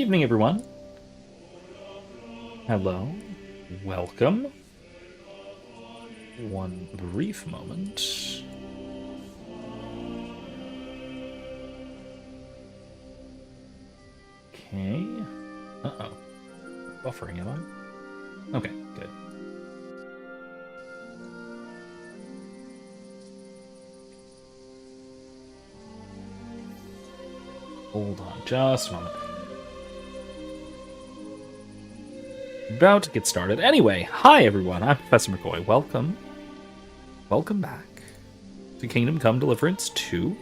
Evening, everyone. Hello. Welcome. One brief moment. Okay. Uh-oh. Buffering, am I? Okay, good. Hold on just a moment. About to get started. Anyway, hi everyone, I'm Professor McCoy. Welcome. Welcome back to Kingdom Come Deliverance II.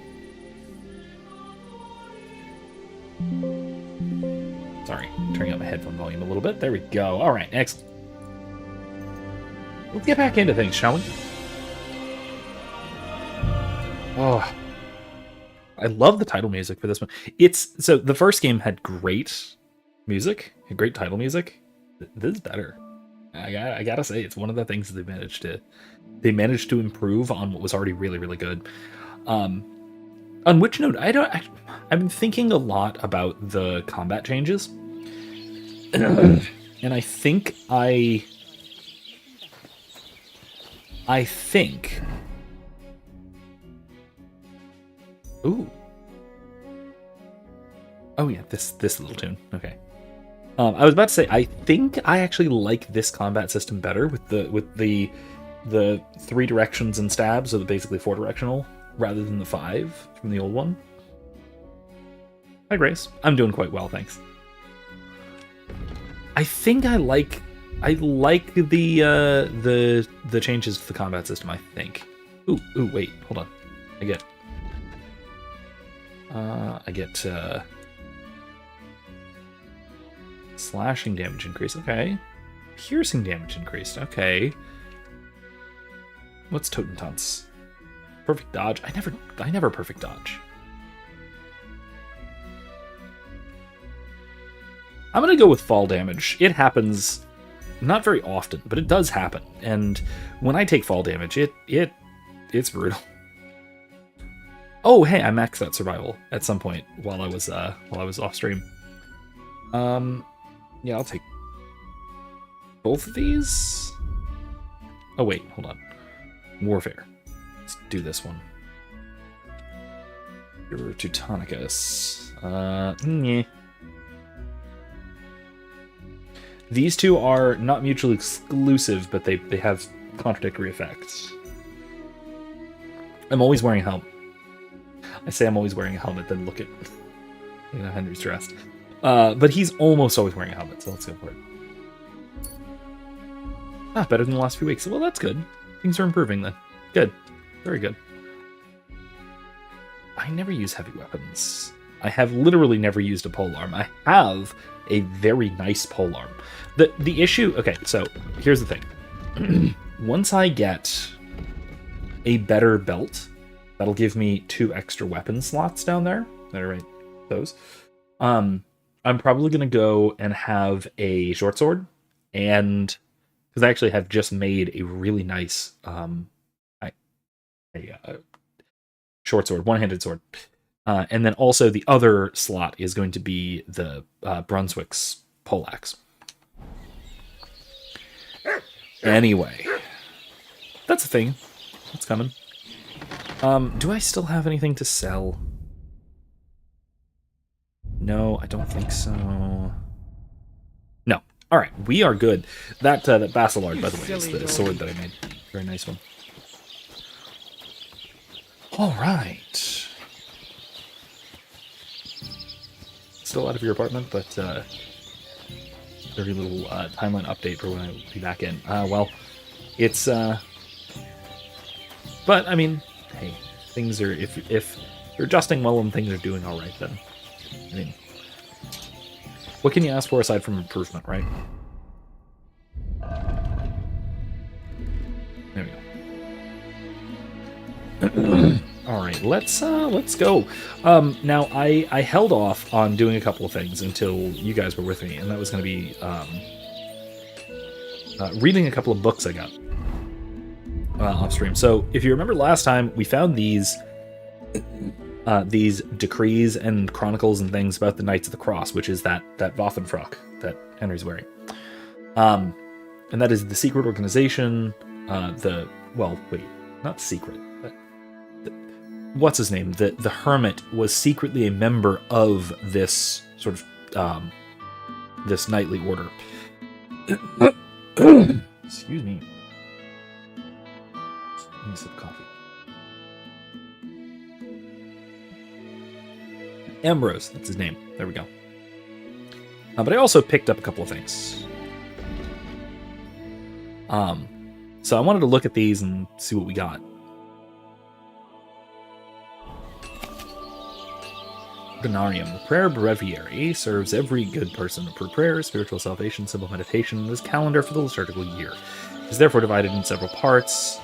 Sorry, turning up my headphone volume a little bit. There we go. Alright, excellent. Let's get back into things, shall we? Oh, I love the title music for this one. So the first game had great music, great title music. This is better. I gotta say, it's one of the things that they managed to improve on what was already really, really good. On which note, I've been thinking a lot about the combat changes, and I think ooh. Oh yeah, this little tune. Okay. I was about to say, I think I actually like this combat system better with the 3 directions and stabs, so basically 4 directional, rather than the 5 from the old one. Hi Grace, I'm doing quite well, thanks. I think I like the changes to the combat system. I think. Ooh, wait, hold on. I get slashing damage increase. Okay. Piercing damage increased. Okay. What's Totentanz? Perfect dodge. I never perfect dodge. I'm gonna go with fall damage. It happens not very often, but it does happen. And when I take fall damage, it's brutal. Oh, hey, I maxed out survival at some point while I was off stream. Yeah, I'll take both of these. Oh wait, hold on. Warfare. Let's do this one. You're Teutonicus. Yeah. These two are not mutually exclusive, but they have contradictory effects. I'm always wearing a helmet. I say I'm always wearing a helmet, then look at Henry's dressed. But he's almost always wearing a helmet, so let's go for it. Ah, better than the last few weeks. Well, that's good. Things are improving then. Good. Very good. I never use heavy weapons. I have literally never used a polearm. I have a very nice polearm. The issue... Okay, so here's the thing. Once I get a better belt, that'll give me 2 extra weapon slots down there. All right, those. I'm probably going to go and have a short sword, and because I actually have just made a really nice short sword, one-handed sword. And then also the other slot is going to be the Brunswick's poleaxe. Anyway, that's the thing. It's coming. Do I still have anything to sell? No, I don't think so. No. All right, we are good. That Basilard, by the way, is the sword that I made. Very nice one. All right. Still out of your apartment, but very little timeline update for when I will be back in. Well, it's... But, I mean, hey, things are... If you're adjusting well and things are doing all right, then... I mean, what can you ask for aside from improvement, right? There we go. All right, let's go. Now I held off on doing a couple of things until you guys were with me, and that was going to be reading a couple of books I got off stream. So if you remember last time, we found these these decrees and chronicles and things about the Knights of the Cross, which is that Waffenfrock that Henry's wearing. And that is the secret organization, not secret, but what's his name? The hermit was secretly a member of this sort of, this knightly order. Excuse me. Let me sip coffee. Ambrose, that's his name. There we go. But I also picked up a couple of things. So I wanted to look at these and see what we got. Ordinarium. The prayer breviary serves every good person for prayer, spiritual salvation, simple meditation, and as calendar for the liturgical year. It is therefore divided in several parts,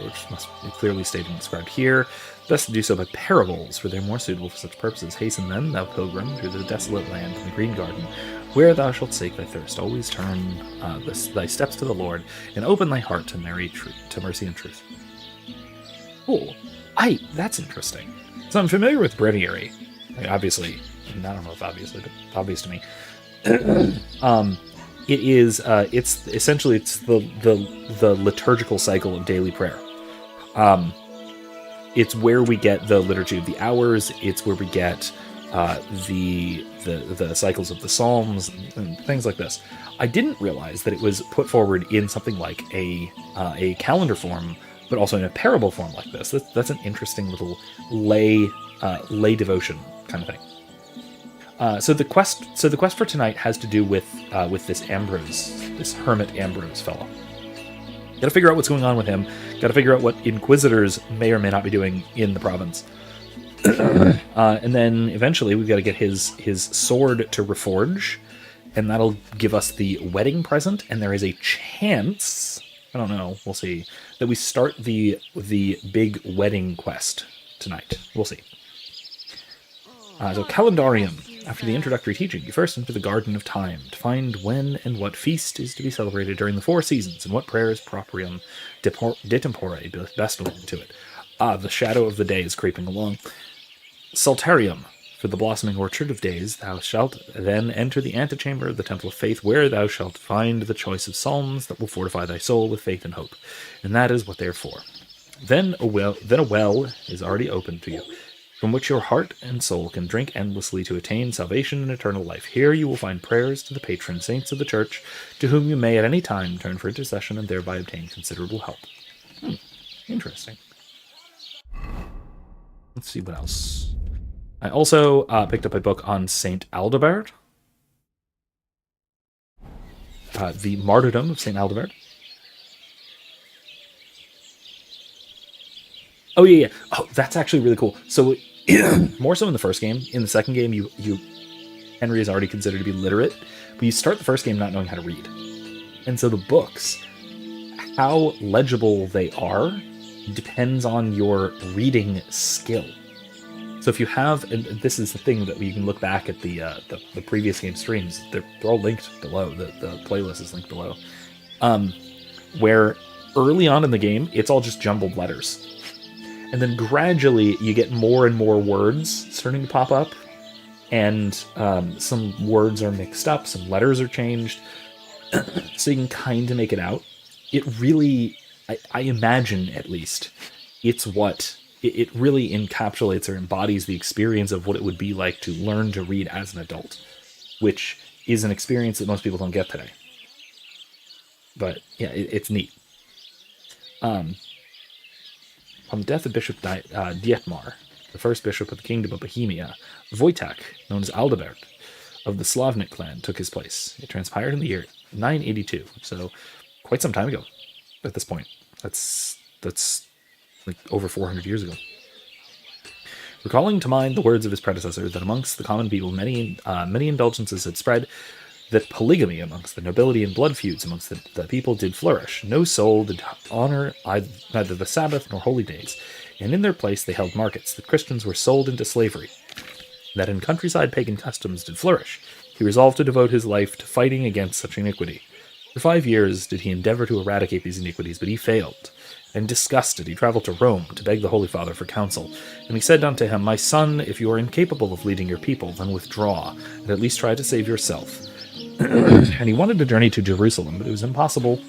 which must be clearly stated and described here. Best to do so by parables, for they are more suitable for such purposes. Hasten then, thou pilgrim, through the desolate land and the green garden, where thou shalt sate thy thirst. Always turn thy steps to the Lord, and open thy heart to mercy and truth. Cool. That's interesting. So I'm familiar with breviary. Obviously, I don't know if obviously, but obvious to me. It's essentially the liturgical cycle of daily prayer. It's where we get the liturgy of the hours. It's where we get the cycles of the Psalms and things like this. I didn't realize that it was put forward in something like a calendar form, but also in a parable form like this. That's an interesting little lay devotion kind of thing. So the quest for tonight has to do with this Ambrose, this hermit Ambrose fellow. Got to figure out what's going on with him. Got to figure out what inquisitors may or may not be doing in the province. And then eventually we've got to get his sword to reforge, and that'll give us the wedding present. And there is a chance, I don't know, we'll see, that we start the big wedding quest tonight. We'll see. So calendarium. After the introductory teaching, you first enter the Garden of Time to find when and what feast is to be celebrated during the 4 seasons, and what prayers proprium de tempore best belong to it. The shadow of the day is creeping along. Saltarium. For the blossoming orchard of days, thou shalt then enter the antechamber of the Temple of Faith, where thou shalt find the choice of psalms that will fortify thy soul with faith and hope. And that is what they are for. Then a well is already open to you, from which your heart and soul can drink endlessly to attain salvation and eternal life. Here you will find prayers to the patron saints of the Church, to whom you may at any time turn for intercession and thereby obtain considerable help. Interesting. Let's see what else. I also picked up a book on Saint Aldebert. The Martyrdom of Saint Aldebert. Oh, yeah. Oh, that's actually really cool. So, more so in the first game. In the second game, Henry is already considered to be literate, but you start the first game not knowing how to read. And so the books, how legible they are, depends on your reading skill. So if you have, and this is the thing that you can look back at the previous game streams, they're all linked below, the playlist is linked below, where early on in the game, it's all just jumbled letters. And then gradually you get more and more words starting to pop up, and some words are mixed up, some letters are changed, so you can kind of make it out. It really, I imagine at least, it's what, it really encapsulates or embodies the experience of what it would be like to learn to read as an adult, which is an experience that most people don't get today. But yeah, it's neat. On the death of Bishop Dietmar, the first bishop of the Kingdom of Bohemia, Wojtek, known as Aldebert, of the Slavnik clan, took his place. It transpired in the year 982, so quite some time ago at this point. That's like over 400 years ago. Recalling to mind the words of his predecessor that amongst the common people many indulgences had spread, that polygamy amongst the nobility and blood feuds amongst the people did flourish. No soul did honor neither the Sabbath nor holy days, and in their place they held markets, that Christians were sold into slavery, that in countryside pagan customs did flourish. He resolved to devote his life to fighting against such iniquity. For 5 years did he endeavor to eradicate these iniquities, but he failed. And disgusted, he traveled to Rome to beg the Holy Father for counsel. And he said unto him, My son, if you are incapable of leading your people, then withdraw, and at least try to save yourself. And he wanted to journey to Jerusalem, but it was impossible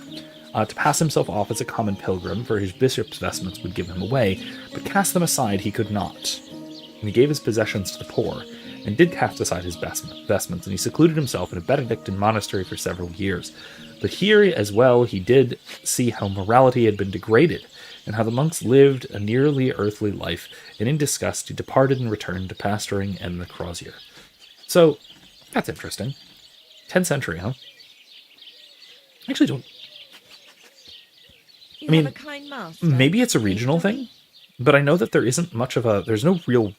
to pass himself off as a common pilgrim, for his bishop's vestments would give him away, but cast them aside he could not. And he gave his possessions to the poor, and did cast aside his vestments, and he secluded himself in a Benedictine monastery for several years. But here as well he did see how morality had been degraded, and how the monks lived a nearly earthly life, and in disgust he departed and returned to pastoring and the crozier. So, that's interesting. 10th century, huh? I actually don't... I mean, maybe it's a regional thing, but I know that there isn't much of a... There's no real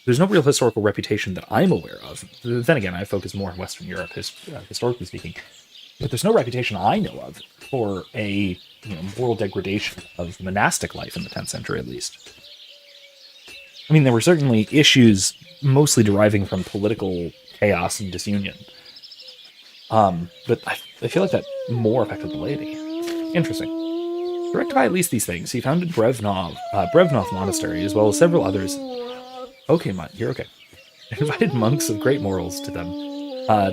historical reputation that I'm aware of. Then again, I focus more on Western Europe, historically speaking. But there's no reputation I know of for a moral degradation of monastic life in the 10th century, at least. I mean, there were certainly issues mostly deriving from political chaos and disunion. But I feel like that more affected the laity. Interesting. Directed by at least these things, he founded Brevnov Monastery, as well as several others. Okay, you're okay. Invited monks of great morals to them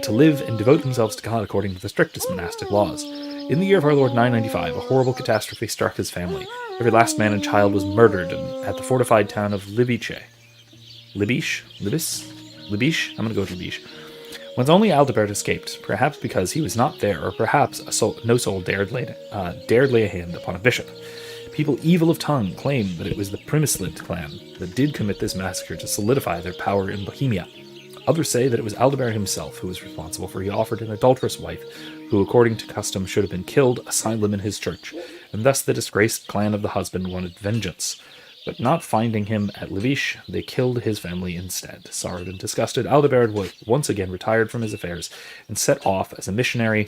to live and devote themselves to God according to the strictest monastic laws. In the year of our Lord 995, a horrible catastrophe struck his family. Every last man and child was murdered at the fortified town of Libiche. Libiche? I'm going to go with Libiche. Whence only Aldebert escaped, perhaps because he was not there, or perhaps no soul dared lay a hand upon a bishop. People evil of tongue claim that it was the Primislint clan that did commit this massacre to solidify their power in Bohemia. Others say that it was Aldebert himself who was responsible, for he offered an adulterous wife, who according to custom should have been killed, asylum in his church, and thus the disgraced clan of the husband wanted vengeance. But not finding him at Leviche, they killed his family instead. Sorrowed and disgusted, Aldebert was once again retired from his affairs, and set off as a missionary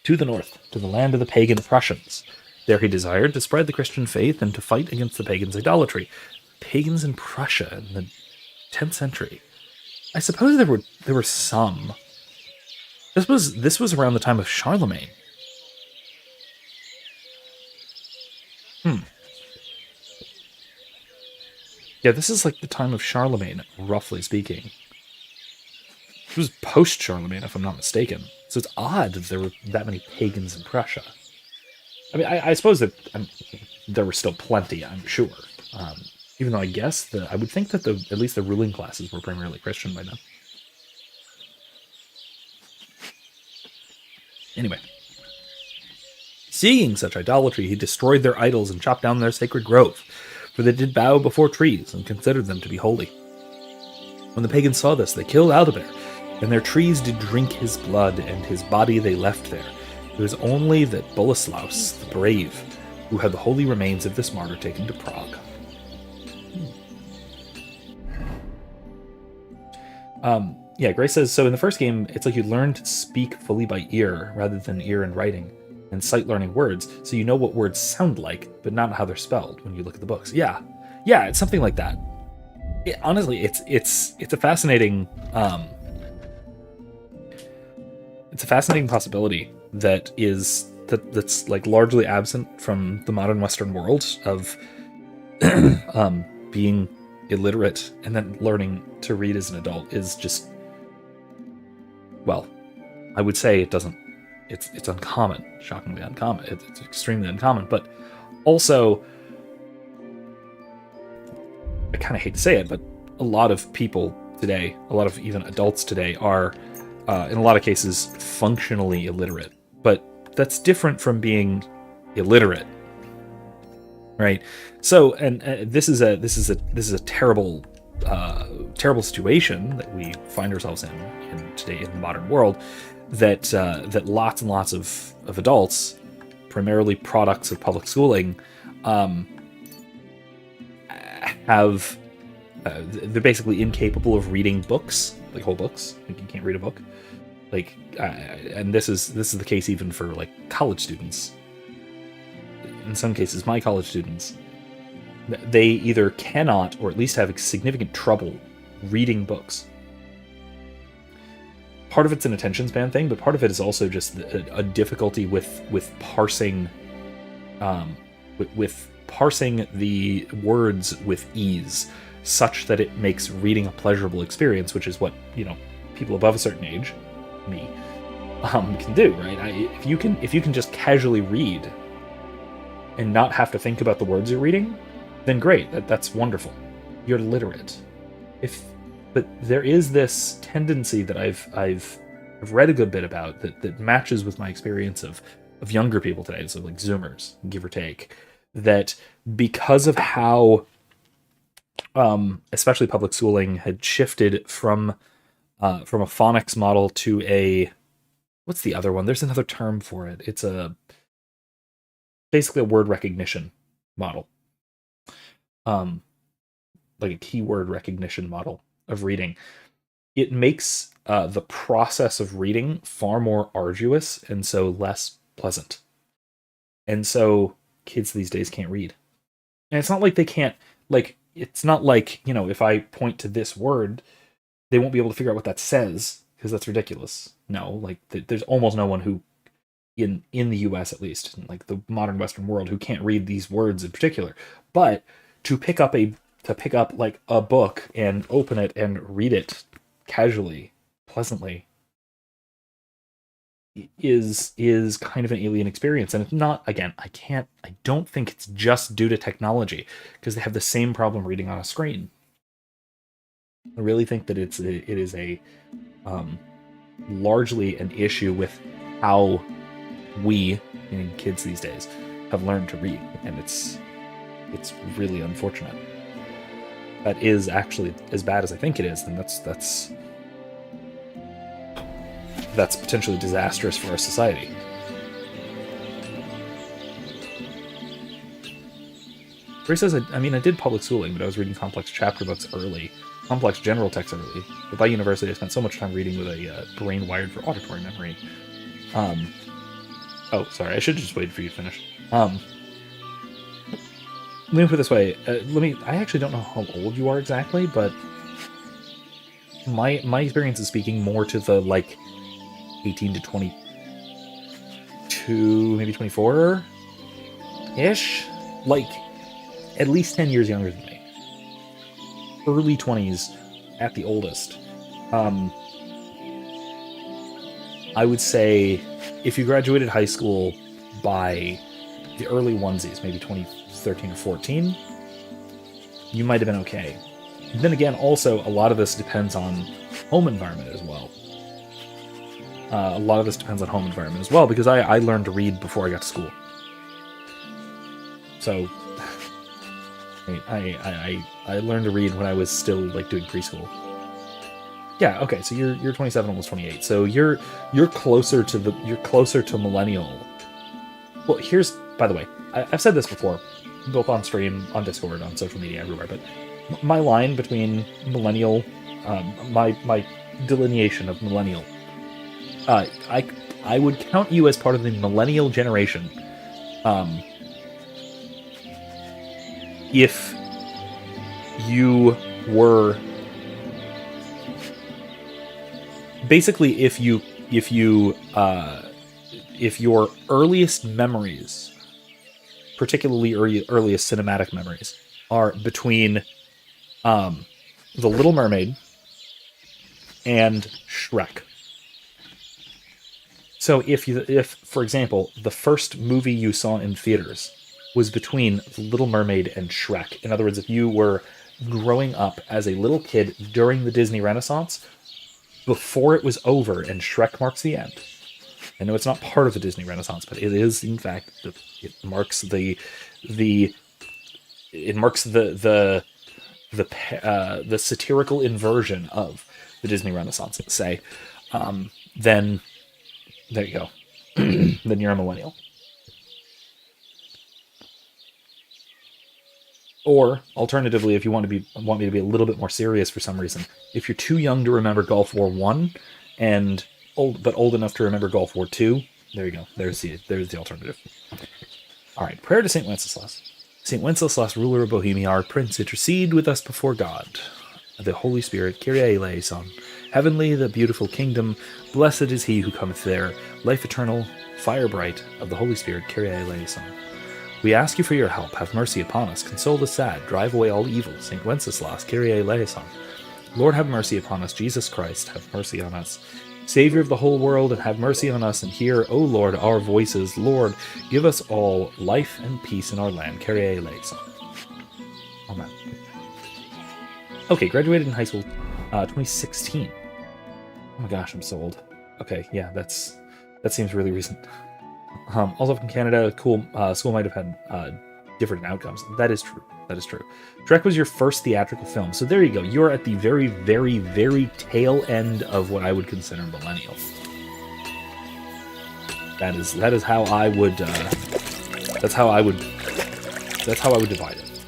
to the north, to the land of the pagan Prussians. There he desired to spread the Christian faith and to fight against the pagans' idolatry. Pagans in Prussia in the 10th century. I suppose there were some. This was around the time of Charlemagne. Yeah, this is like the time of Charlemagne, roughly speaking. It was post-Charlemagne, if I'm not mistaken. So it's odd that there were that many pagans in Prussia. I mean, I suppose that there were still plenty, I'm sure. Even though I guess I would think that at least the ruling classes were primarily Christian by then. Anyway. Seeing such idolatry, he destroyed their idols and chopped down their sacred grove, for they did bow before trees and considered them to be holy. When the pagans saw this, they killed Aldebert, and their trees did drink his blood, and his body they left there. It was only that Boleslaus, the brave, who had the holy remains of this martyr taken to Prague. Yeah, Grace says, so in the first game, it's like you learn to speak fully by ear, rather than ear and writing, and sight learning words, so you know what words sound like, but not how they're spelled when you look at the books. Yeah, it's something like that. Honestly, it's a fascinating possibility that's like largely absent from the modern Western world of being illiterate and then learning to read as an adult is just, well, I would say it's uncommon, shockingly uncommon. It's extremely uncommon, but also, I kind of hate to say it, but a lot of people today, a lot of even adults today are, in a lot of cases, functionally illiterate. But that's different from being illiterate, right? So, and this is a terrible situation that we find ourselves in today in the modern world. That lots and lots of adults, primarily products of public schooling, have they're basically incapable of reading books, like whole books. Like you can't read a book, like and this is the case even for like college students. In some cases, my college students, they either cannot or at least have significant trouble reading books. part of it's an attention span thing, but part of it is also just a difficulty with parsing, with parsing the words with ease, such that it makes reading a pleasurable experience, which is what, people above a certain age, me, can do, right? If you can just casually read and not have to think about the words you're reading, then great. That's wonderful. You're literate. But there is this tendency that I've read a good bit about that matches with my experience of younger people today, so like Zoomers, give or take, that because of how especially public schooling had shifted from a phonics model to a, what's the other one? There's another term for it. It's basically a word recognition model. Like a keyword recognition model of reading. It makes the process of reading far more arduous and so less pleasant. And so kids these days can't read. And it's not like they can't, it's not like, if I point to this word, they won't be able to figure out what that says, because that's ridiculous. No, there's almost no one who, in the US at least, in like the modern Western world, who can't read these words in particular. But to pick up like a book and open it and read it casually, pleasantly, is kind of an alien experience. And it's not, again, I don't think it's just due to technology, because they have the same problem reading on a screen. I really think that it is a largely an issue with how we, meaning kids these days, have learned to read, and it's really unfortunate. That is actually as bad as I think it is, then that's potentially disastrous for our society. Ray says, I did public schooling, but I was reading complex chapter books early, complex general text early. But by university, I spent so much time reading with a brain wired for auditory memory. Oh, sorry, I should just wait for you to finish. Let me put it this way. I actually don't know how old you are exactly, but my experience is speaking more to the 18 to 22, maybe 24 ish, at least 10 years younger than me. Early 20s at the oldest. I would say if you graduated high school by the early onesies, maybe 2013 or 14, you might have been okay. Then again, also, a lot of this depends on home environment as well. Because I learned to read before I got to school. So, I learned to read when I was still doing preschool. Yeah, okay, so you're 27, almost 28. So you're closer to millennial. Well, here's, by the way, I've said this before, both on stream, on Discord, on social media, everywhere, but my line between millennial, my delineation of millennial, I would count you as part of the millennial generation, if you were basically if your earliest memories, particularly earliest cinematic memories, are between The Little Mermaid and Shrek. So if for example, the first movie you saw in theaters was between The Little Mermaid and Shrek, in other words, if you were growing up as a little kid during the Disney Renaissance, before it was over and Shrek marks the end. I know it's not part of the Disney Renaissance, but it is, in fact, it marks the satirical inversion of the Disney Renaissance, let's say. Then there you go. Then you're a millennial. Or, alternatively, if you want me to be a little bit more serious for some reason, if you're too young to remember Gulf War I, and old enough to remember Gulf War II, there you go. There's the alternative. All right, prayer to Saint Wenceslas. Saint Wenceslas, ruler of Bohemia, our prince, intercede with us before God. The Holy Spirit, Kyrie eleison, Heavenly the beautiful kingdom, blessed is he who cometh there, life eternal, fire bright, of the Holy Spirit, Kyrie eleison. We ask you for your help, have mercy upon us, console the sad, drive away all evil, St. Wenceslas, Kyrie eleison. Lord, have mercy upon us, Jesus Christ, have mercy on us. Savior of the whole world, and have mercy on us, and hear, O Lord, our voices. Lord, give us all life and peace in our land, Kyrie eleison. Amen. Okay, graduated in high school 2016. Oh my gosh, I'm so old. Okay, yeah, that seems really recent. Also from Canada, cool. School might have had different outcomes. That is true. That is true. Shrek was your first theatrical film, so there you go. You're at the very, very, very tail end of what I would consider millennial. That is how I would. That's how I would divide it.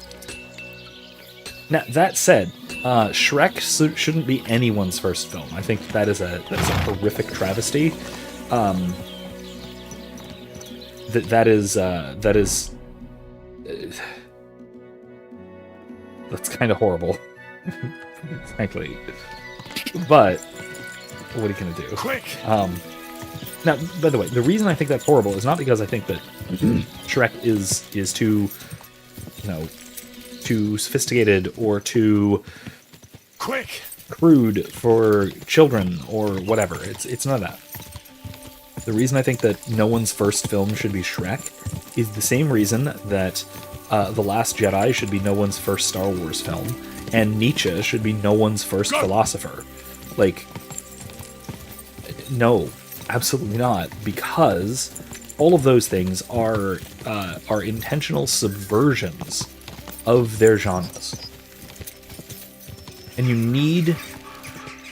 Now that said, Shrek shouldn't be anyone's first film. I think that is a horrific travesty. That is that's kind of horrible, frankly. But what are you gonna do? Quick. Now, by the way, the reason I think that's horrible is not because I think that Shrek is too, too sophisticated or too crude for children or whatever. It's none of that. The reason I think that no one's first film should be Shrek is the same reason that The Last Jedi should be no one's first Star Wars film, and Nietzsche should be no one's first philosopher. Like, no, absolutely not, because all of those things are intentional subversions of their genres. And you need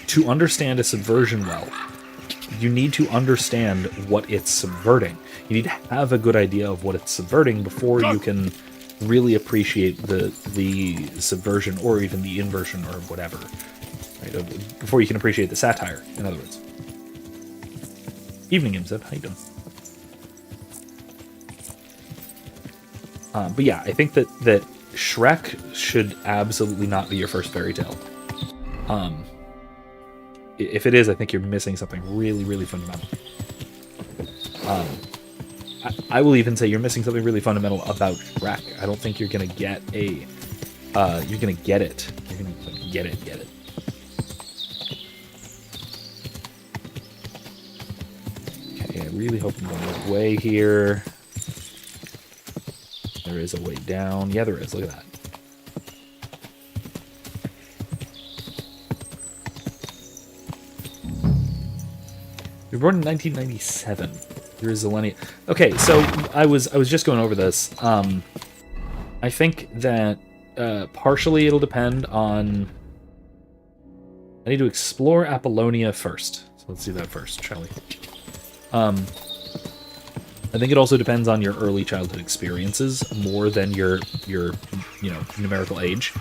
to understand a subversion well. You need to understand what it's subverting. You need to have a good idea of what it's subverting before you can really appreciate the subversion or even the inversion or whatever. Right? Before you can appreciate the satire, in other words. Evening, Imzeb. How you doing? But yeah, I think that Shrek should absolutely not be your first fairy tale. If it is, I think you're missing something really, really fundamental. I will even say you're missing something really fundamental about Shrek. I don't think you're gonna get a. You're gonna get it. You're gonna get it. Okay, I really hope I'm going the right way here. There is a way down. Yeah, there is. Look at that. You were born in 1997. You're a Zillennial. Okay, so I was just going over this. I think that partially it'll depend on. I need to explore Apollonia first. So let's do that first, shall we? I think it also depends on your early childhood experiences more than your numerical age.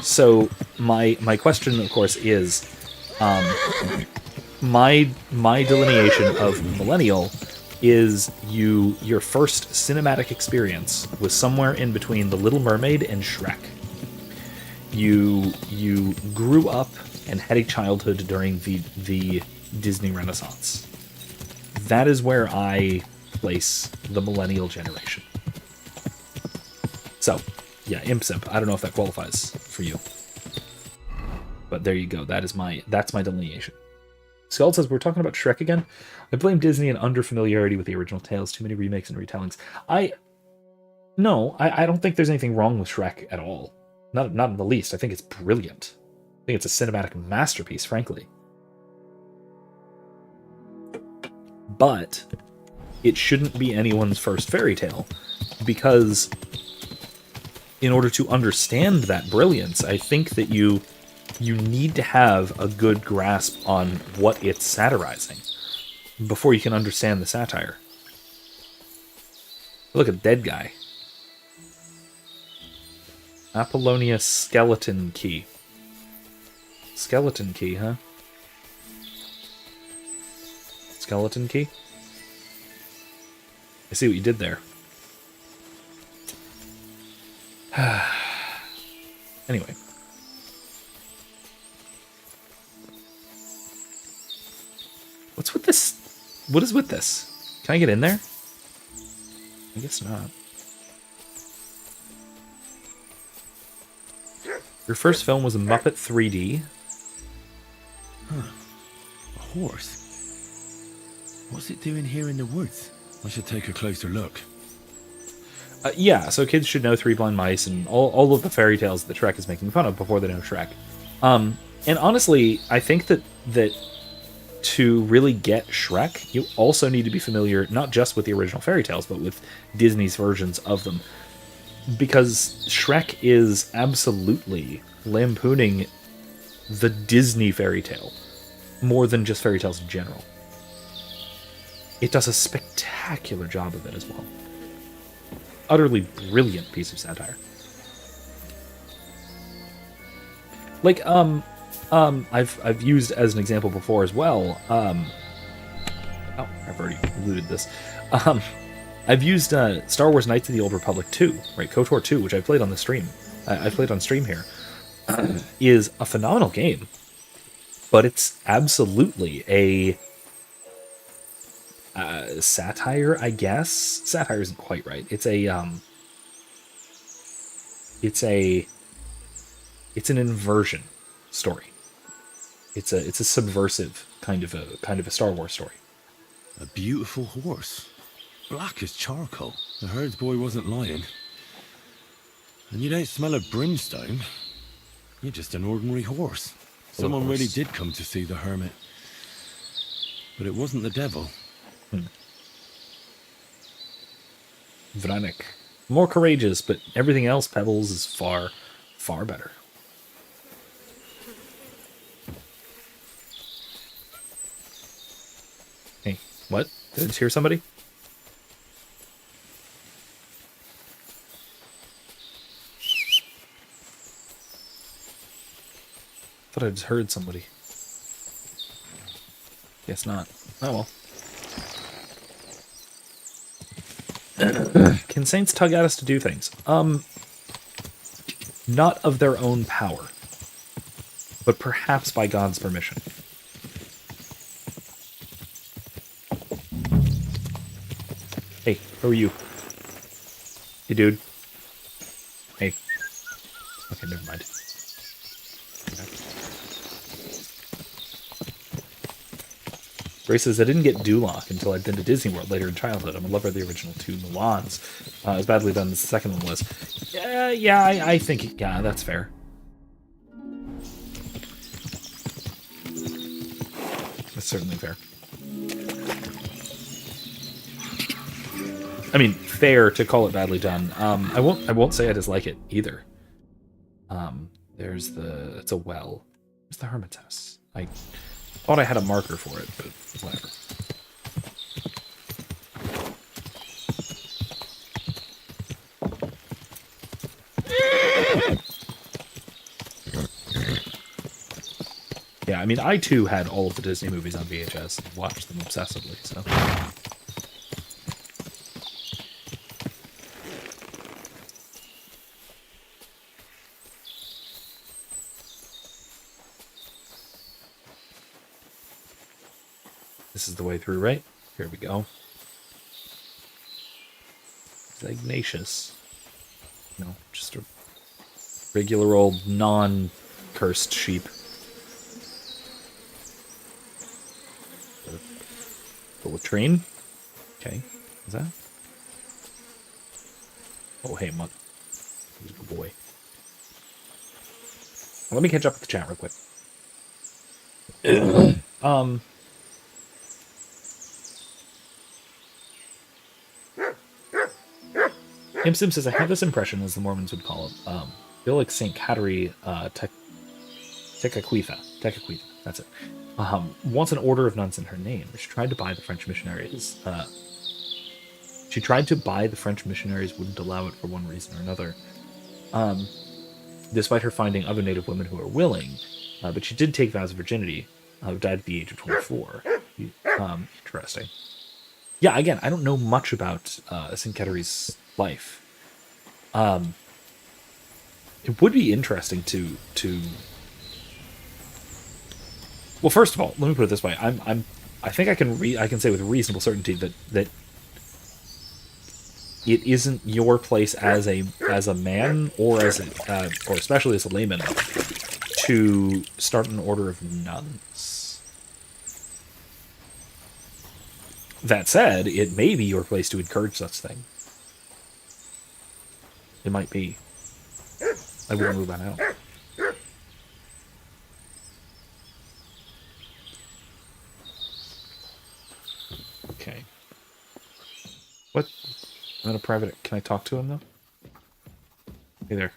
So my question, of course, is. My delineation of millennial is your first cinematic experience was somewhere in between The Little Mermaid and Shrek. You grew up and had a childhood during the Disney Renaissance. That is where I place the millennial generation. So, yeah, Impsip. I don't know if that qualifies for you, but there you go. That's my delineation. Skull says, we're talking about Shrek again? I blame Disney and underfamiliarity with the original tales, too many remakes and retellings. I don't think there's anything wrong with Shrek at all. Not in the least. I think it's brilliant. I think it's a cinematic masterpiece, frankly. But it shouldn't be anyone's first fairy tale, because in order to understand that brilliance, I think that you need to have a good grasp on what it's satirizing before you can understand the satire. Look at Dead Guy. Apollonia Skeleton Key. Skeleton Key, huh? Skeleton Key? I see what you did there. Anyway. What's with this? What is with this? Can I get in there? I guess not. Your first film was a Muppet 3D. Huh. A horse? What's it doing here in the woods? I should take a closer look. Yeah, so kids should know Three Blind Mice and all of the fairy tales that Shrek is making fun of before they know Shrek. And honestly, I think that to really get Shrek, you also need to be familiar not just with the original fairy tales, but with Disney's versions of them. Because Shrek is absolutely lampooning the Disney fairy tale more than just fairy tales in general. It does a spectacular job of it as well. Utterly brilliant piece of satire. Like, I've used as an example before as well. Oh, I've already alluded this. I've used Star Wars Knights of the Old Republic 2, right? KOTOR 2, which I played on the stream. I played on stream here. Is a phenomenal game, but it's absolutely a satire, I guess. Satire isn't quite right. It's an inversion story. It's a subversive kind of a Star Wars story. A beautiful horse. Black as charcoal. The herd boy wasn't lying. And you don't smell of brimstone. You're just an ordinary horse. Someone really did come to see the hermit. But it wasn't the devil. Vranek. More courageous, but everything else, Pebbles, is far, far better. Hey, what? Did I just hear somebody? Thought I just heard somebody. Guess not. Oh well. Can saints tug at us to do things? Not of their own power, but perhaps by God's permission. Hey, who are you? Hey, dude. Hey. Okay, never mind. Ray says, I didn't get Duloc until I'd been to Disney World later in childhood. I'm a lover of the original two Milans. As badly done as the second one was. I think, yeah, that's fair. That's certainly fair. I mean, fair to call it badly done. I won't say I dislike it either. It's a well. Where's the hermit's house? I thought I had a marker for it, but whatever. Yeah, I mean, I too had all of the Disney movies on VHS and watched them obsessively, so. This is the way through, right? Here we go. It's Ignatius. No, just a regular old non-cursed sheep. The latrine? Okay, is that? Oh, hey, Mutt. Good boy. Let me catch up with the chat real quick. Imsim says, I have this impression, as the Mormons would call it, feel like St. Kateri Tekakwitha, that's it, wants an order of nuns in her name. She tried to buy the French missionaries. Wouldn't allow it for one reason or another. Despite her finding other native women who are willing, but she did take vows of virginity, who died at the age of 24. Interesting. Yeah, again, I don't know much about St. Kateri's life. It would be interesting to well, first of all, let me put it this way. I think I can say with reasonable certainty that it isn't your place as a man or or especially as a layman to start an order of nuns. That said, it may be your place to encourage such thing. It might be. I wouldn't move on out. Okay. What? I'm in a private... Can I talk to him, though? Hey there.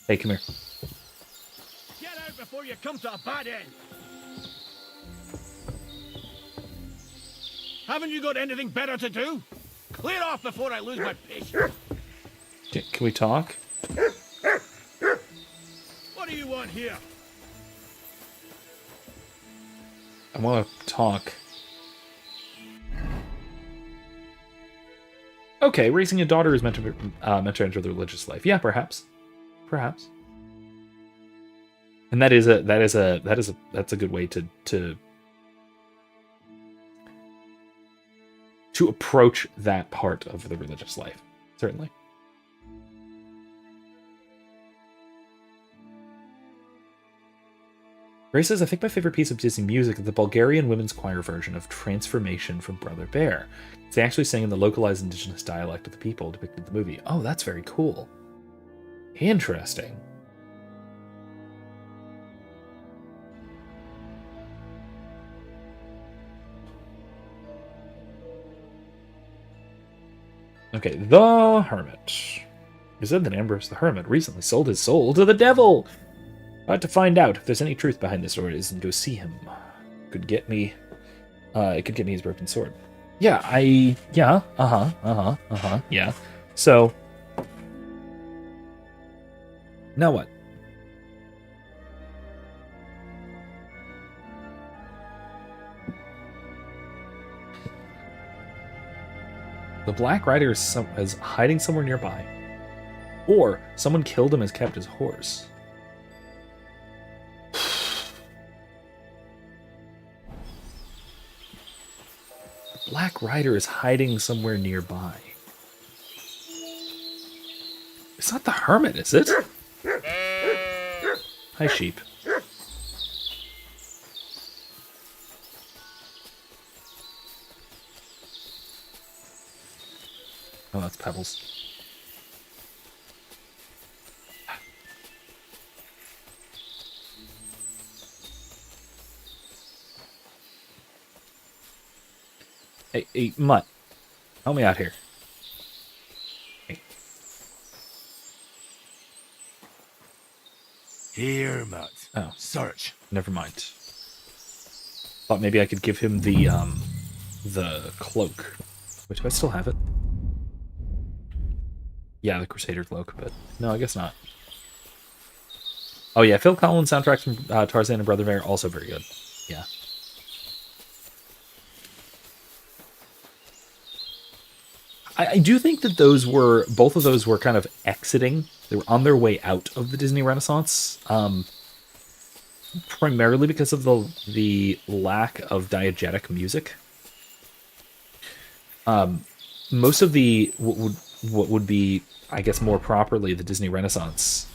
Hey, come here. Get out before you come to a bad end! Haven't you got anything better to do? Clear off before I lose my patience! Can we talk? What do you want here? I want to talk. Okay, raising a daughter is meant to enter the religious life. Yeah, perhaps. Perhaps. And that's a good way to approach that part of the religious life. Certainly. Ray says, I think my favorite piece of Disney music is the Bulgarian women's choir version of Transformation from Brother Bear. They actually sang in the localized indigenous dialect of the people depicted in the movie. Oh, that's very cool. Interesting. Okay, the Hermit. You said that Ambrose the Hermit recently sold his soul to the devil. But to find out if there's any truth behind this stories and go see him. It could get me his broken sword. Yeah, yeah, yeah. So, now what? The Black Rider is hiding somewhere nearby. Or someone killed him as kept his horse. Black Rider is hiding somewhere nearby. It's not the Hermit, is it? Hi, sheep. Oh, that's Pebbles. Hey, Mutt. Help me out here. Hey. Here, Mutt. Oh. Search. Never mind. Thought maybe I could give him the cloak. Wait, do I still have it? Yeah, the Crusader cloak, but no, I guess not. Oh yeah, Phil Collins soundtracks from Tarzan and Brother Bear, also very good. Yeah. I do think that both of those were kind of exiting. They were on their way out of the Disney Renaissance, primarily because of the lack of diegetic music. Most of what would be, I guess, more properly the Disney Renaissance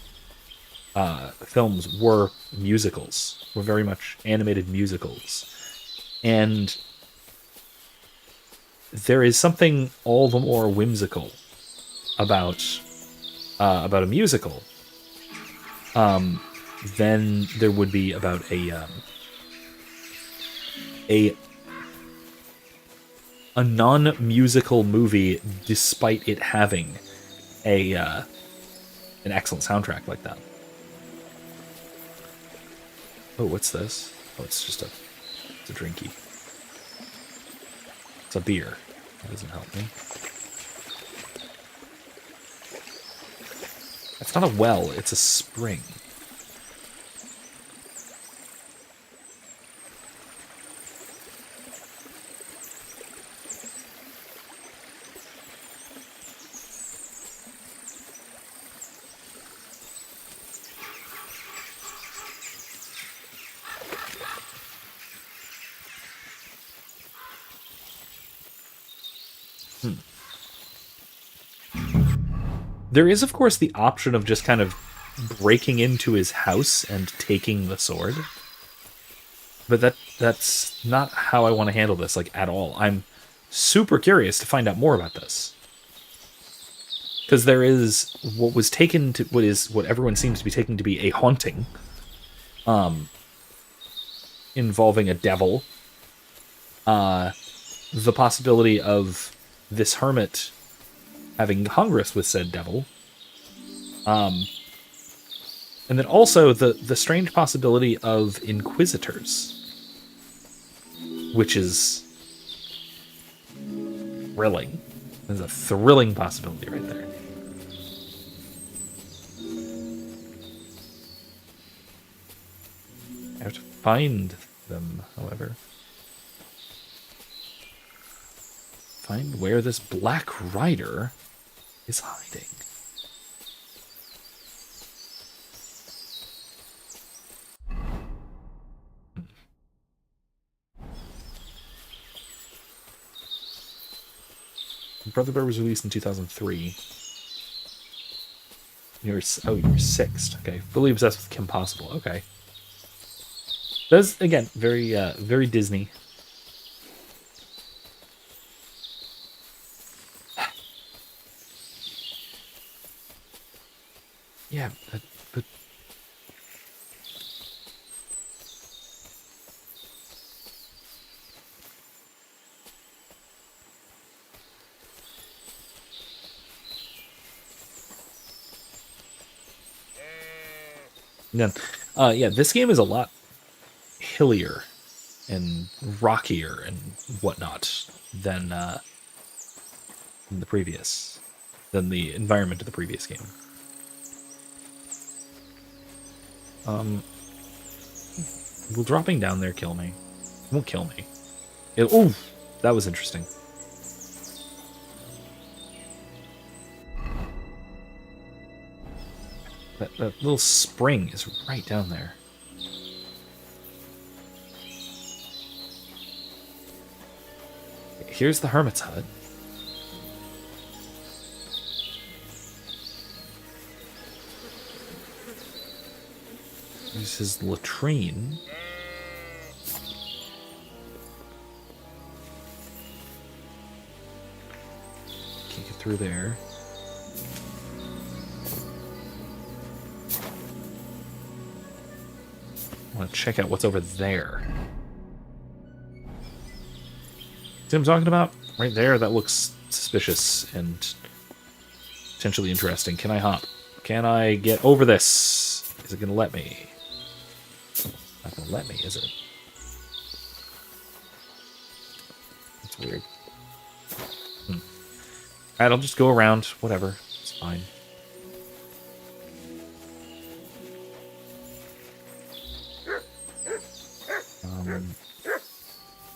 films were musicals, were very much animated musicals, and there is something all the more whimsical about a musical than there would be about a non-musical movie, despite it having an excellent soundtrack like that. Oh, what's this? Oh, it's just a drinky. It's a beer. That doesn't help me. It's not a well, it's a spring. There is, of course, the option of just kind of breaking into his house and taking the sword. But that's not how I want to handle this, like, at all. I'm super curious to find out more about this. Because there is what was taken to what everyone seems to be taking to be a haunting, involving a devil. The possibility of this hermit having Congress with said devil. And then also the strange possibility of inquisitors, which is thrilling. There's a thrilling possibility right there. I have to find them, however. Find where this Black Rider is hiding. Brother Bear was released in 2003. You were 6th. Okay, fully obsessed with Kim Possible. Okay, that's again very Disney. Yeah, but no, yeah, this game is a lot hillier and rockier and whatnot than than the environment of the previous game. Will dropping down there kill me? It won't kill me. Ooh, that was interesting. That little spring is right down there. Here's the hermit's hut. There's his latrine. Can't get through there. I want to check out what's over there. See what I'm talking about? Right there, that looks suspicious and potentially interesting. Can I hop? Can I get over this? Is it going to let me? Not going to let me, is it? That's weird. Alright, I'll just go around. Whatever. It's fine.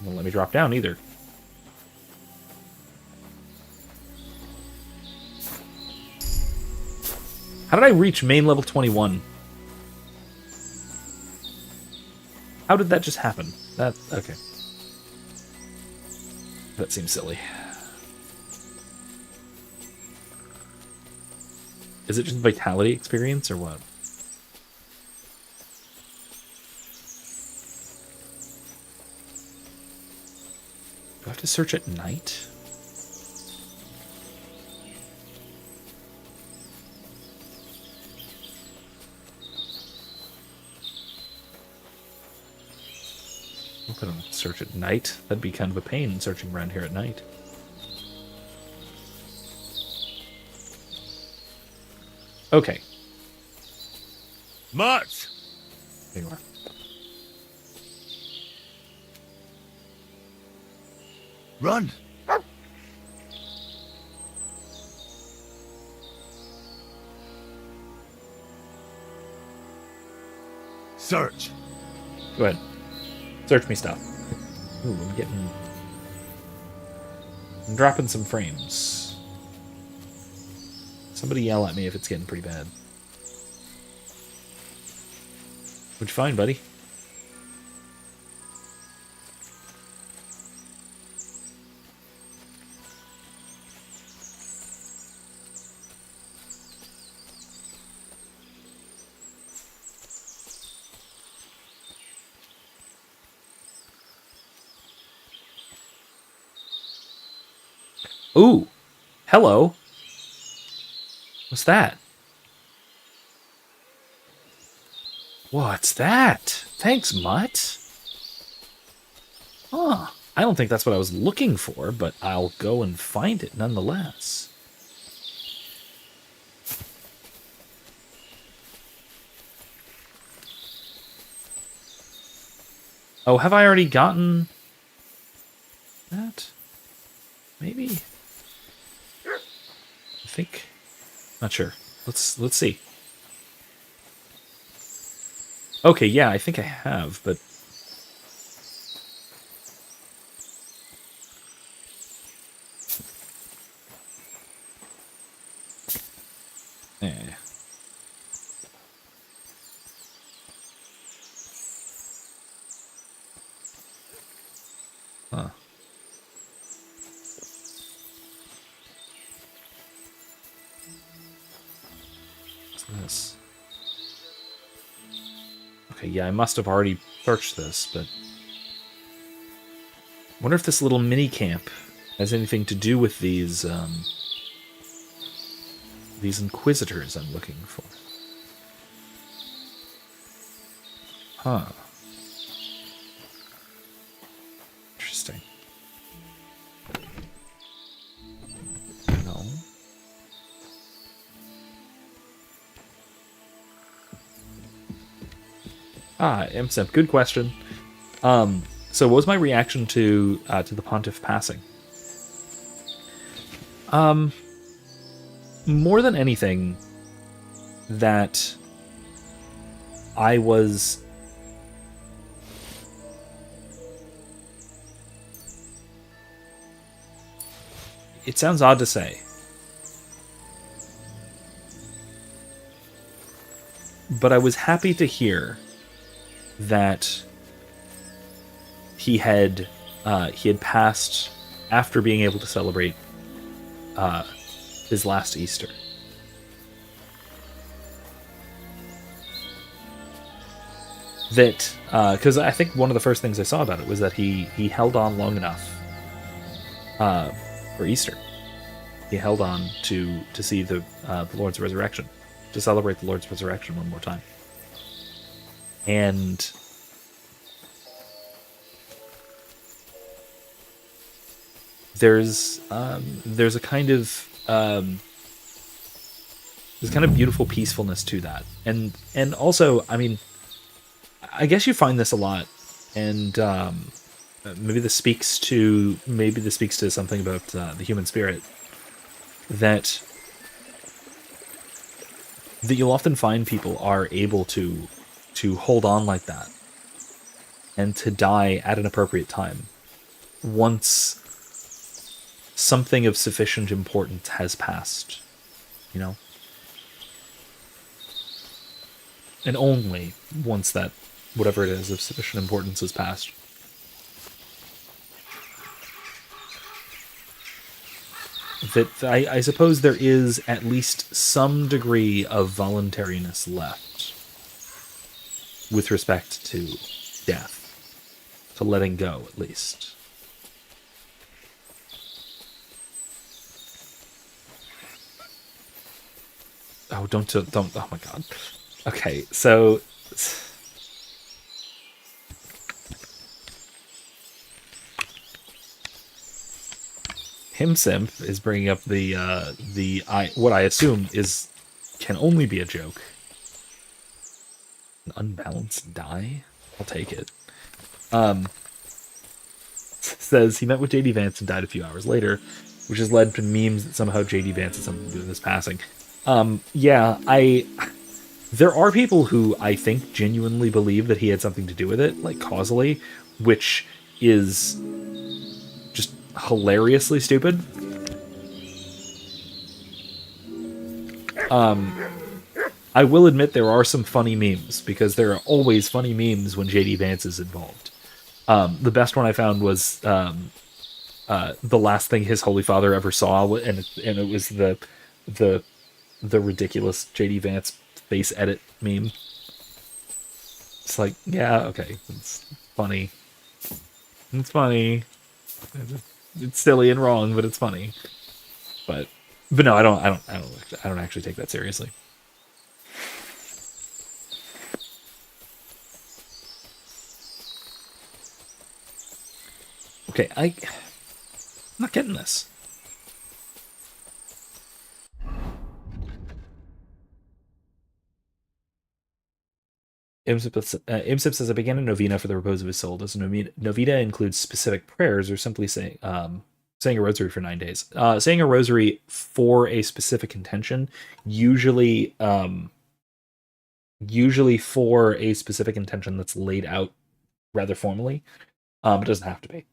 Won't let me drop down either. How did I reach main level 21? How did that just happen? Okay. That seems silly. Is it just vitality experience or what? Do I have to search at night? I'm gonna search at night. That'd be kind of a pain searching around here at night. Okay. Much. There you are. Run. Search. Go ahead. Search me stuff. Ooh, I'm dropping some frames. Somebody yell at me if it's getting pretty bad. What'd you find, buddy? Ooh, hello. What's that? What's that? Thanks, Mutt. Huh. I don't think that's what I was looking for, but I'll go and find it nonetheless. Oh, have I already gotten that? Maybe. I think. Not sure. Let's see. Okay, yeah, I think I have, but eh. Huh. What's this? Okay, yeah, I must have already searched this, but I wonder if this little mini camp has anything to do with these inquisitors I'm looking for. Huh. Interesting. No. Ah, MSIP, good question. So what was my reaction to the Pontiff passing? More than anything, that I was... It sounds odd to say, but I was happy to hear that he had passed after being able to celebrate his last Easter. That because I think one of the first things I saw about it was that he held on long enough for Easter. He held on to see the Lord's resurrection, to celebrate the Lord's resurrection one more time. And there's a kind of beautiful peacefulness to that, and also, I mean, I guess you find this a lot, and maybe this speaks to something about the human spirit, that you'll often find people are able to hold on like that and to die at an appropriate time once something of sufficient importance has passed, you know? And only once that, whatever it is, of sufficient importance has passed. That I suppose there is at least some degree of voluntariness left with respect to death, to letting go, at least. Oh, don't, oh my god. Okay, so... Himsimp is bringing up what I assume can only be a joke. An unbalanced die? I'll take it. Says he met with JD Vance and died a few hours later, which has led to memes that somehow JD Vance had something to do with his passing. Yeah, there are people who I think genuinely believe that he had something to do with it, like causally, which is just hilariously stupid. I will admit there are some funny memes, because there are always funny memes when JD Vance is involved. The best one I found was the last thing his Holy Father ever saw, and it was the ridiculous JD Vance face edit meme. It's like, yeah, okay, it's funny. It's funny. It's silly and wrong, but it's funny. But no, I don't actually take that seriously. Okay, I'm not getting this. Imsip says, I began a novena for the repose of his soul. Does a novena include specific prayers or simply saying a rosary for 9 days? Saying a rosary for a specific intention, usually for a specific intention that's laid out rather formally. It doesn't have to be.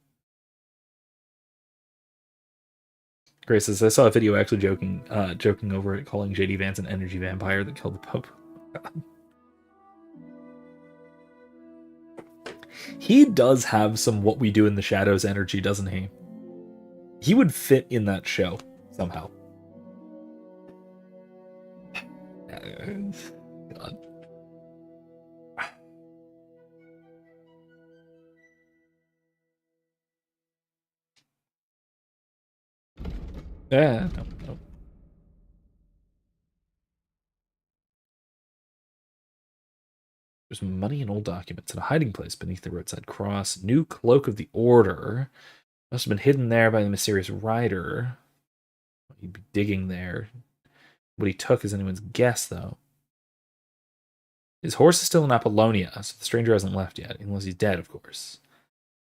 Grace says, I saw a video actually joking over it, calling JD Vance an energy vampire that killed the Pope. He does have some What We Do in the Shadows energy, doesn't he? He would fit in that show somehow. God. Yeah, no. There's money and old documents in a hiding place beneath the roadside cross. New cloak of the order. Must have been hidden there by the mysterious rider. He'd be digging there. What he took is anyone's guess, though. His horse is still in Apollonia, so the stranger hasn't left yet, unless he's dead, of course.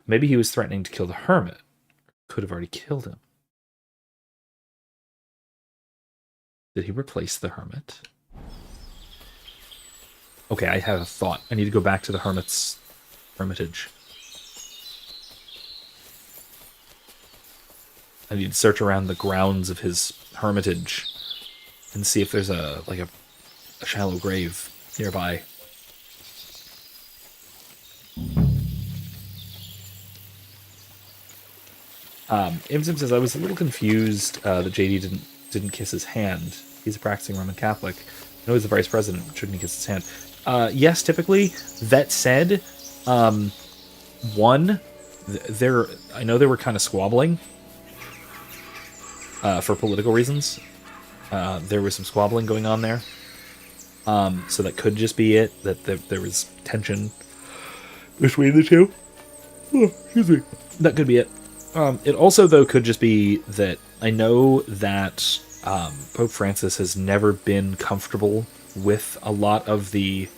Maybe he was threatening to kill the hermit. Could have already killed him. Did he replace the hermit? Okay, I have a thought. I need to go back to the hermitage. I need to search around the grounds of his hermitage and see if there's a shallow grave nearby. Imsim says, I was a little confused that JD didn't kiss his hand. He's a practicing Roman Catholic. I know he's the vice president, but shouldn't he kiss his hand? Yes, typically. That said, I know they were kind of squabbling for political reasons. There was some squabbling going on there. So that could just be it, that there was tension between the two. Oh, excuse me. That could be it. It also, though, could just be that I know that Pope Francis has never been comfortable with a lot of the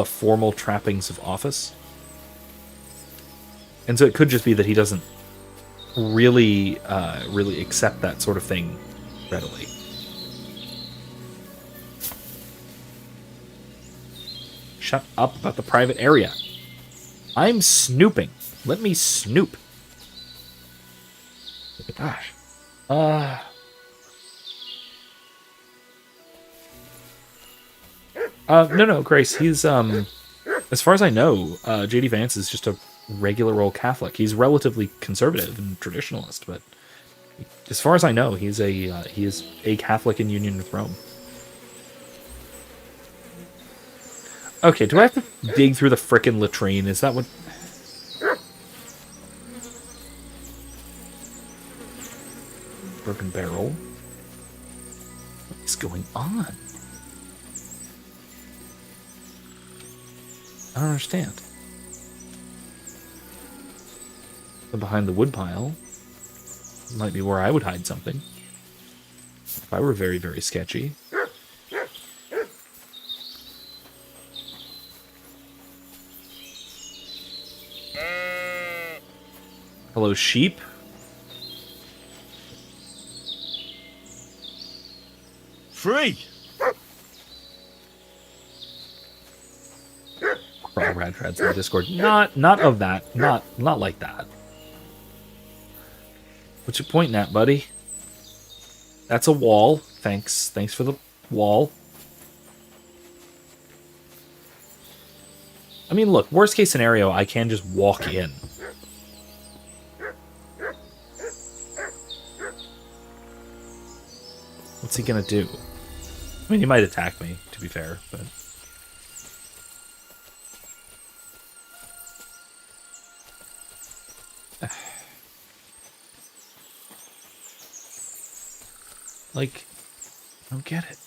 formal trappings of office. And so it could just be that he doesn't really accept that sort of thing readily. Shut up about the private area. I'm snooping. Let me snoop. Gosh. No, Grace. He's as far as I know, JD Vance is just a regular old Catholic. He's relatively conservative and traditionalist, but as far as I know, he is a Catholic in union with Rome. Okay, do I have to dig through the frickin' latrine? Is that what? Broken barrel. What is going on? I don't understand. Behind the woodpile might be where I would hide something. If I were very, very sketchy. Hello, sheep. Free! Crawl Radtrads in the Discord. Not of that. Not like that. What you pointing at, buddy? That's a wall. Thanks for the wall. I mean, look, worst case scenario, I can just walk in. What's he gonna do? I mean, he might attack me, to be fair, but... Like, I don't get it.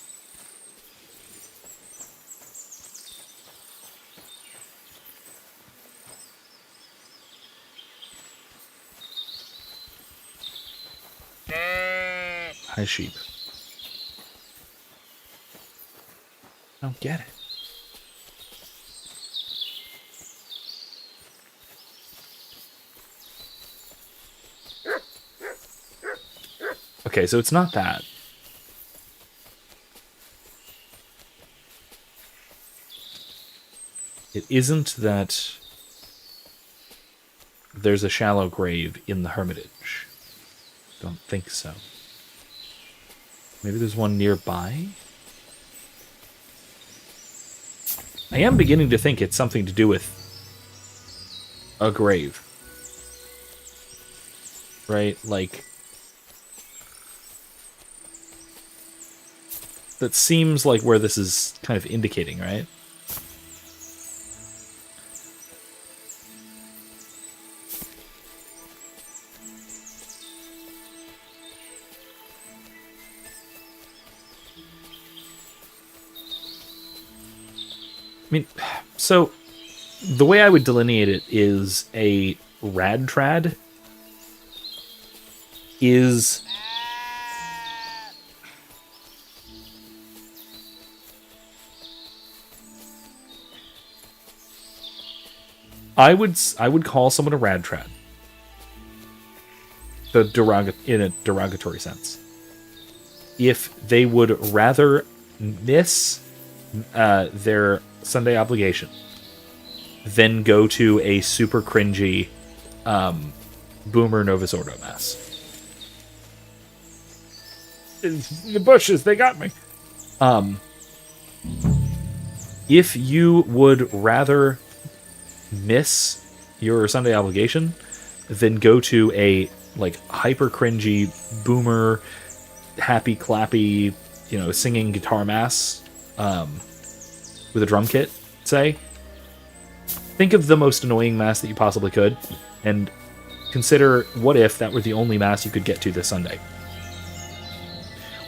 Hi, sheep. I don't get it. Okay, so it's not that. It isn't that there's a shallow grave in the hermitage. Don't think so. Maybe there's one nearby? I am beginning to think it's something to do with a grave. Right? Like, that seems like where this is kind of indicating, right? I mean, so the way I would delineate it is a rad trad is I would call someone a rad trad. In a derogatory sense. If they would rather miss their Sunday obligation than go to a super cringy Boomer Novus Ordo Mass. The bushes, they got me. If you would rather miss your Sunday obligation than go to a like hyper cringy Boomer happy clappy, singing guitar mass with a drum kit, say, think of the most annoying mass that you possibly could and consider what if that were the only mass you could get to this Sunday.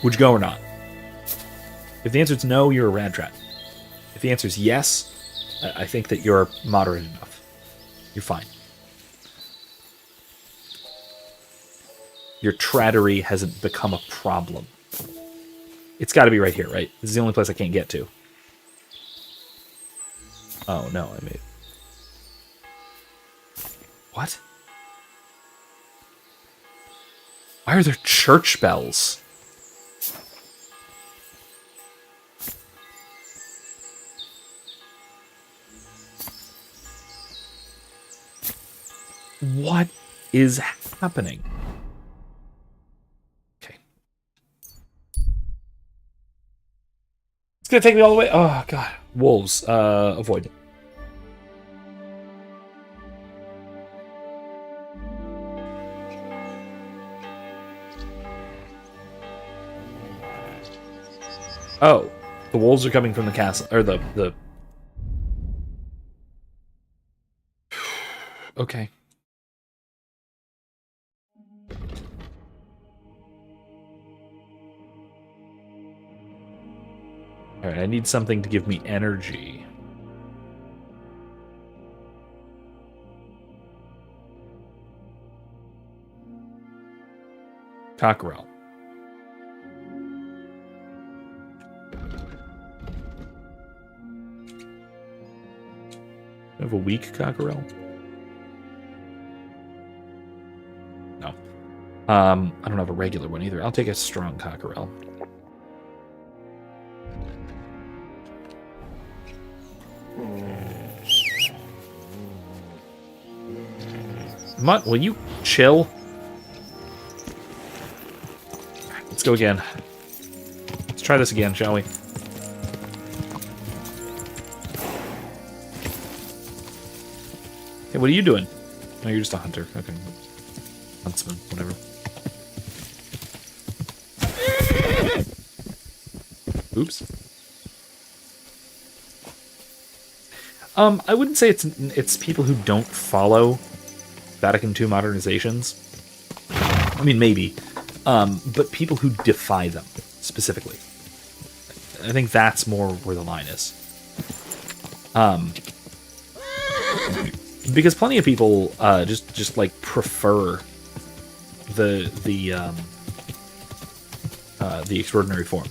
Would you go or not? If the answer is no, you're a rad trad. If the answer is yes, I think that you're moderate enough. You're fine. Your traddery hasn't become a problem. It's got to be right here, right? This is the only place I can't get to. Oh, no, I made... What? Why are there church bells? What is happening? Okay. It's gonna take me all the way. Oh, God. Wolves. Avoid. Oh. The wolves are coming from the castle. Or the... Okay. Alright, I need something to give me energy. Cockerel. I have a weak cockerel? No. I don't have a regular one either. I'll take a strong cockerel. Mutt, will you chill? Let's go again. Let's try this again, shall we? Hey, what are you doing? No, you're just a hunter. Okay. Huntsman, whatever. Oops. I wouldn't say it's people who don't follow Vatican II modernizations. I mean, maybe. but people who defy them specifically. I think that's more where the line is. Because plenty of people just like prefer the extraordinary form,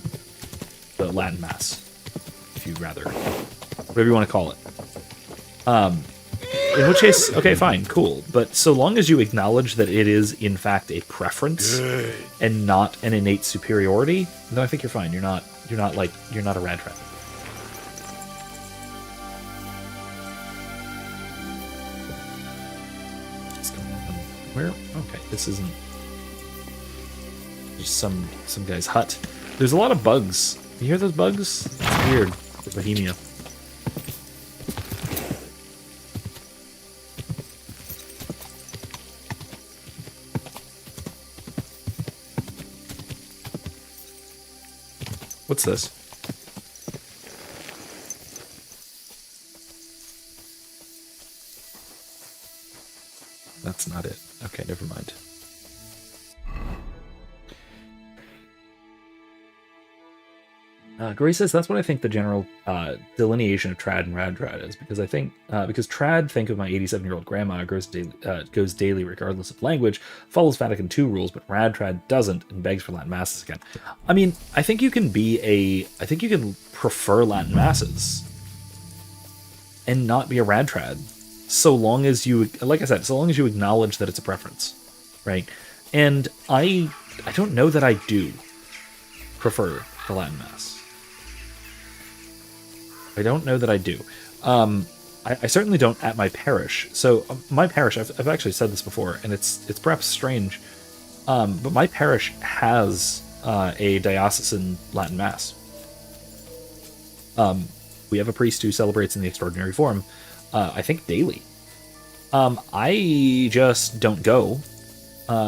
the Latin Mass, if you rather, whatever you want to call it. In which case, okay, fine, cool. But so long as you acknowledge that it is in fact a preference and not an innate superiority, then I think you're fine. You're not a rad trap. What's going on? Where? Okay, this isn't just some guy's hut. There's a lot of bugs. You hear those bugs? It's weird. For Bohemia. What's this? That's not it. Okay, never mind. Gray says that's what I think the general delineation of trad and rad trad is, because I think because trad, think of my 87-year-old grandma, goes daily regardless of language, follows Vatican II rules, but rad trad doesn't and begs for Latin masses again. I mean, I think you can prefer Latin masses and not be a rad trad, so long as you, like I said, so long as you acknowledge that it's a preference, right? And I don't know that I do prefer the Latin mass. I don't know that I do. I certainly don't at my parish. So my parish, I've actually said this before, and it's perhaps strange, but my parish has a diocesan Latin Mass. We have a priest who celebrates in the extraordinary form, I think daily. I just don't go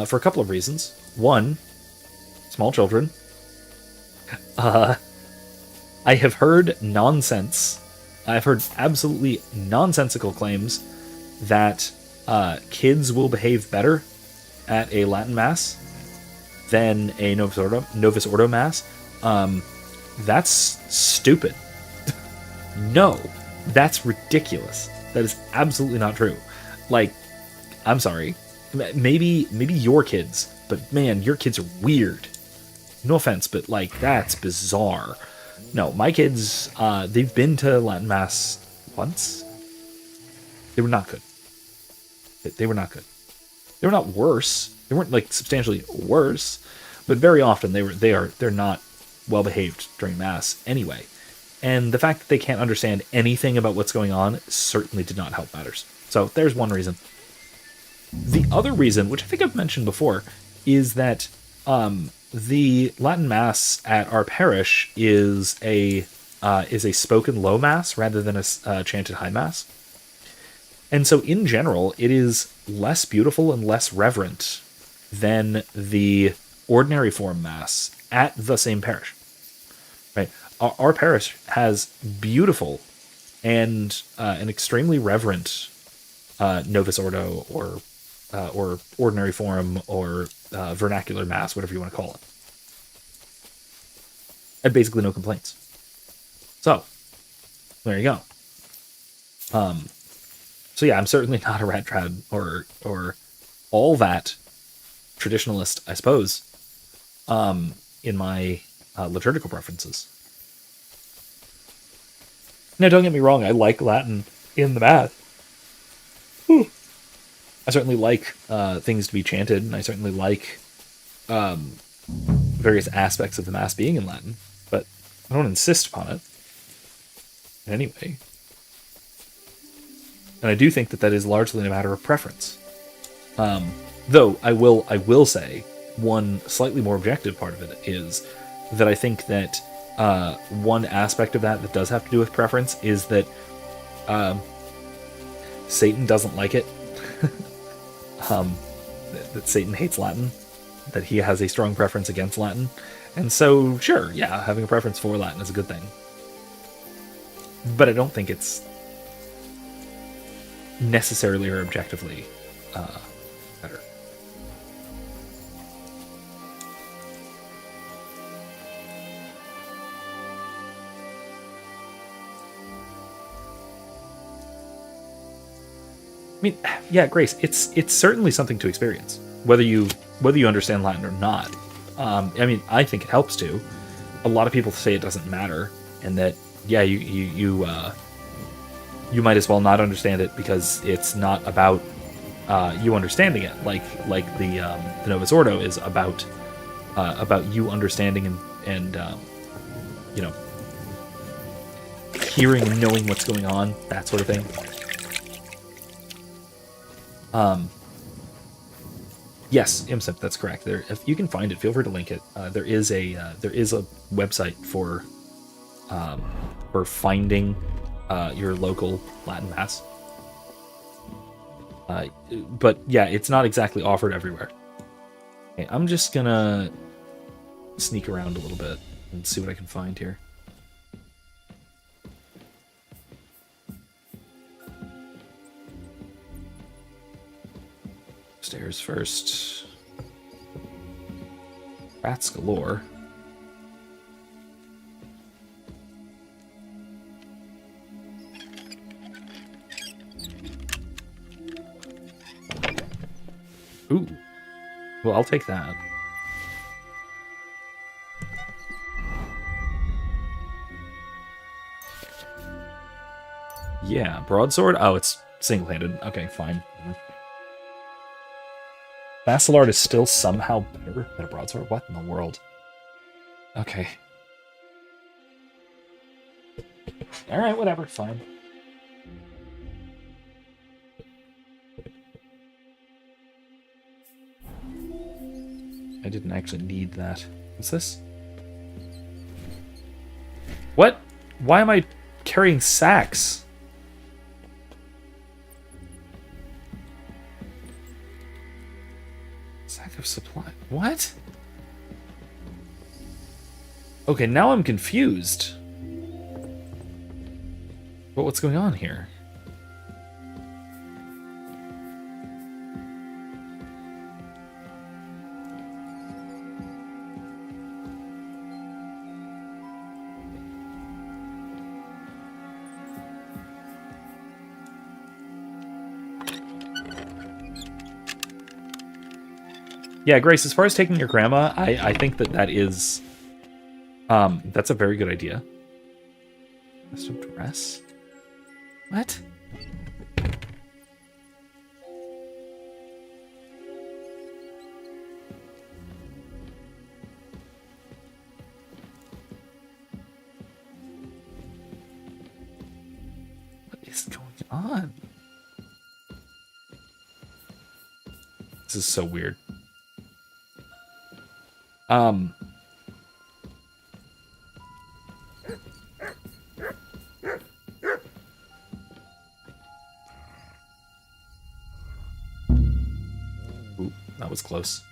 for a couple of reasons. One, small children. I have heard nonsense. I've heard absolutely nonsensical claims that kids will behave better at a Latin Mass than a Novus Ordo Mass. That's stupid. No, that's ridiculous. That is absolutely not true. Like, I'm sorry. Maybe your kids, but man, your kids are weird. No offense, but like, that's bizarre. No, my kids, they've been to Latin Mass once. They were not good. They were not good. They were not worse. They weren't like substantially worse, but very often they're not well behaved during Mass anyway. And the fact that they can't understand anything about what's going on certainly did not help matters. So there's one reason. The other reason, which I think I've mentioned before, is that the Latin Mass at our parish is a spoken low Mass rather than a chanted high Mass. And so in general, it is less beautiful and less reverent than the ordinary form Mass at the same parish. Right? Our parish has beautiful and an extremely reverent Novus Ordo or ordinary form or vernacular Mass, whatever you want to call it. And basically no complaints. So, there you go. So yeah, I'm certainly not a rat trad or all that traditionalist, I suppose, in my liturgical preferences. Now, don't get me wrong, I like Latin in the Mass. I certainly like things to be chanted, and I certainly like various aspects of the Mass being in Latin, but I don't insist upon it in any way. And I do think that is largely a matter of preference. Though I will say one slightly more objective part of it is that I think that one aspect of that does have to do with preference is that Satan doesn't like it. That Satan hates Latin, that he has a strong preference against Latin. And so, sure, yeah, having a preference for Latin is a good thing. But I don't think it's necessarily or objectively better. I mean, yeah, Grace, it's certainly something to experience, whether you understand Latin or not. I mean, I think it helps to. A lot of people say it doesn't matter, and that yeah, you might as well not understand it because it's not about you understanding it. Like the Novus Ordo is about you understanding and you know, hearing and knowing what's going on, that sort of thing. Yes, Imsip, that's correct. There, if you can find it, feel free to link it. There is a website for finding your local Latin mass. But yeah, it's not exactly offered everywhere. Okay, I'm just gonna sneak around a little bit and see what I can find here. Stairs first. Rats galore. Ooh. Well, I'll take that. Yeah, broadsword? Oh, it's single-handed. Okay, fine. Vassalard is still somehow better than a broadsword? What in the world? Okay. Alright, whatever, fine. I didn't actually need that. What's this? What? Why am I carrying sacks? Sack of supply. What? Okay, now I'm confused. But what's going on here? Yeah, Grace, as far as taking your grandma, I think that is... that's a very good idea. Rest of dress? What? What is going on? This is so weird. Ooh, that was close.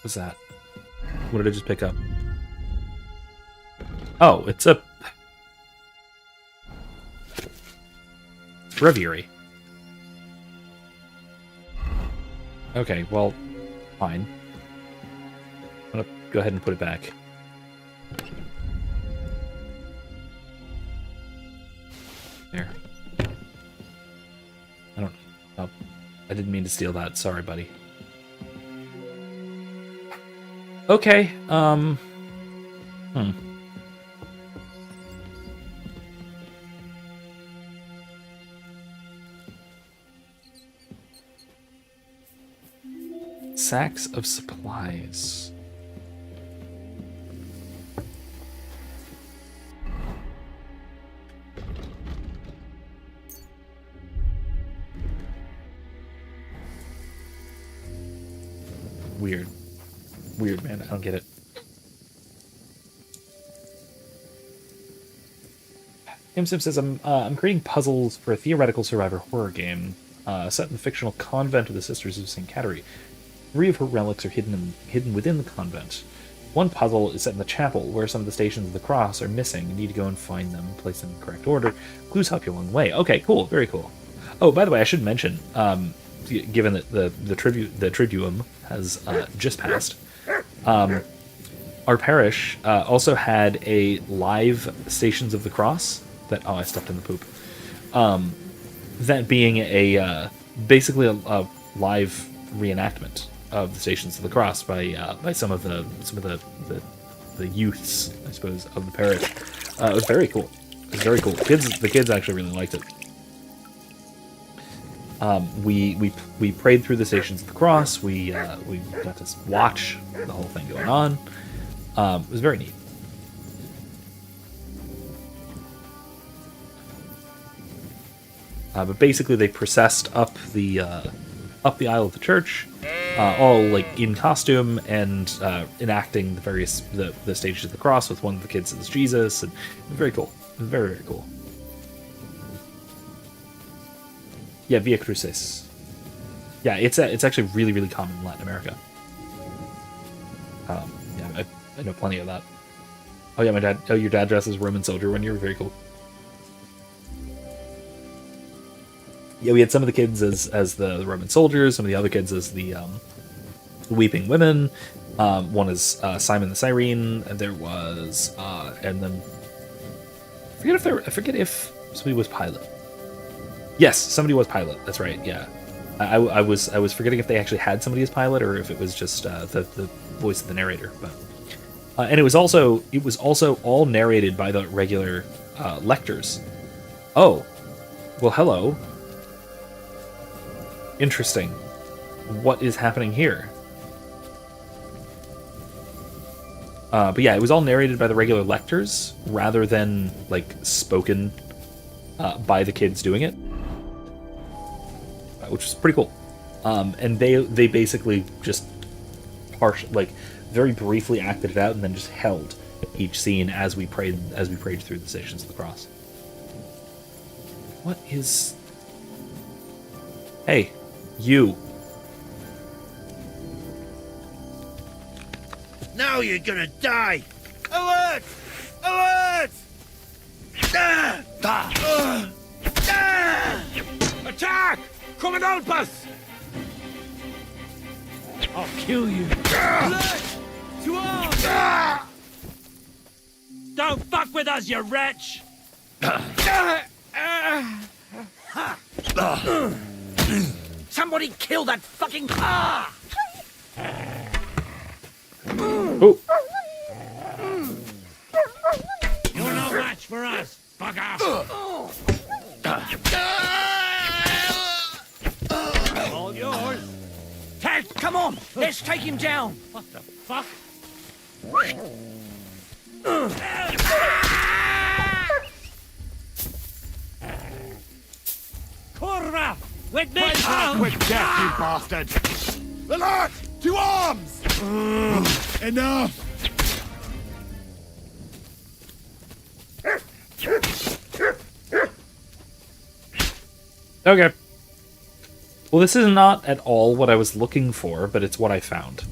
What's that? What did I just pick up? Oh, it's a breviary. Okay, well, fine. I'm gonna go ahead and put it back. There. Oh, I didn't mean to steal that. Sorry, buddy. Okay, Sacks of supplies. Weird. Weird, man. I don't get it. Imsim says, I'm creating puzzles for a theoretical survivor horror game set in the fictional convent of the Sisters of St. Catherine. 3 of her relics are hidden within the convent. One puzzle is set in the chapel, where some of the Stations of the Cross are missing. You need to go and find them, place them in the correct order. Clues help you along the way. Okay, cool. Very cool. Oh, by the way, I should mention, given that the Triduum has just passed, our parish also had a live Stations of the Cross that... Oh, I stepped in the poop. That being basically a live reenactment of the Stations of the Cross by some of the youths, I suppose, of the parish. It was very cool. It was very cool. The kids actually really liked it. We prayed through the Stations of the Cross. We got to watch the whole thing going on. It was very neat. But basically, they processed up the aisle of the church, all like in costume and enacting the stages of the cross with one of the kids as Jesus, and it was very cool. It was very, very cool. Yeah, Via Crucis. Yeah, it's actually really, really common in Latin America. Yeah, I know plenty of that. Oh yeah, your dad dressed as Roman soldier when you were very cool. Yeah, we had some of the kids as the Roman soldiers, some of the other kids as the weeping women. One is Simon the Cyrene, and there was and then I forget if somebody was Pilate. Yes, somebody was Pilate. That's right. Yeah, I was forgetting if they actually had somebody as Pilate or if it was just the voice of the narrator. But and it was also all narrated by the regular lectors. Oh, well, hello. Interesting. What is happening here? But yeah, it was all narrated by the regular lectors rather than like spoken by the kids doing it, which was pretty cool. And they basically just very briefly acted it out and then just held each scene as we prayed through the Stations of the Cross. What is? Hey, you. Now you're gonna die! Alert! Alert! Ah! Ah! Ah! Attack! Come and help us! I'll kill you. Alert! To arms! Don't fuck with us, you wretch! Somebody kill that fucking... Oh. You're no match for us, fuck off! All yours. Ted, come on! Let's take him down! What the fuck? Kurva! With me! Quick death, you bastard! Alert! To arms! Enough! Okay. Well, this is not at all what I was looking for, but it's what I found.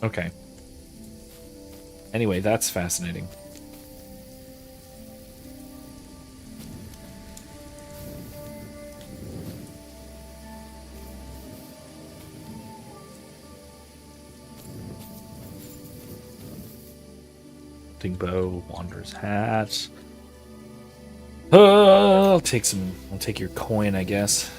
Okay. Anyway, that's fascinating. Bow, Wanderer's hat. I'll take your coin, I guess.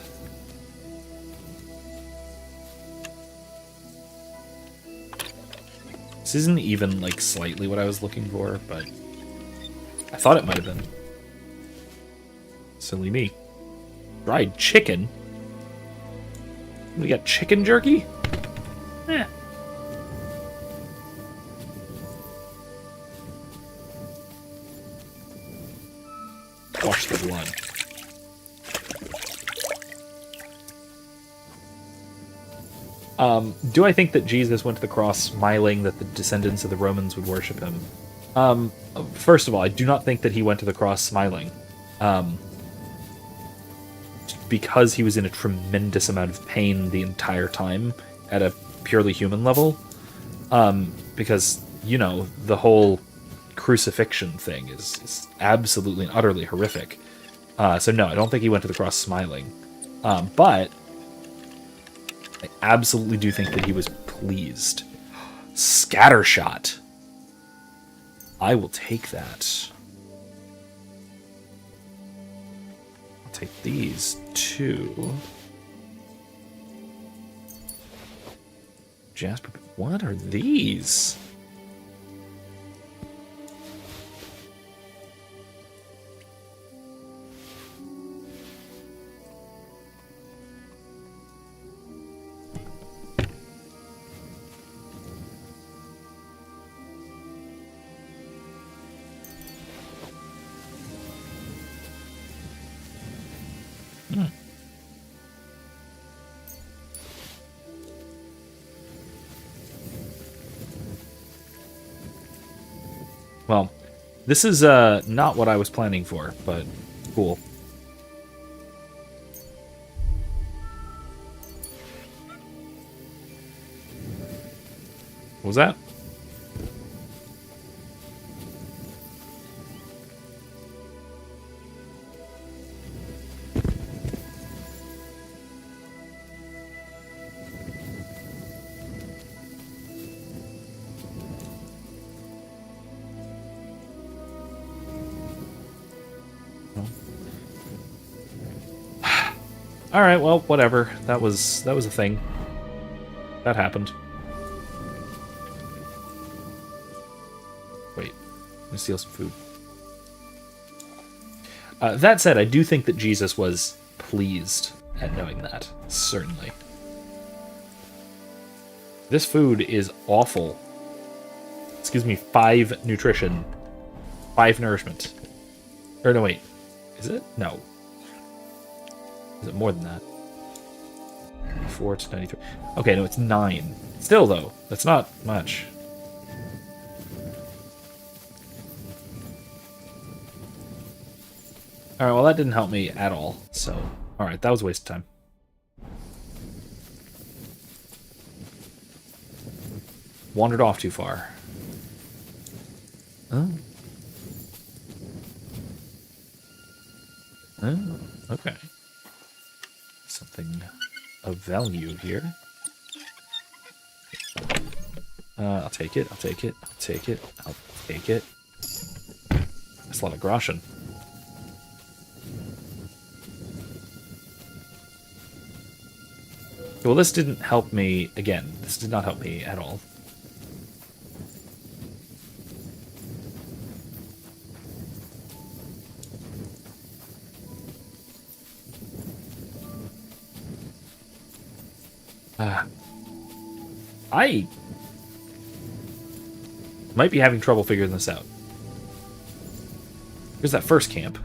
This isn't even like slightly what I was looking for, but I thought it might have been. Silly me. Fried chicken? We got chicken jerky? Eh. Wash the blood. Do I think that Jesus went to the cross smiling that the descendants of the Romans would worship him? First of all, I do not think that he went to the cross smiling. Because he was in a tremendous amount of pain the entire time at a purely human level. Because, you know, the whole crucifixion thing is absolutely and utterly horrific. So no, I don't think he went to the cross smiling. But I absolutely do think that he was pleased. Scattershot. I will take that. I'll take these two. Jasper, what are these? Well, this is not what I was planning for, but cool. What was that? All right, well, whatever. That was a thing. That happened. Wait, let me steal some food. That said, I do think that Jesus was pleased at knowing that. Certainly. This food is awful. Excuse me, 5 nutrition. 5 nourishment. Or no, wait. Is it? No. Is it more than that? 4 to 93. Okay, no, it's 9. Still, though, that's not much. Alright, well, that didn't help me at all. So, alright, that was a waste of time. Wandered off too far. Oh. Oh, okay. Something of value here. I'll take it, I'll take it, I'll take it, I'll take it. That's a lot of groschen. Well, this didn't help me, again, this did not help me at all. I might be having trouble figuring this out. Here's that first camp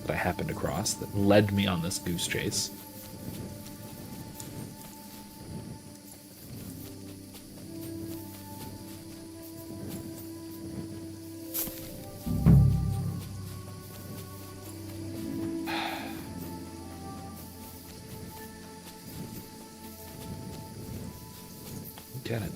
that I happened across that led me on this goose chase. Get it.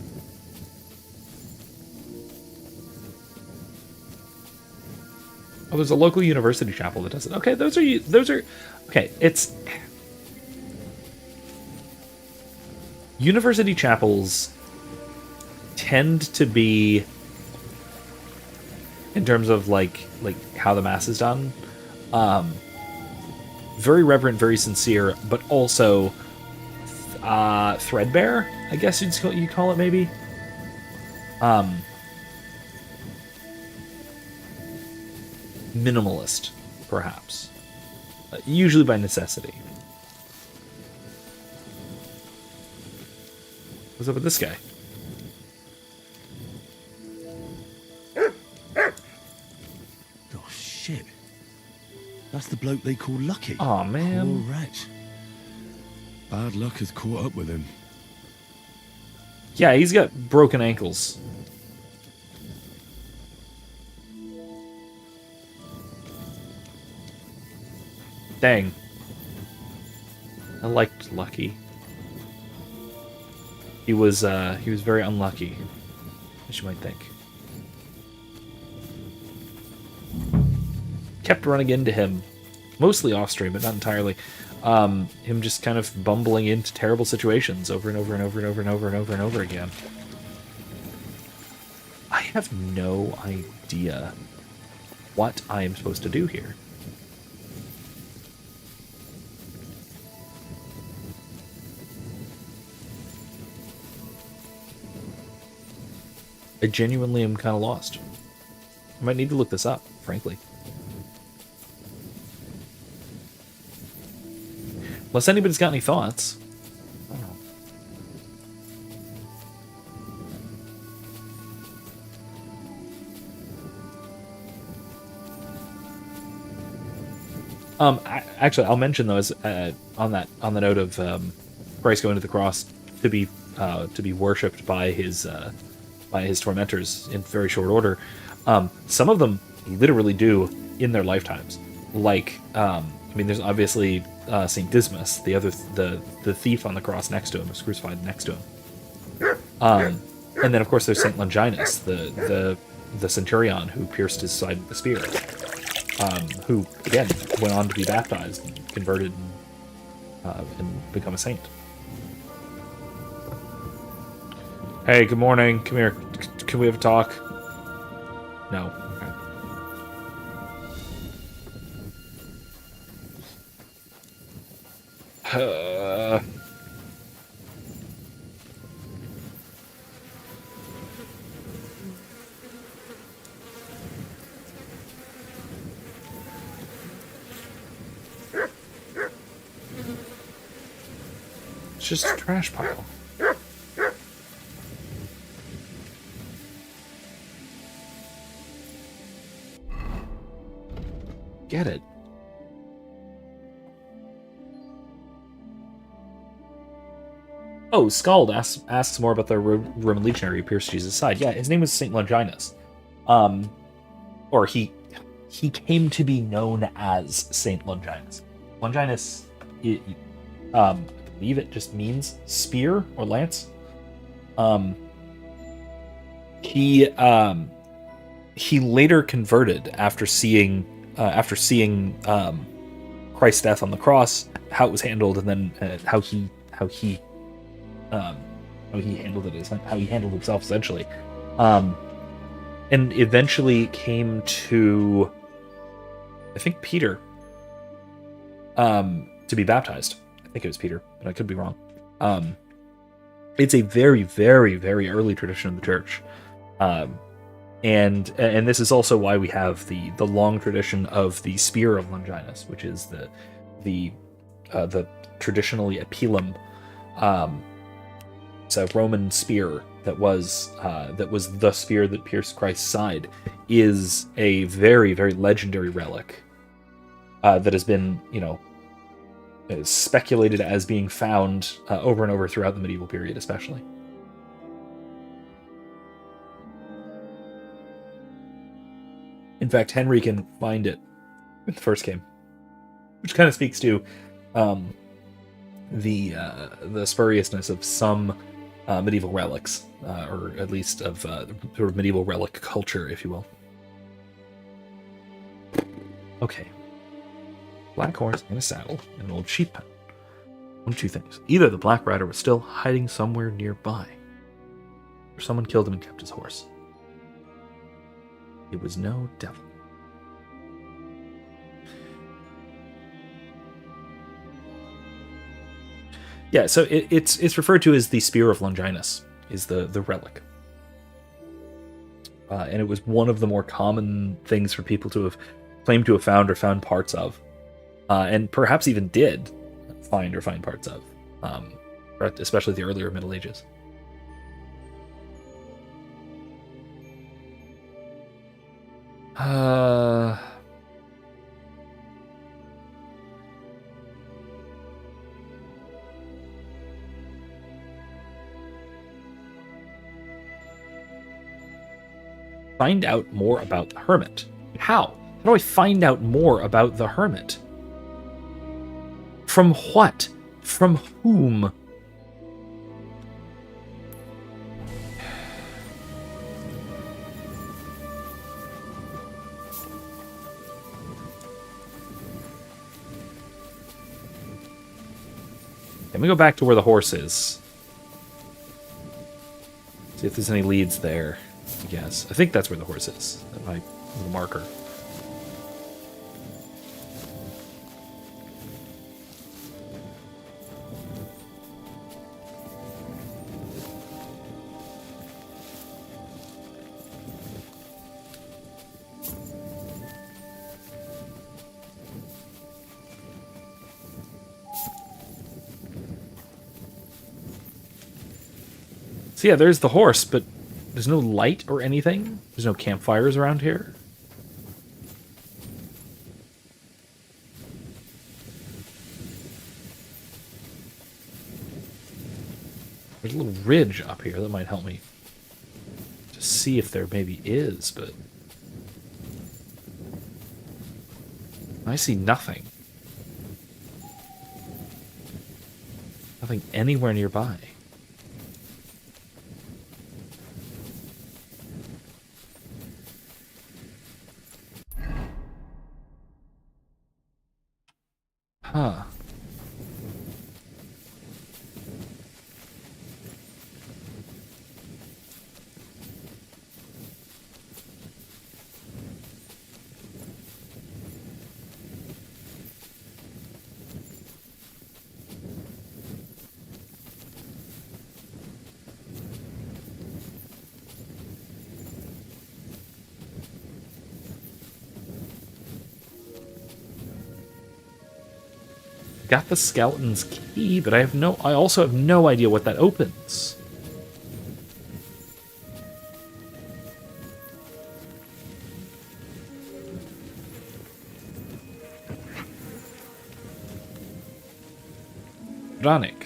Oh, there's a local university chapel that does it. Okay, those are okay, it's university chapels tend to be, in terms of like how the mass is done, very reverent, very sincere, but also threadbare, I guess you'd call it, maybe. Minimalist, perhaps. Usually by necessity. What's up with this guy? Oh, shit. That's the bloke they call Lucky. Aw, man. Poor wretch. Bad luck has caught up with him. Yeah, he's got broken ankles. Dang. I liked Lucky. He was very unlucky, as you might think. Kept running into him, mostly off stream, but not entirely. him just kind of bumbling into terrible situations over and over and over and over and over and over and over again. I have no idea what I am supposed to do here. I genuinely am kind of lost. I might need to look this up, frankly. Unless anybody's got any thoughts. I don't know. Actually, I'll mention though, as on the note of Christ going to the cross to be worshipped by his tormentors in very short order. Some of them literally do in their lifetimes. Like, I mean, there's obviously Saint Dismas, the thief on the cross next to him, is crucified next to him. And then of course there's Saint Longinus, the centurion who pierced his side with the spear, who again went on to be baptized, and converted, and become a saint. Hey, good morning. Come here. Can we have a talk? No. Okay. It's just a trash pile. Get it. Oh, Scald asks more about the Roman legionary who pierced Jesus' side. Yeah, his name was Saint Longinus. Or he came to be known as Saint Longinus. Longinus, I believe it just means spear or lance. He later converted after seeing Christ's death on the cross, how it was handled, and then how he handled it, how he handled himself essentially, and eventually came to, I think, Peter, to be baptized. I think it was Peter, but I could be wrong. It's a very, very, very early tradition of the church. And this is also why we have the long tradition of the spear of Longinus, which is the traditionally a pilum, it's a Roman spear that was the spear that pierced Christ's side, is a very, very legendary relic that has been, speculated as being found over and over throughout the medieval period, especially. In fact, Henry can find it in the first game, which kind of speaks to the spuriousness of some medieval relics, or at least of sort of medieval relic culture, if you will. Okay. Black horse and a saddle and an old sheep pen. One of two things. Either the Black Rider was still hiding somewhere nearby, or someone killed him and kept his horse. It was no devil. Yeah, so it's referred to as the Spear of Longinus, is the relic. And it was one of the more common things for people to have claimed to have found or found parts of. And perhaps even did find parts of, especially the earlier Middle Ages. Find out more about the hermit. How? How do I find out more about the hermit? From what? From whom? Let me go back to where the horse is. See if there's any leads there, I guess. I think that's where the horse is. My little marker. So yeah, there's the horse, but there's no light or anything. There's no campfires around here. There's a little ridge up here that might help me to see if there maybe is, but I see nothing. Nothing anywhere nearby. Huh. Got the skeleton's key, but I also have no idea what that opens. Vranik.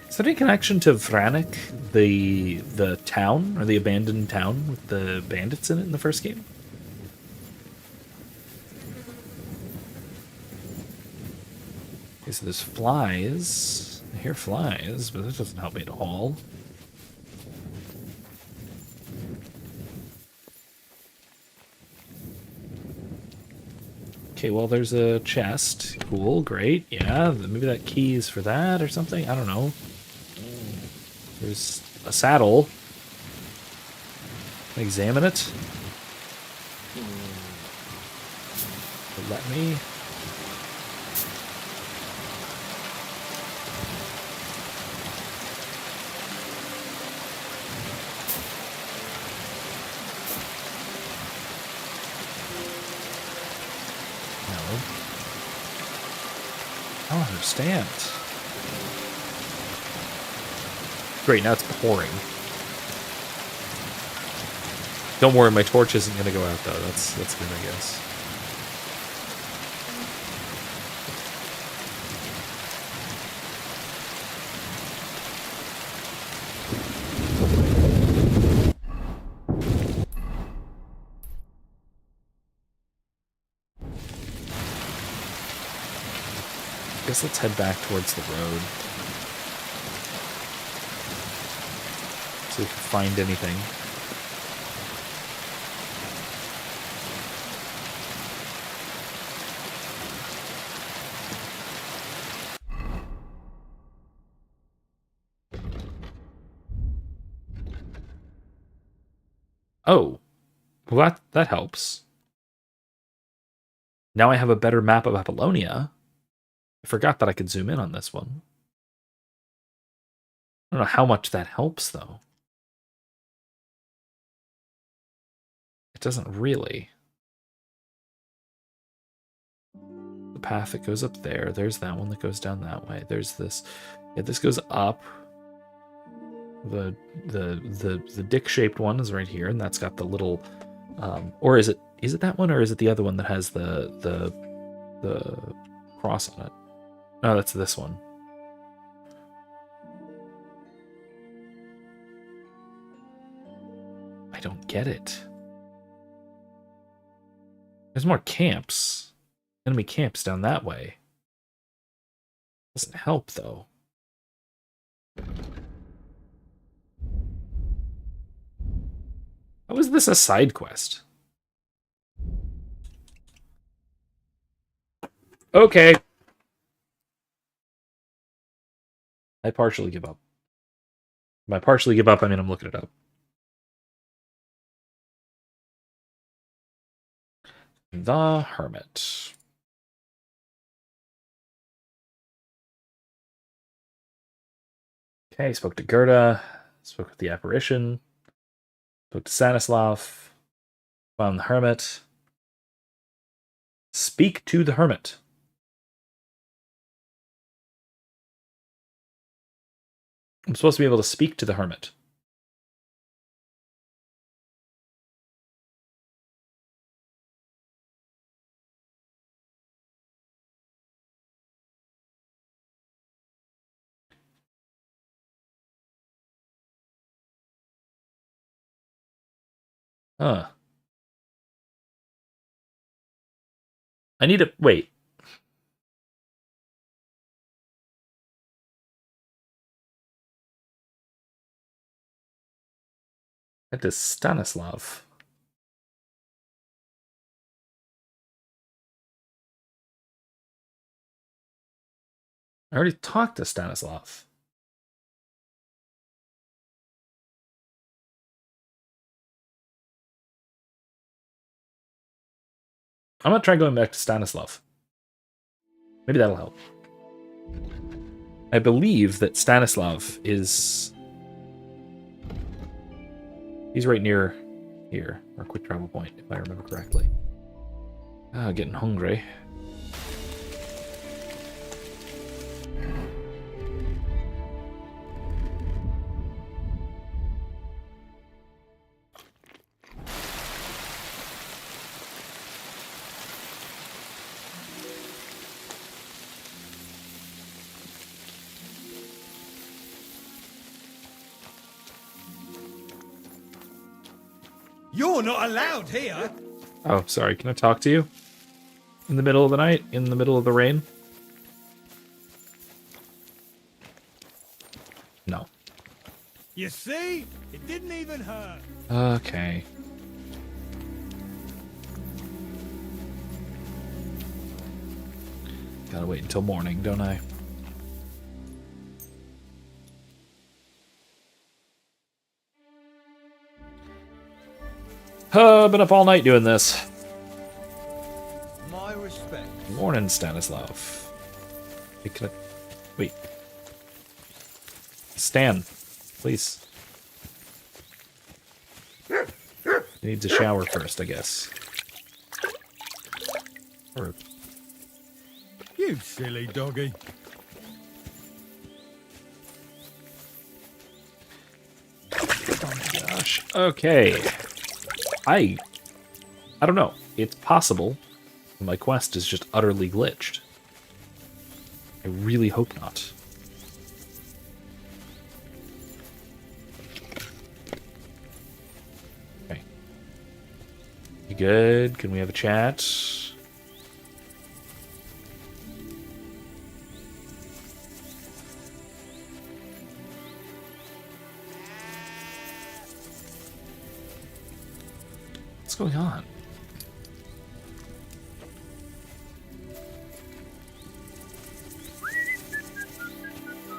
Is there any connection to Vranik, the town, or the abandoned town with the bandits in it in the first game? Okay, so there's flies. I hear flies, but that doesn't help me at all. Okay, well, there's a chest. Cool, great. Yeah, maybe that key is for that or something. I don't know. There's a saddle. Examine it. Let me. I don't understand. Great, now it's pouring. Don't worry, my torch isn't going to go out, though. That's good, I guess. I guess let's head back towards the road. See if we can find anything. Oh, well that helps. Now I have a better map of Apollonia. I forgot that I could zoom in on this one. I don't know how much that helps, though. It doesn't really. The path that goes up there. There's that one that goes down that way. There's this. Yeah, this goes up. The dick-shaped one is right here, and that's got the little. Or is it that one, or is it the other one that has the cross on it? No, that's this one. I don't get it. There's more camps. Enemy camps down that way. Doesn't help, though. How is this a side quest? Okay. I partially give up. By partially give up, I mean I'm looking it up. The Hermit. Okay, spoke to Gerda, spoke with the apparition, spoke to Stanislav, found the Hermit. Speak to the Hermit. I'm supposed to be able to speak to the Hermit. Huh. I need to... Wait. That is Stanislav. I already talked to Stanislav. I'm gonna try going back to Stanislav. Maybe that'll help. I believe that Stanislav is... He's right near here, our quick travel point, if I remember correctly. Ah, getting hungry. You're not allowed here. Oh, sorry. Can I talk to you? In the middle of the night? In the middle of the rain? No. You see? It didn't even hurt. Okay. Gotta wait until morning, don't I? Been up all night doing this. My respect. Morning, Stanislav. Hey, can I... Wait. Stan, please. He needs a shower first, I guess. Or... You silly doggy. Oh my gosh. Okay. I don't know. It's possible my quest is just utterly glitched. I really hope not. Okay. You good? Can we have a chat? What's going on?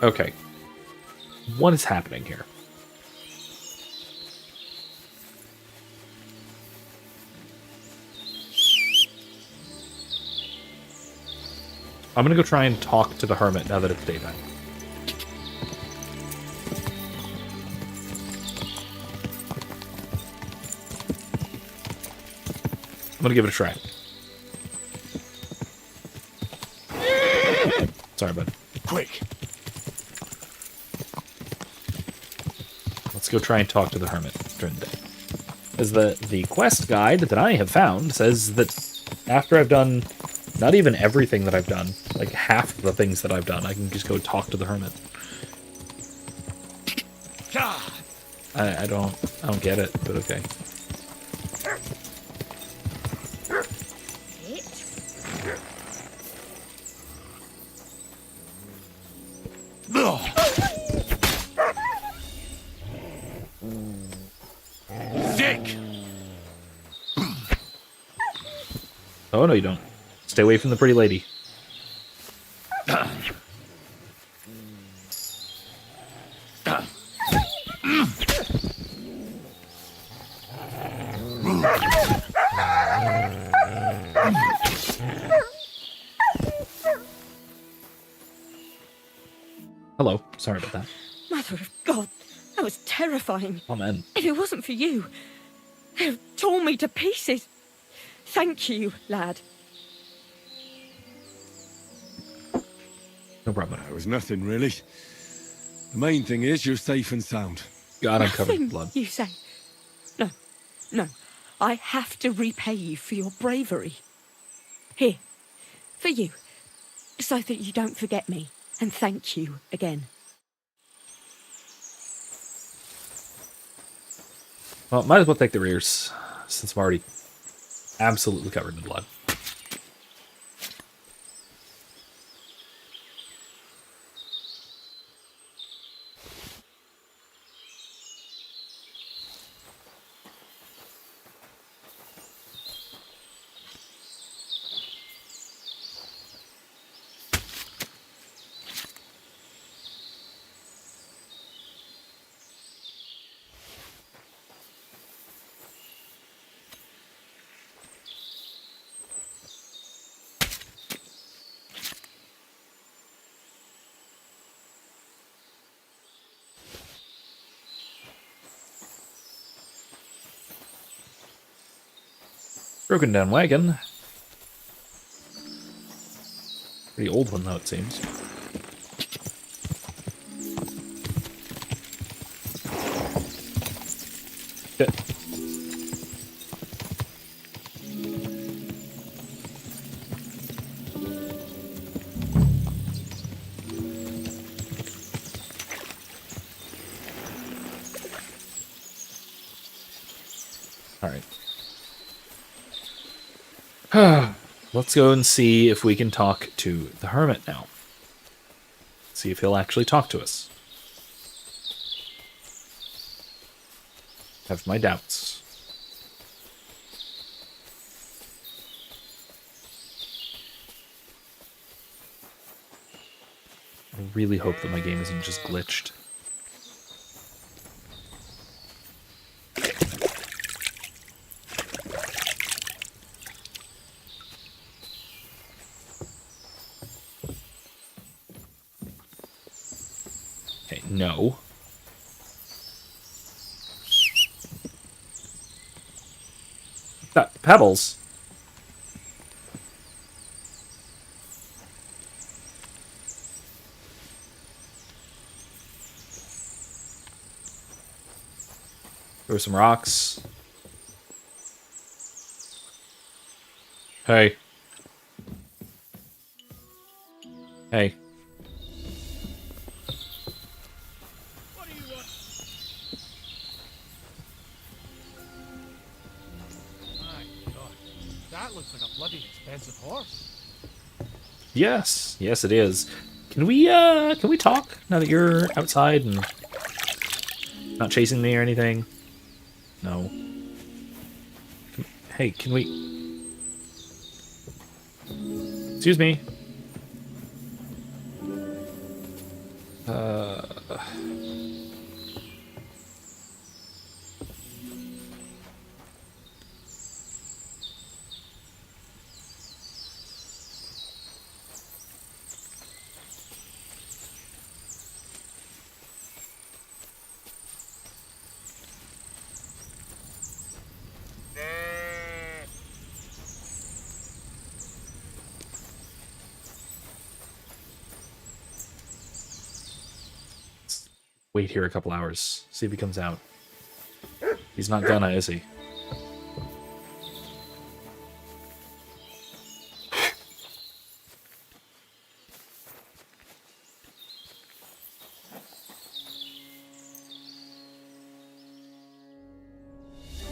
Okay. What is happening here? I'm gonna go try and talk to the hermit now that it's daytime. I'm gonna give it a try. Sorry, bud. Quick. Let's go try and talk to the hermit during the day. As the quest guide that I have found says that after I've done not even everything that I've done, like half of the things that I've done, I can just go talk to the hermit. God. I don't get it, but okay. Dick. Oh no, you don't. Stay away from the pretty lady. Hello. Sorry about that. Mother of God, that was terrifying. Oh, man. If it wasn't for you, they'd have torn me to pieces. Thank you, lad. No problem. It was nothing, really. The main thing is you're safe and sound. God, I'm covered in Nothing, blood. you say? No, no. I have to repay you for your bravery. Here, for you, so that you don't forget me. And thank you again. Well, might as well take the rears, since I'm already absolutely covered in blood. Broken down wagon. Pretty old one though, it seems. Shit. All right. Let's go and see if we can talk to the hermit now. See if he'll actually talk to us. Have my doubts. I really hope that my game isn't just glitched. Okay, no. Pebbles? Throw some rocks. Hey. Hey. What do you want? My God, that looks like a bloody expensive horse. Yes. Yes, it is. Can we talk now that you're outside and not chasing me or anything? No. Hey, can we... Excuse me. Wait here a couple hours. See if he comes out. He's not gonna, is he?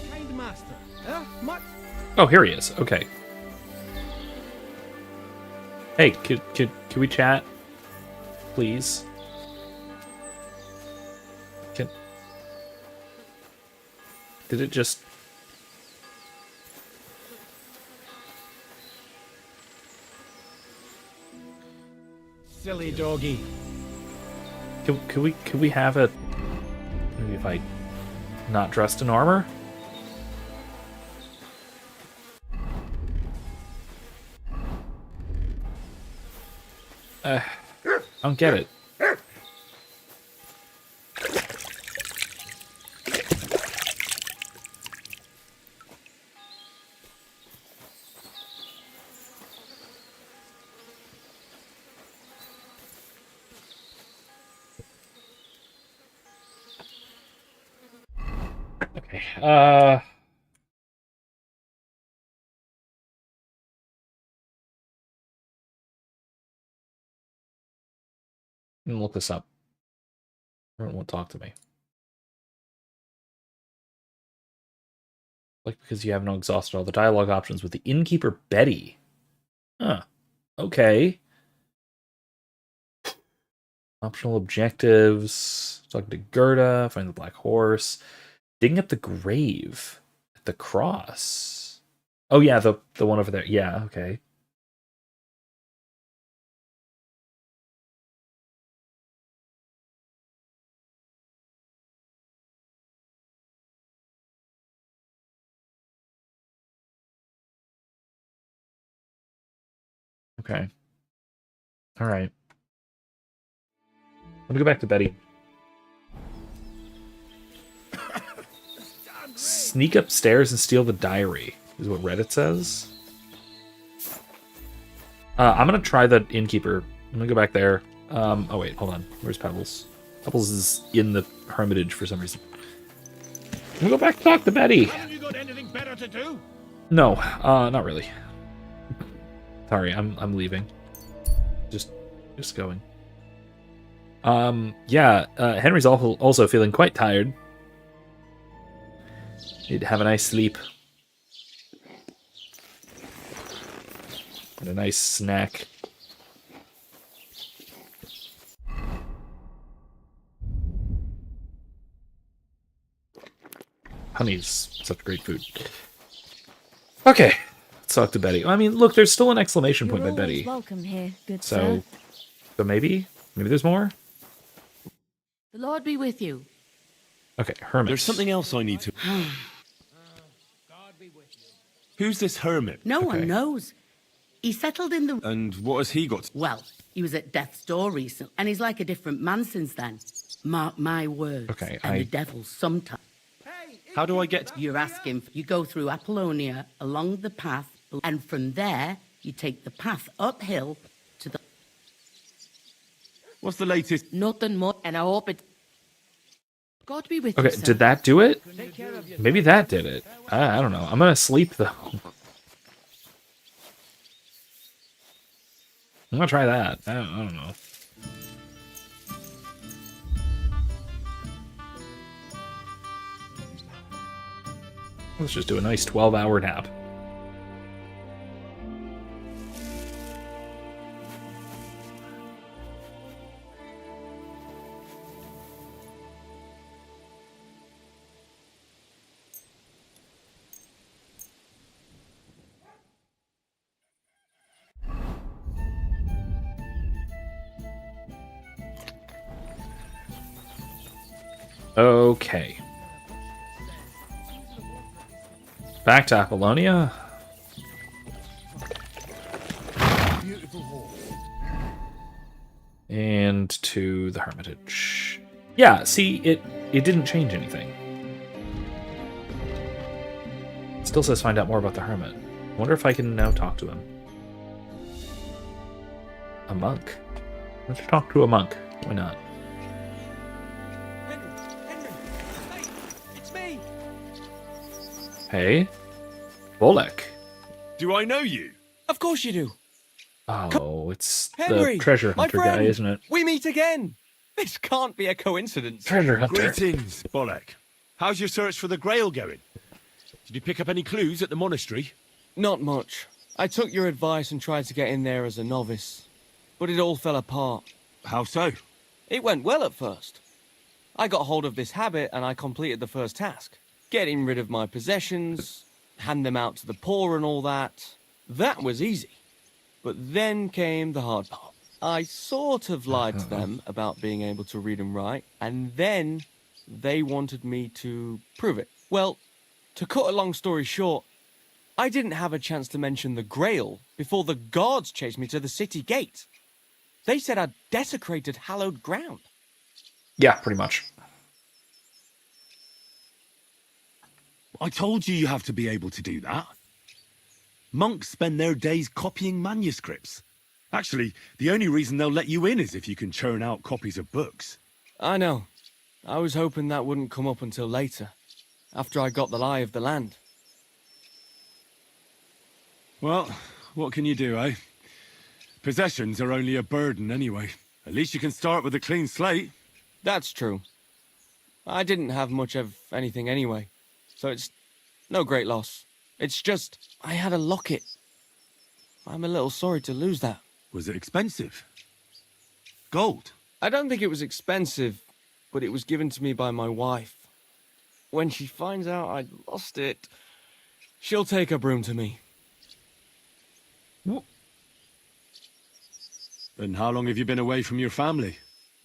Kind master, huh? Much? Oh, here he is. Okay. Hey, could we chat? Please? Did it just... Silly doggy. Could we have a... Maybe if I... Not dressed in armor? I don't get it. Okay. Let me look this up. Everyone won't talk to me. Like, because you haven't exhausted all the dialogue options with the innkeeper Betty. Huh. Okay. Optional objectives. Talking to Gerda. Find the black horse. Digging up the grave. At the cross. Oh yeah, the one over there. Yeah, okay. Okay. Alright. Let me go back to Betty. Sneak upstairs and steal the diary, is what Reddit says. I'm gonna try the innkeeper. I'm gonna go back there. Oh wait, hold on. Where's Pebbles? Pebbles is in the hermitage for some reason. I'm gonna go back to talk to Betty. Haven't you got anything better to do? No, not really. Sorry, I'm leaving. Just going. Yeah, Henry's also feeling quite tired. Need to have a nice sleep. And a nice snack. Honey's such great food. Okay, let's talk to Betty. I mean, look, there's still an exclamation point by Betty. Welcome here, good So, sir. so maybe there's more. The Lord be with you. Okay, hermit. There's something else I need to... Who's this hermit? No Okay. one knows. He settled in the... And what has he got? Well, he was at death's door recently, and he's like a different man since then. Mark my words. Okay, and the devil sometimes. How do I get... You're asking... You go through Apollonia, along the path, and from there, you take the path uphill to the... What's the latest? Nothing more, and I hope it... God be with Okay, you, sir. did that do it? Maybe that did it. I don't know. I'm gonna sleep though. I'm gonna try that. I don't know. Let's just do a nice 12-hour nap. Okay. Back to Apollonia. And to the Hermitage. Yeah, see, it didn't change anything. It still says find out more about the Hermit. I wonder if I can now talk to him. A monk. Let's talk to a monk. Why not? Henry! Hey! It's me! Hey? Bolek. Do I know you? Of course you do. Oh, it's Henry! the treasure My hunter friend! guy, isn't it? We meet again! This can't be a coincidence. Treasure hunter. Greetings, Bolek. How's your search for the Grail going? Did you pick up any clues at the monastery? Not much. I took your advice and tried to get in there as a novice. But it all fell apart. How so? It went well at first. I got hold of this habit and I completed the first task. Getting rid of my possessions, hand them out to the poor and all that. That was easy. But then came the hard part. I sort of lied to them about being able to read and write, and then they wanted me to prove it. Well, to cut a long story short, I didn't have a chance to mention the Grail before the guards chased me to the city gate. They said I'd desecrated hallowed ground. Yeah, pretty much. I told you have to be able to do that. Monks spend their days copying manuscripts. Actually, the only reason they'll let you in is if you can churn out copies of books. I know. I was hoping that wouldn't come up until later, after I got the lie of the land. Well, what can you do, eh? Possessions are only a burden anyway. At least you can start with a clean slate. That's true. I didn't have much of anything anyway, so it's no great loss. It's just, I had a locket. I'm a little sorry to lose that. Was it expensive? Gold? I don't think it was expensive, but it was given to me by my wife. When she finds out I'd lost it, she'll take a broom to me. And how long have you been away from your family?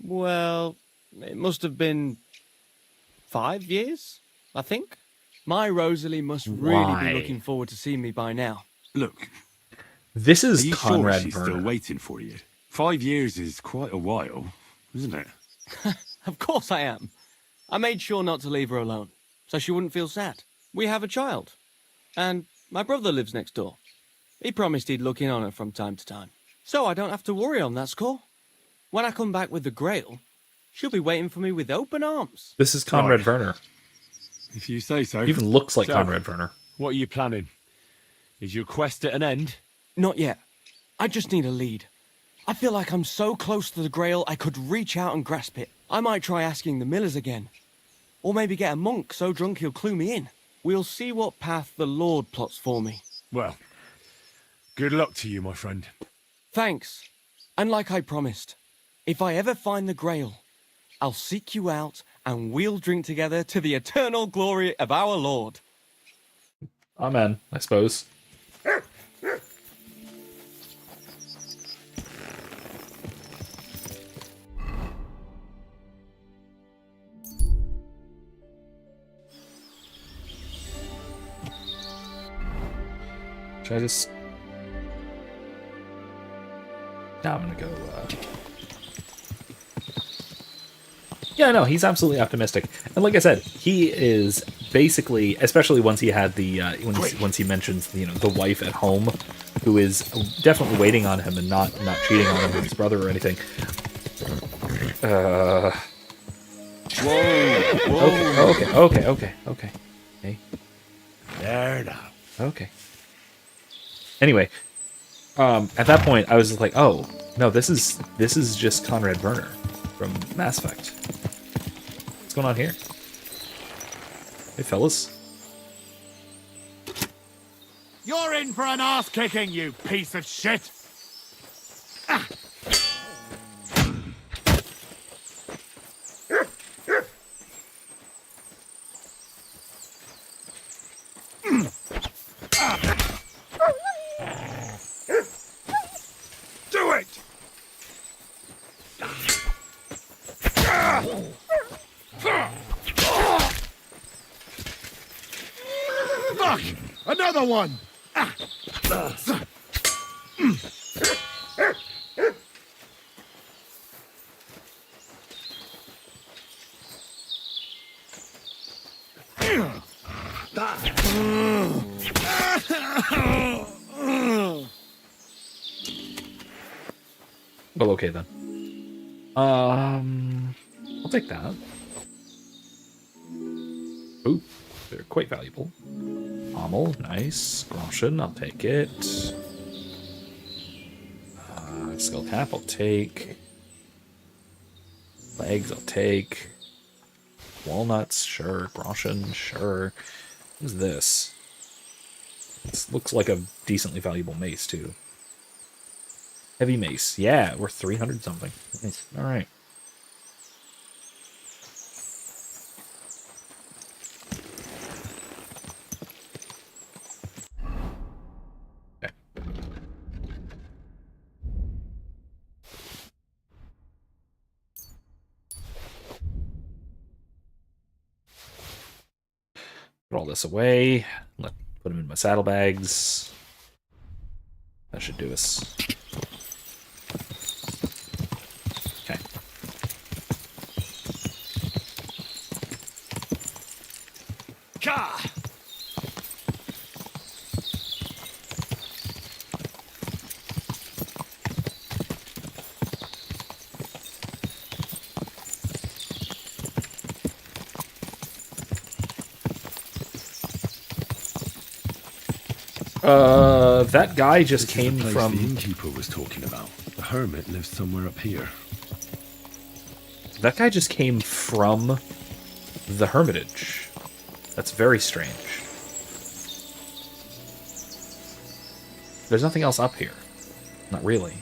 Well, it must have been 5 years, I think. My Rosalie must really Why? be looking forward to seeing me by now. Look, This are is you Conrad sure she's Werner. still waiting for you? 5 years is quite a while, isn't it? Of course I am. I made sure not to leave her alone, so she wouldn't feel sad. We have a child, and my brother lives next door. He promised he'd look in on her from time to time, so I don't have to worry on that score. When I come back with the Grail, she'll be waiting for me with open arms. This is Conrad Right. Werner. If you say so. He even looks like So, Conrad Werner. What are you planning? Is your quest at an end? Not yet. I just need a lead. I feel like I'm so close to the Grail I could reach out and grasp it. I might try asking the millers again. Or maybe get a monk so drunk he'll clue me in. We'll see what path the Lord plots for me. Well, good luck to you, my friend. Thanks. And like I promised, if I ever find the Grail, I'll seek you out and we'll drink together to the eternal glory of our Lord. Amen, I suppose. Should I just... No, I'm gonna go, Yeah, no, he's absolutely optimistic. And like I said, he is basically, especially once he had the, once he mentions, you know, the wife at home, who is definitely waiting on him and not cheating on him with his brother or anything. Okay. Hey. There now. Okay. Anyway, at that point, I was just like, oh, no, this is just Conrad Werner from Mass Effect. What's going on here? Hey, fellas. You're in for an ass kicking, you piece of shit! Do it! Fuck! Another one! Well, okay then. I'll take that. Ooh, they're quite valuable. Pommel, nice. Groschen, I'll take it. Skull cap, I'll take. Legs, I'll take. Walnuts, sure. Groschen, sure. What is this? This looks like a decently valuable mace, too. Heavy mace. Yeah, we're 300 something. Nice. All right. Okay. Put all this away. Put them in my saddlebags. That should do us. That guy just This came is the place from... the innkeeper was talking about. The hermit lives somewhere up here. That guy just came from the Hermitage. That's very strange. There's nothing else up here. Not really.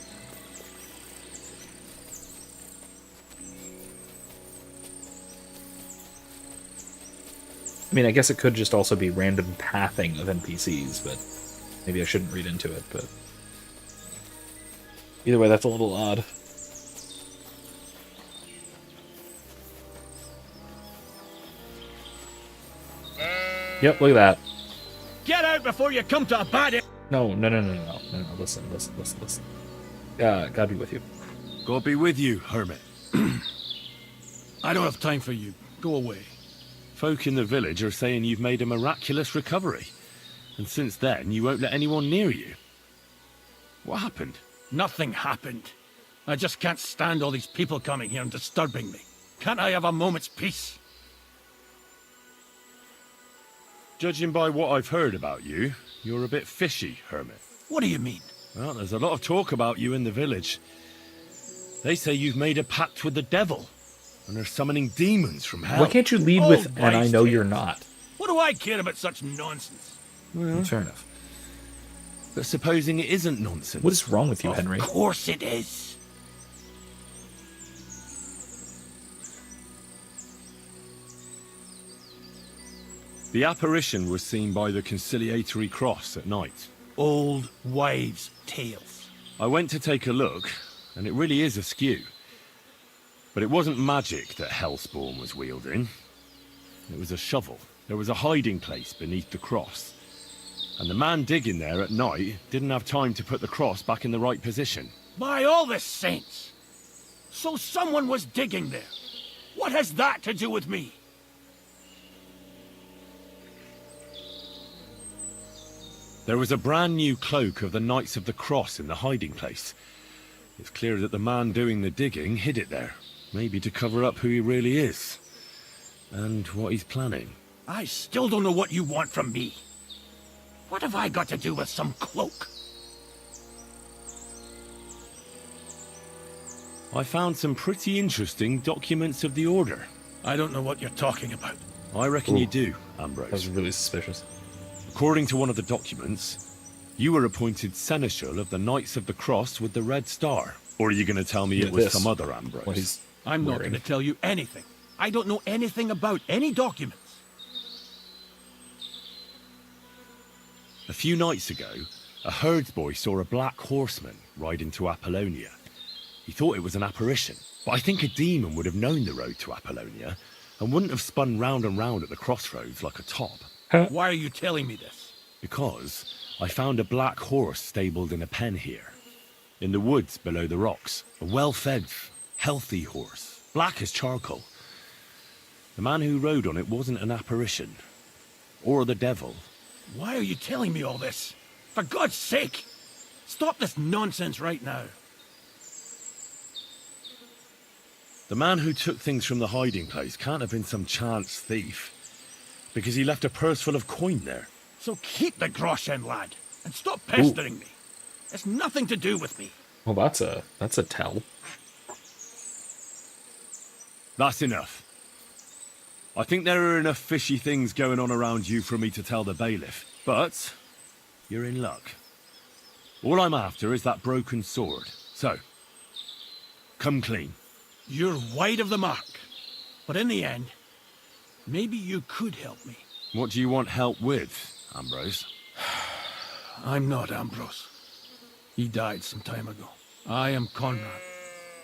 I mean, I guess it could just also be random pathing of NPCs, but maybe I shouldn't read into it, but... Either way, that's a little odd. Yep, look at that. Get out before you come to a bad end. No. Listen. God be with you. God be with you, hermit. I don't have time for you. Go away. Folk in the village are saying you've made a miraculous recovery. And since then, you won't let anyone near you. What happened? Nothing happened. I just can't stand all these people coming here and disturbing me. Can't I have a moment's peace? Judging by what I've heard about you, you're a bit fishy, hermit. What do you mean? Well, there's a lot of talk about you in the village. They say you've made a pact with the devil, and are summoning demons from hell. Why can't you lead Old with, and I wives' know tales. you're not? What do I care about such nonsense? Well, Fair enough. but supposing it isn't nonsense. What is wrong with you, Henry? Of course it is. The apparition was seen by the conciliatory cross at night. Old wives' tales. I went to take a look, and it really is askew. But it wasn't magic that Hellspawn was wielding. It was a shovel. There was a hiding place beneath the cross. And the man digging there at night didn't have time to put the cross back in the right position. By all the saints! So someone was digging there. What has that to do with me? There was a brand new cloak of the Knights of the Cross in the hiding place. It's clear that the man doing the digging hid it there. Maybe to cover up who he really is. And what he's planning. I still don't know what you want from me. What have I got to do with some cloak? I found some pretty interesting documents of the Order. I don't know what you're talking about. I reckon Ooh. you do, That was Ambrose. really suspicious. According to one of the documents, you were appointed Seneschal of the Knights of the Cross with the Red Star. Or are you going to tell me Yeah, it was this. some other Ambrose? What he's I'm not wearing. going to tell you anything. I don't know anything about any documents. A few nights ago, a herdsboy saw a black horseman ride into Apollonia. He thought it was an apparition, but I think a demon would have known the road to Apollonia and wouldn't have spun round and round at the crossroads like a top. Why are you telling me this? Because I found a black horse stabled in a pen here. In the woods below the rocks. A well-fed, healthy horse. Black as charcoal. The man who rode on it wasn't an apparition. Or the devil. Why are you telling me all this? For God's sake! Stop this nonsense right now. The man who took things from the hiding place can't have been some chance thief. Because he left a purse full of coin there. So keep the groschen, lad, and stop pestering me. It's nothing to do with me. Well, that's a tell. That's enough. I think there are enough fishy things going on around you for me to tell the bailiff. But you're in luck. All I'm after is that broken sword. So, come clean. You're wide of the mark. But in the end, maybe you could help me. What do you want help with, Ambrose? I'm not Ambrose. He died some time ago. I am Conrad,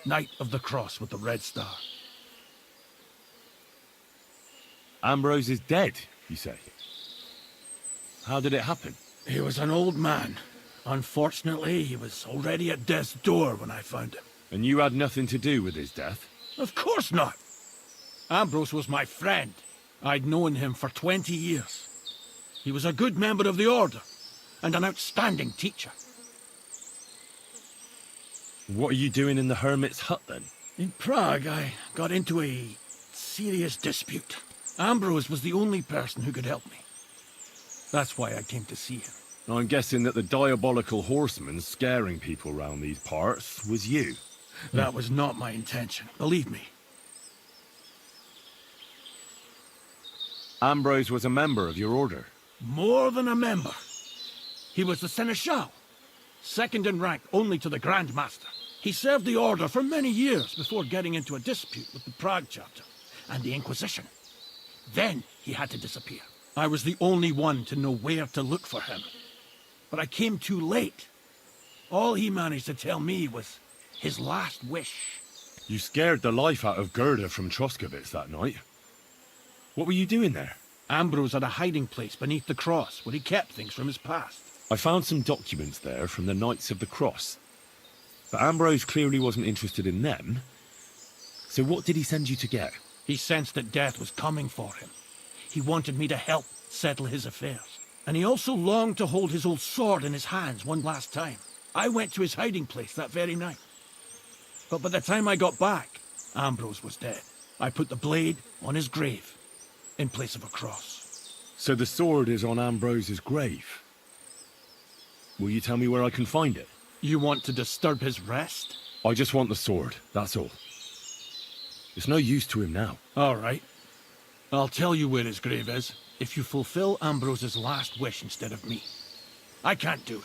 Knight of the Cross with the Red Star. Ambrose is dead, you say? How did it happen? He was an old man. Unfortunately, he was already at death's door when I found him. And you had nothing to do with his death? Of course not. Ambrose was my friend. I'd known him for 20 years. He was a good member of the Order, and an outstanding teacher. What are you doing in the hermit's hut then? In Prague, I got into a serious dispute. Ambrose was the only person who could help me. That's why I came to see him. I'm guessing that the diabolical horseman scaring people round these parts was you. That was not my intention, believe me. Ambrose was a member of your order. More than a member. He was the Seneschal, second in rank only to the Grand Master. He served the order for many years before getting into a dispute with the Prague chapter and the Inquisition. Then he had to disappear. I was the only one to know where to look for him. But I came too late. All he managed to tell me was his last wish. You scared the life out of Gerda from Troskowitz that night. What were you doing there? Ambrose had a hiding place beneath the cross where he kept things from his past. I found some documents there from the Knights of the Cross. But Ambrose clearly wasn't interested in them. So what did he send you to get? He sensed that death was coming for him. He wanted me to help settle his affairs. And he also longed to hold his old sword in his hands one last time. I went to his hiding place that very night. But by the time I got back, Ambrose was dead. I put the blade on his grave, in place of a cross. So the sword is on Ambrose's grave. Will you tell me where I can find it? You want to disturb his rest? I just want the sword, that's all. It's no use to him now. All right. I'll tell you where his grave is, if you fulfill Ambrose's last wish instead of me. I can't do it.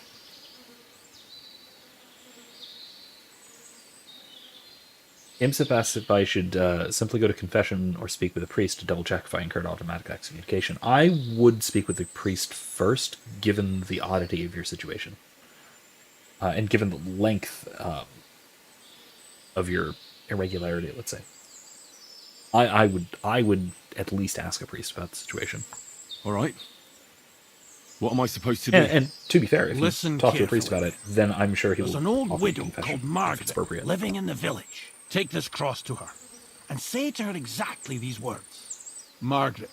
Imsip asks if I should simply go to confession or speak with a priest to double check if I incurred automatic excommunication. I would speak with the priest first, given the oddity of your situation. And given the length of your irregularity, let's say. I would at least ask a priest about the situation. All right. What am I supposed to do? And to be fair, if Listen you talk to a priest carefully. about it, then I'm sure he There's will an old offer widow confession called if it's Margaret appropriate. living in the village. Take this cross to her and say to her exactly these words. Margaret,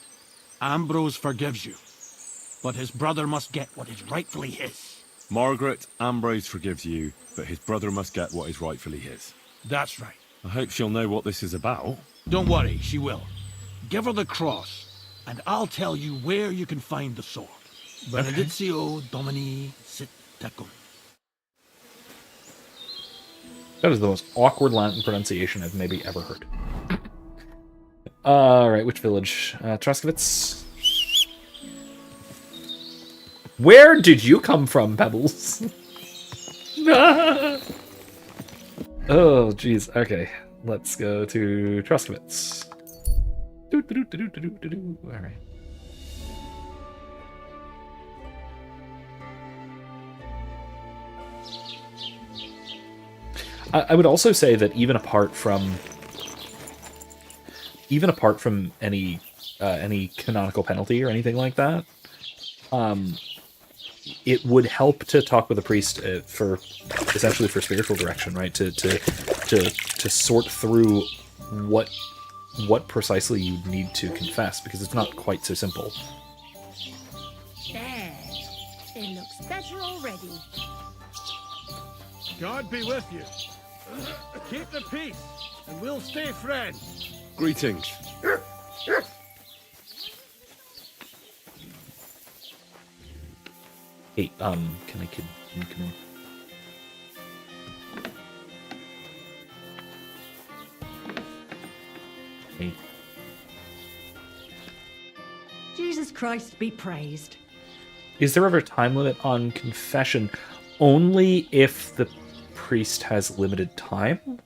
Ambrose forgives you, but his brother must get what is rightfully his. Margaret, Ambrose forgives you, but his brother must get what is rightfully his. That's right. I hope she'll know what this is about. Don't worry, she will. Give her the cross, and I'll tell you where you can find the sword. Benedictio Domini sit tecum. That is the most awkward Latin pronunciation I've maybe ever heard. Alright, which village? Troskowitz? Where did you come from, Pebbles? Oh, jeez. Okay, let's go to Troskowitz. Alright. I would also say that even apart from any canonical penalty or anything like that, it would help to talk with a priest for essentially for spiritual direction, right? To sort through what precisely you need to confess, because it's not quite so simple. There. It looks better already. God be with you. Keep the peace, and we'll stay friends. Greetings. Hey, can I Hey. Jesus Christ be praised. Is there ever a time limit on confession? Only if the priest has limited time?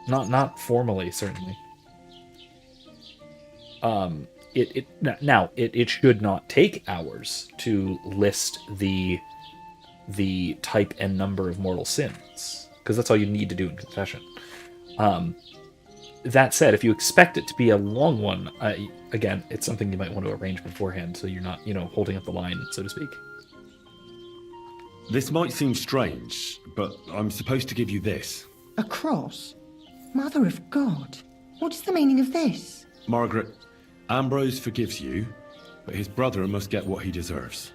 Not formally, certainly. It should not take hours to list the type and number of mortal sins, because that's all you need to do in confession. That said, if you expect it to be a long one, again, it's something you might want to arrange beforehand, so you're not, holding up the line, so to speak. This might seem strange, but I'm supposed to give you this. A cross? Mother of God, what is the meaning of this? Margaret, Ambrose forgives you, but his brother must get what he deserves.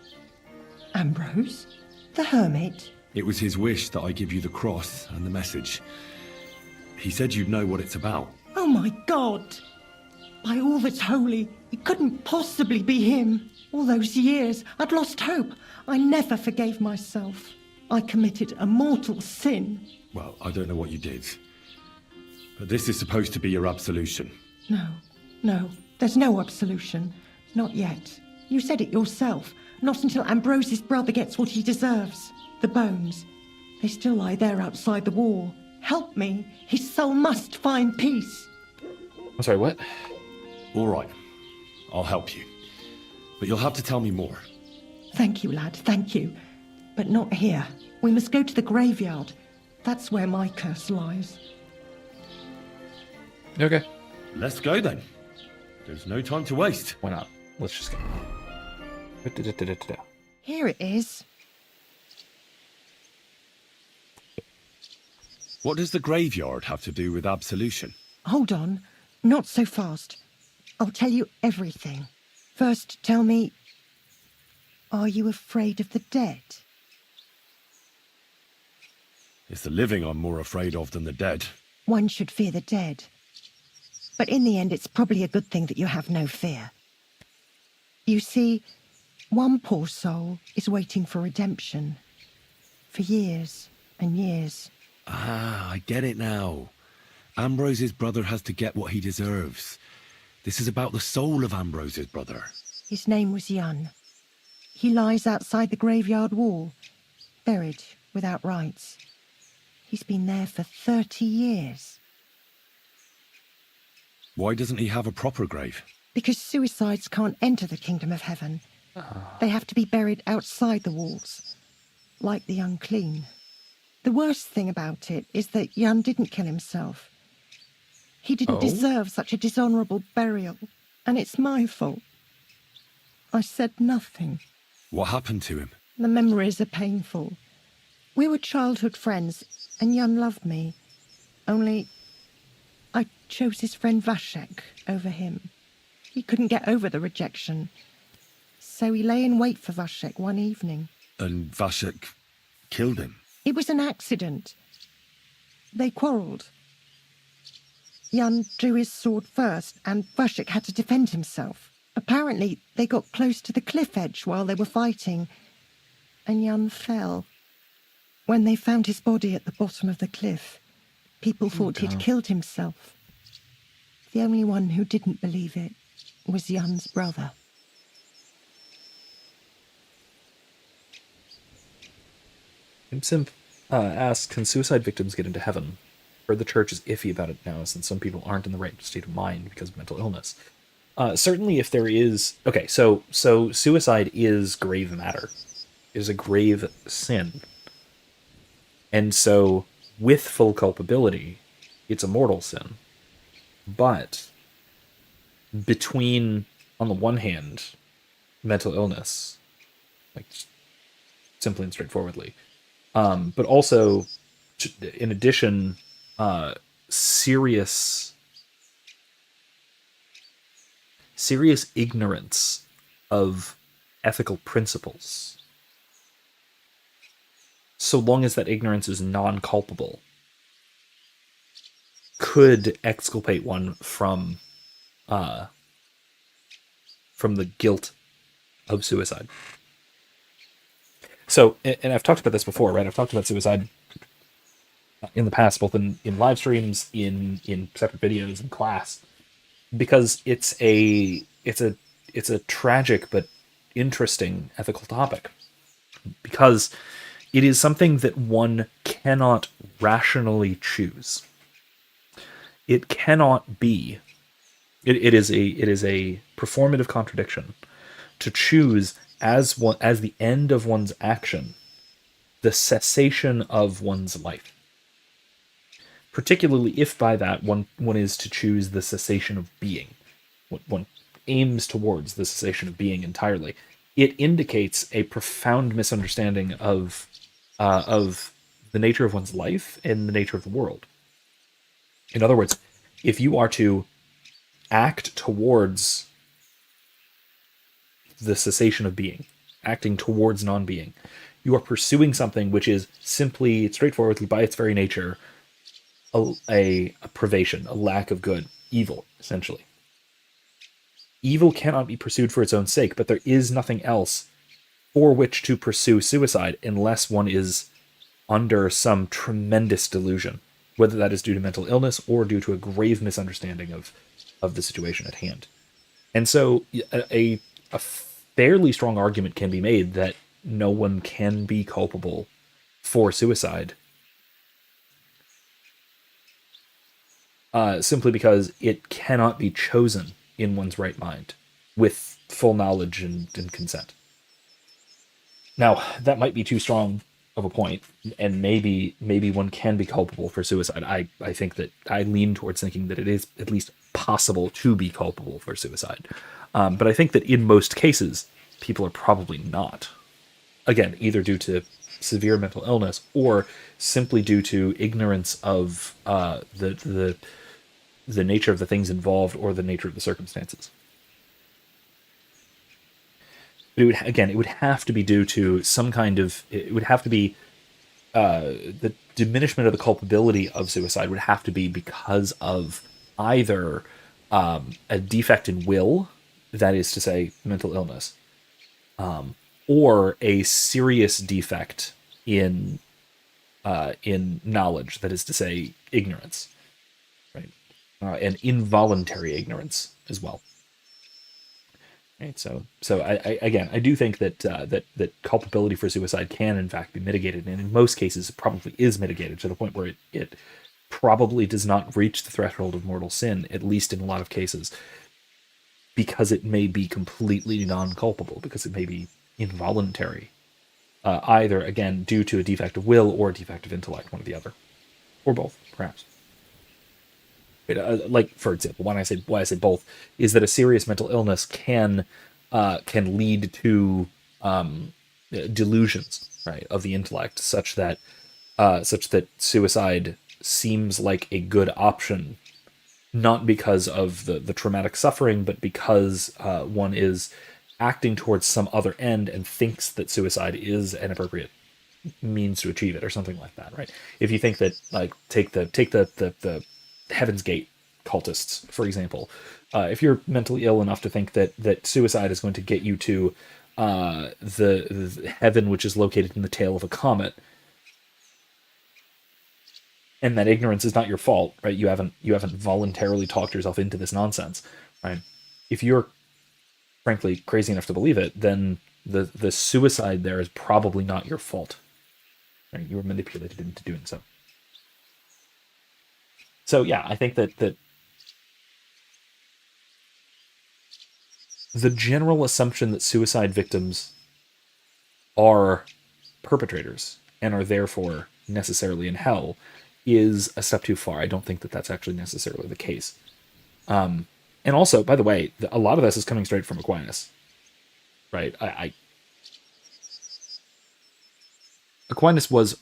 Ambrose? The hermit? It was his wish that I give you the cross and the message. He said you'd know what it's about. Oh my God! By all that's holy, it couldn't possibly be him. All those years, I'd lost hope. I never forgave myself. I committed a mortal sin. Well, I don't know what you did. But this is supposed to be your absolution. No, there's no absolution. Not yet. You said it yourself. Not until Ambrose's brother gets what he deserves. The bones. They still lie there outside the wall. Help me. His soul must find peace. I'm sorry, what? All right. I'll help you. But you'll have to tell me more. Thank you, lad, thank you. But not here. We must go to the graveyard. That's where my curse lies. Okay. Let's go then. There's no time to waste. Why not? Let's just go. Here it is. What does the graveyard have to do with absolution? Hold on. Not so fast. I'll tell you everything. First, tell me, are you afraid of the dead? It's the living I'm more afraid of than the dead. One should fear the dead. But in the end, it's probably a good thing that you have no fear. You see, one poor soul is waiting for redemption. For years and years. Ah, I get it now. Ambrose's brother has to get what he deserves. This is about the soul of Ambrose's brother. His name was Yun. He lies outside the graveyard wall, buried without rites. He's been there for 30 years. Why doesn't he have a proper grave? Because suicides can't enter the kingdom of heaven. They have to be buried outside the walls, like the unclean. The worst thing about it is that Yun didn't kill himself. He didn't deserve such a dishonourable burial, and it's my fault. I said nothing. What happened to him? The memories are painful. We were childhood friends, and Yun loved me. Only I chose his friend Vashek over him. He couldn't get over the rejection. So he lay in wait for Vashek one evening. And Vashek killed him? It was an accident. They quarrelled. Yun drew his sword first, and Vashek had to defend himself. Apparently, they got close to the cliff edge while they were fighting, and Yun fell. When they found his body at the bottom of the cliff, people thought he'd killed himself. The only one who didn't believe it was Yun's brother. Simp asks, can suicide victims get into heaven? Heard the church is iffy about it now, since some people aren't in the right state of mind because of mental illness. Certainly if there is... Okay, so suicide is grave matter. It is a grave sin. And so, with full culpability, it's a mortal sin. But, between, on the one hand, mental illness, like, simply and straightforwardly, but also, in addition, serious ignorance of ethical principles, so long as that ignorance is non-culpable, could exculpate one from the guilt of suicide. So, and I've talked about this before, right? I've talked about suicide in the past, both in live streams, in separate videos, in class, because it's a tragic but interesting ethical topic, because it is something that one cannot rationally choose. It cannot be. It is a performative contradiction to choose as the end of one's action the cessation of one's life. Particularly if by that one is to choose the cessation of being. One aims towards the cessation of being entirely. It indicates a profound misunderstanding of the nature of one's life and the nature of the world. In other words, if you are to act towards the cessation of being, acting towards non-being, you are pursuing something which is simply, straightforwardly, by its very nature, a privation, a lack of good, evil, essentially. Evil cannot be pursued for its own sake, but there is nothing else for which to pursue suicide unless one is under some tremendous delusion, whether that is due to mental illness or due to a grave misunderstanding of the situation at hand. And so a fairly strong argument can be made that no one can be culpable for suicide simply because it cannot be chosen in one's right mind with full knowledge and consent. Now, that might be too strong of a point, and maybe one can be culpable for suicide. I think that I lean towards thinking that it is at least possible to be culpable for suicide. But I think that in most cases, people are probably not. Again, either due to severe mental illness or simply due to ignorance of the nature of the things involved or the nature of the circumstances. But it would have to be due to some kind of, it would have to be, the diminishment of the culpability of suicide would have to be because of either a defect in will, that is to say, mental illness, or a serious defect in knowledge, that is to say, ignorance, right, and involuntary ignorance as well. Right, so I do think that that culpability for suicide can in fact be mitigated, and in most cases it probably is mitigated to the point where it probably does not reach the threshold of mortal sin, at least in a lot of cases, because it may be completely non-culpable, because it may be involuntary, either again due to a defect of will or a defect of intellect, one or the other, or both, perhaps. Like, for example, why I say both is that a serious mental illness can lead to delusions, right, of the intellect, such that suicide seems like a good option, not because of the traumatic suffering, but because one is acting towards some other end and thinks that suicide is an appropriate means to achieve it, or something like that, right? If you think that, like, take the Heaven's Gate cultists, for example. If you're mentally ill enough to think that suicide is going to get you to the heaven, which is located in the tail of a comet, and that ignorance is not your fault, right? You haven't voluntarily talked yourself into this nonsense, right? If you're frankly crazy enough to believe it, then the suicide there is probably not your fault. Right? You were manipulated into doing so. So yeah, I think that the general assumption that suicide victims are perpetrators and are therefore necessarily in hell is a step too far. I don't think that that's actually necessarily the case. And also, by the way, a lot of this is coming straight from Aquinas, right? Aquinas was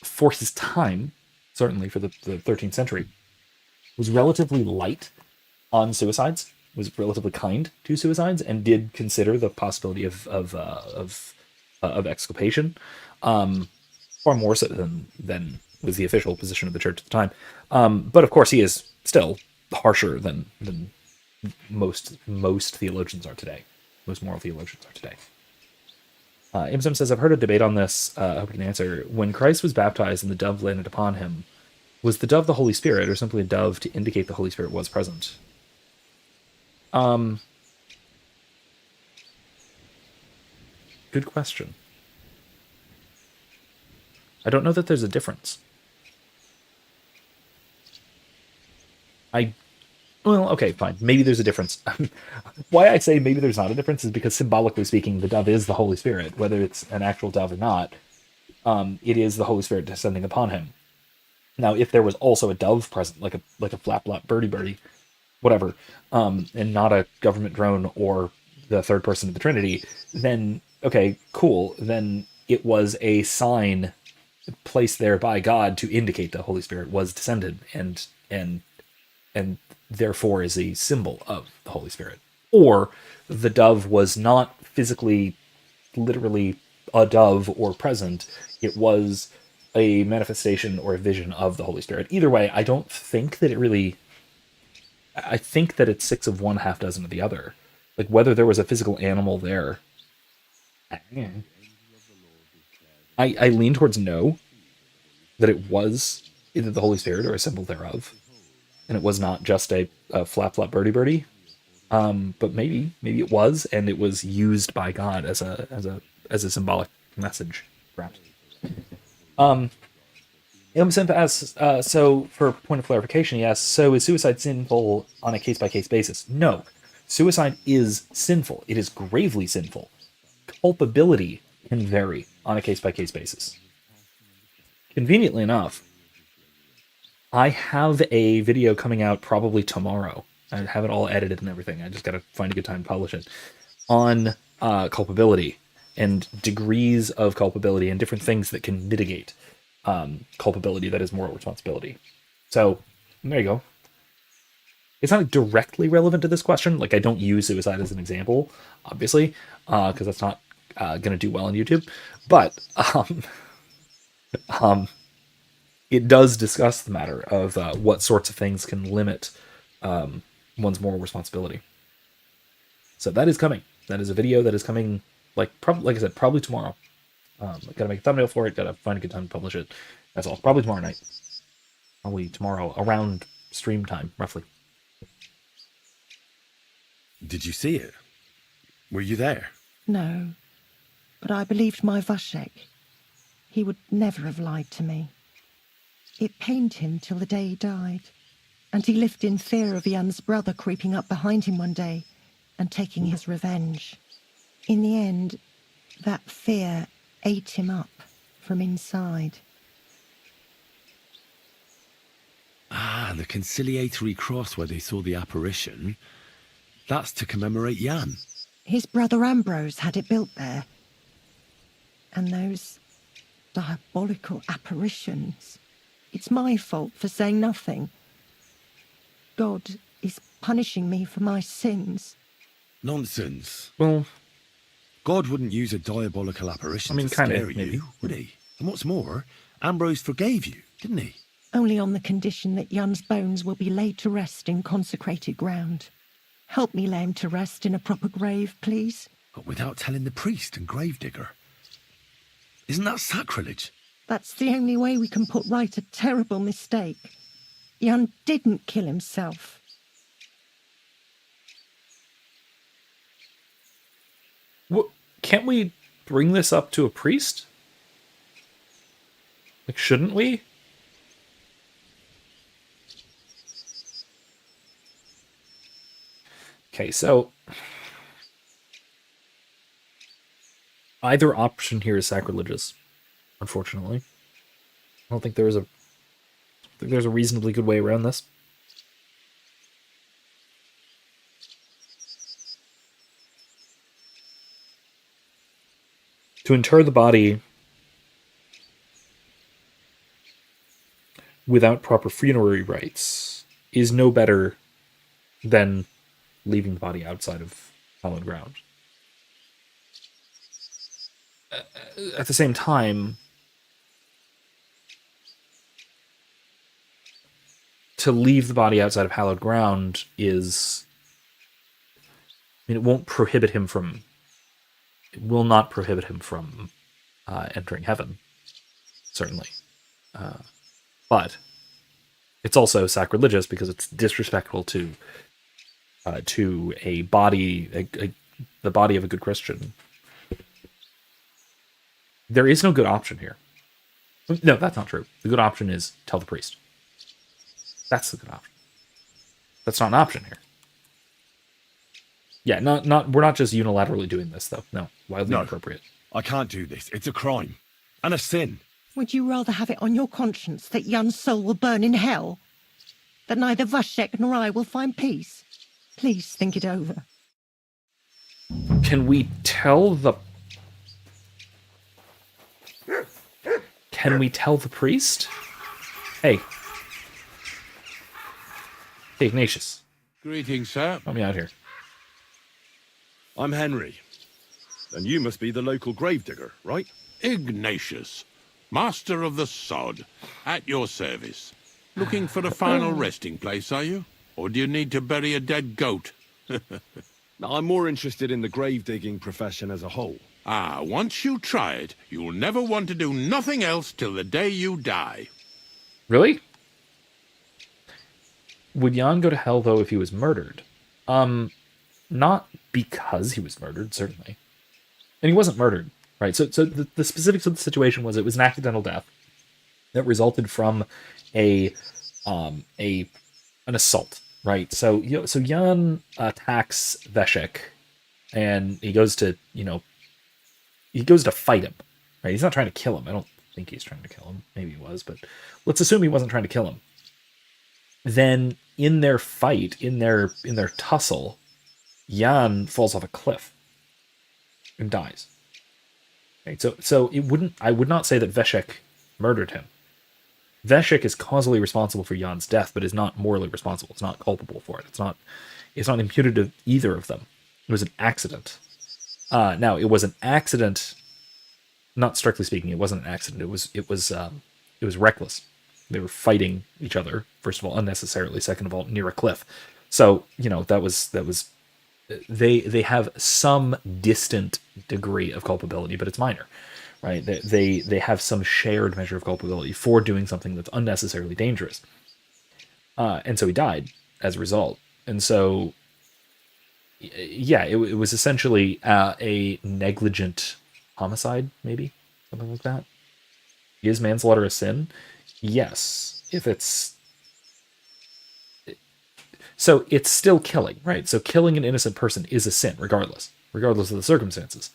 for his time, certainly for the 13th century, was relatively light on suicides, was relatively kind to suicides, and did consider the possibility of exculpation, far more so than was the official position of the church at the time. But of course, he is still harsher than most theologians are today. Most moral theologians are today. Imsum says, I've heard a debate on this. I hope you can answer. When Christ was baptized and the dove landed upon him, was the dove the Holy Spirit, or simply a dove to indicate the Holy Spirit was present? Good question. I don't know that there's a difference. Well, okay, fine. Maybe there's a difference. Why I say maybe there's not a difference is because symbolically speaking, the dove is the Holy Spirit. Whether it's an actual dove or not, it is the Holy Spirit descending upon him. Now, if there was also a dove present, like a flap birdie, whatever, and not a government drone or the third person of the Trinity, then okay, cool. Then it was a sign placed there by God to indicate the Holy Spirit was descended, and therefore is a symbol of the Holy Spirit. Or the dove was not physically, literally a dove or present. It was a manifestation or a vision of the Holy Spirit. Either way, I don't think that it really I think that it's 6 of one, half dozen of the other. Like, whether there was a physical animal there. I lean towards no, that it was either the Holy Spirit or a symbol thereof, and it was not just a flap flap birdie birdie. But maybe it was, and it was used by God as a symbolic message, perhaps. Synth asks, so for point of clarification, he asks, so is suicide sinful on a case-by-case basis? No. Suicide is sinful. It is gravely sinful. Culpability can vary on a case-by-case basis. Conveniently enough, I have a video coming out probably tomorrow. I have it all edited and everything. I just got to find a good time to publish it. On culpability and degrees of culpability and different things that can mitigate culpability that is moral responsibility. So there you go. It's not directly relevant to this question. Like, I don't use suicide as an example, obviously, because that's not going to do well on YouTube. But it does discuss the matter of what sorts of things can limit one's moral responsibility. So that is coming. That is a video that is coming, like I said, probably tomorrow. I gotta make a thumbnail for it. Gotta find a good time to publish it. That's all. Probably tomorrow night. Probably tomorrow around stream time, roughly. Did you see it? Were you there? No, but I believed my Vashek. He would never have lied to me. It pained him till the day he died, and he lived in fear of Jan's brother creeping up behind him one day and taking his revenge. In the end, that fear ate him up from inside. Ah, the conciliatory cross where they saw the apparition. That's to commemorate Jan. His brother Ambrose had it built there. And those diabolical apparitions. It's my fault for saying nothing. God is punishing me for my sins. Nonsense. Well, God wouldn't use a diabolical apparition to kind scare of, maybe. you, would he? And what's more, Ambrose forgave you, didn't he? Only on the condition that Jan's bones will be laid to rest in consecrated ground. Help me lay him to rest in a proper grave, please. But without telling the priest and gravedigger. Isn't that sacrilege? That's the only way we can put right a terrible mistake. Jan didn't kill himself. What, can't we bring this up to a priest? Like, shouldn't we? Okay, so either option here is sacrilegious, unfortunately. I don't think there's a reasonably good way around this. To inter the body without proper funerary rites is no better than leaving the body outside of hallowed ground. At the same time, to leave the body outside of hallowed ground is... I mean, it will not prohibit him from entering heaven, certainly. But it's also sacrilegious because it's disrespectful to a body, the body of a good Christian. There is no good option here. No, that's not true. The good option is tell the priest. That's the good option. That's not an option here. Yeah, we're not just unilaterally doing this, though. No, wildly inappropriate. I can't do this. It's a crime. And a sin. Would you rather have it on your conscience that Jan's soul will burn in hell? That neither Vashek nor I will find peace? Please think it over. Can we tell the priest? Hey, Ignatius. Greetings, sir. Help me out here. I'm Henry. And you must be the local gravedigger, right? Ignatius, master of the sod, at your service. Looking for a final resting place, are you? Or do you need to bury a dead goat? I'm more interested in the grave digging profession as a whole. Once you try it, you'll never want to do nothing else till the day you die. Really? Would Jan go to hell, though, if he was murdered? Not because he was murdered, certainly. And he wasn't murdered, right? So the specifics of the situation was it was an accidental death that resulted from an assault, right? So Jan attacks Veshik, and he goes to fight him, right? He's not trying to kill him. I don't think he's trying to kill him. Maybe he was, but let's assume he wasn't trying to kill him. Then in their fight, in their tussle, Jan falls off a cliff and dies. Right? So I would not say that Veshik murdered him. Veshik is causally responsible for Jan's death, but is not morally responsible. It's not culpable for it. It's not imputed to either of them. It was an accident. Now it was an accident. Not strictly speaking, it wasn't an accident. It was reckless. They were fighting each other, first of all, unnecessarily. Second of all, near a cliff. So that was they have some distant degree of culpability, but it's minor, right? They have some shared measure of culpability for doing something that's unnecessarily dangerous. And so he died as a result. And so, yeah, it was essentially a negligent homicide, maybe something like that. Is manslaughter a sin? Yes, if it's... So it's still killing, right? So killing an innocent person is a sin, regardless of the circumstances.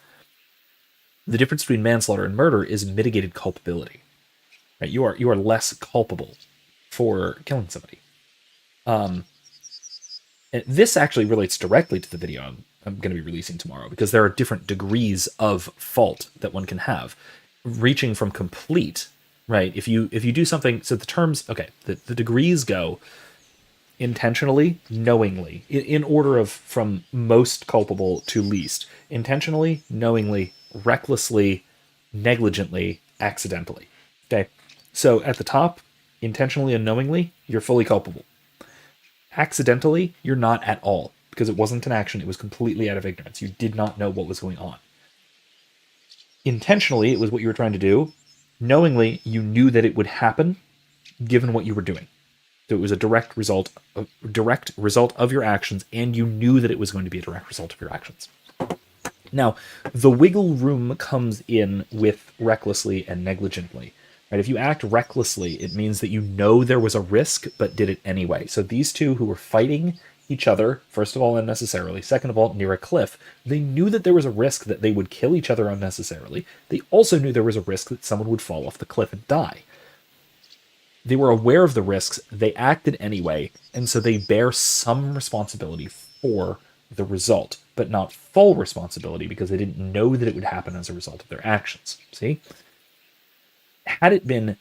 The difference between manslaughter and murder is mitigated culpability. Right? You are less culpable for killing somebody. And this actually relates directly to the video I'm going to be releasing tomorrow, because there are different degrees of fault that one can have, reaching from complete. Right, if you do something, so the terms, okay, the degrees go intentionally, knowingly, in order of from most culpable to least. Intentionally, knowingly, recklessly, negligently, accidentally. Okay, so at the top, intentionally and knowingly, you're fully culpable. Accidentally, you're not at all, because it wasn't an action, it was completely out of ignorance. You did not know what was going on. Intentionally, it was what you were trying to do. Knowingly, you knew that it would happen given what you were doing. So it was a direct result of your actions, and you knew that it was going to be a direct result of your actions. Now, the wiggle room comes in with recklessly and negligently. Right? If you act recklessly, it means that you know there was a risk, but did it anyway. So these two who were fighting each other, first of all, unnecessarily, second of all, near a cliff, they knew that there was a risk that they would kill each other unnecessarily. They also knew there was a risk that someone would fall off the cliff and die. They were aware of the risks, they acted anyway, and so they bear some responsibility for the result, but not full responsibility because they didn't know that it would happen as a result of their actions. See? Had it been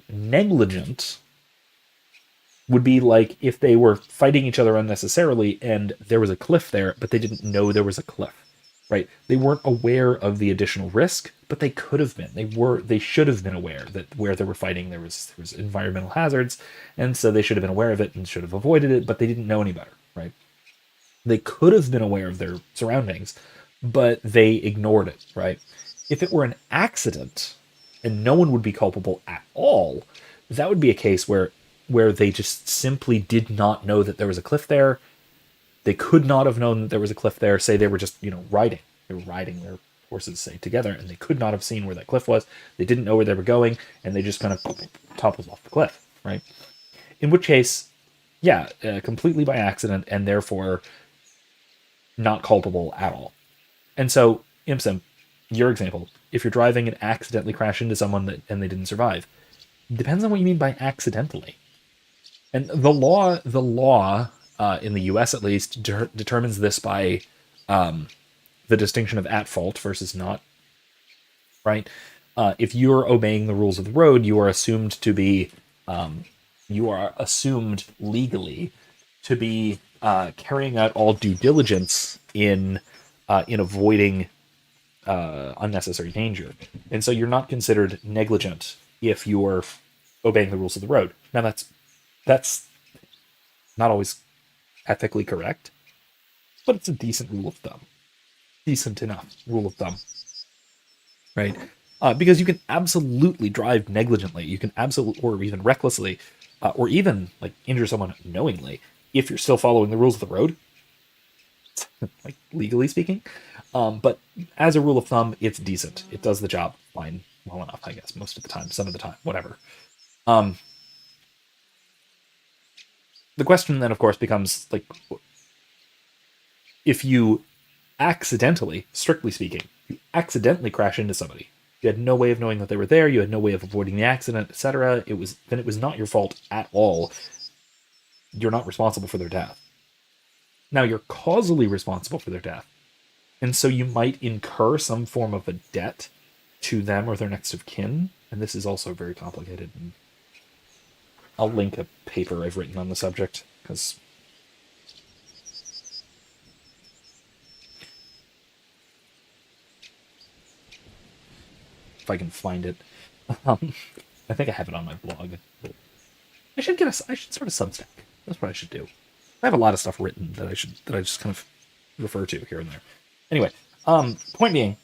negligent, would be like if they were fighting each other unnecessarily and there was a cliff there, but they didn't know there was a cliff, right? They weren't aware of the additional risk, but they could have been. They should have been aware that where they were fighting there was environmental hazards, and so they should have been aware of it and should have avoided it, but they didn't know any better, right? They could have been aware of their surroundings, but they ignored it, right? If it were an accident and no one would be culpable at all, that would be a case where they just simply did not know that there was a cliff there. They could not have known that there was a cliff there. Say they were just, riding. They were riding their horses, say, together, and they could not have seen where that cliff was. They didn't know where they were going, and they just kind of toppled off the cliff, right? In which case, yeah, completely by accident, and therefore not culpable at all. And so, Imsim, your example, if you're driving and accidentally crash into someone and they didn't survive, depends on what you mean by accidentally. And the law in the U.S. at least determines this by the distinction of at fault versus not. Right? If you're obeying the rules of the road, you are assumed to be, legally to be carrying out all due diligence in avoiding unnecessary danger, and so you're not considered negligent if you're obeying the rules of the road. Now that's not always ethically correct, but it's a decent rule of thumb. Decent enough rule of thumb. Right? Because you can absolutely drive negligently. You can absolutely, or even recklessly, or even like injure someone knowingly if you're still following the rules of the road, like legally speaking. But as a rule of thumb, it's decent. It does the job fine, well enough, I guess, most of the time, some of the time, whatever. The question then, of course, becomes like, if you accidentally, strictly speaking, you accidentally crash into somebody, you had no way of knowing that they were there, you had no way of avoiding the accident, etc. It was not your fault at all. You're not responsible for their death. Now you're causally responsible for their death, and so you might incur some form of a debt to them or their next of kin, and this is also very complicated. And I'll link a paper I've written on the subject, because if I can find it. I think I have it on my blog. I should start a Substack. That's what I should do. I have a lot of stuff written that I just kind of refer to here and there. Anyway, point being,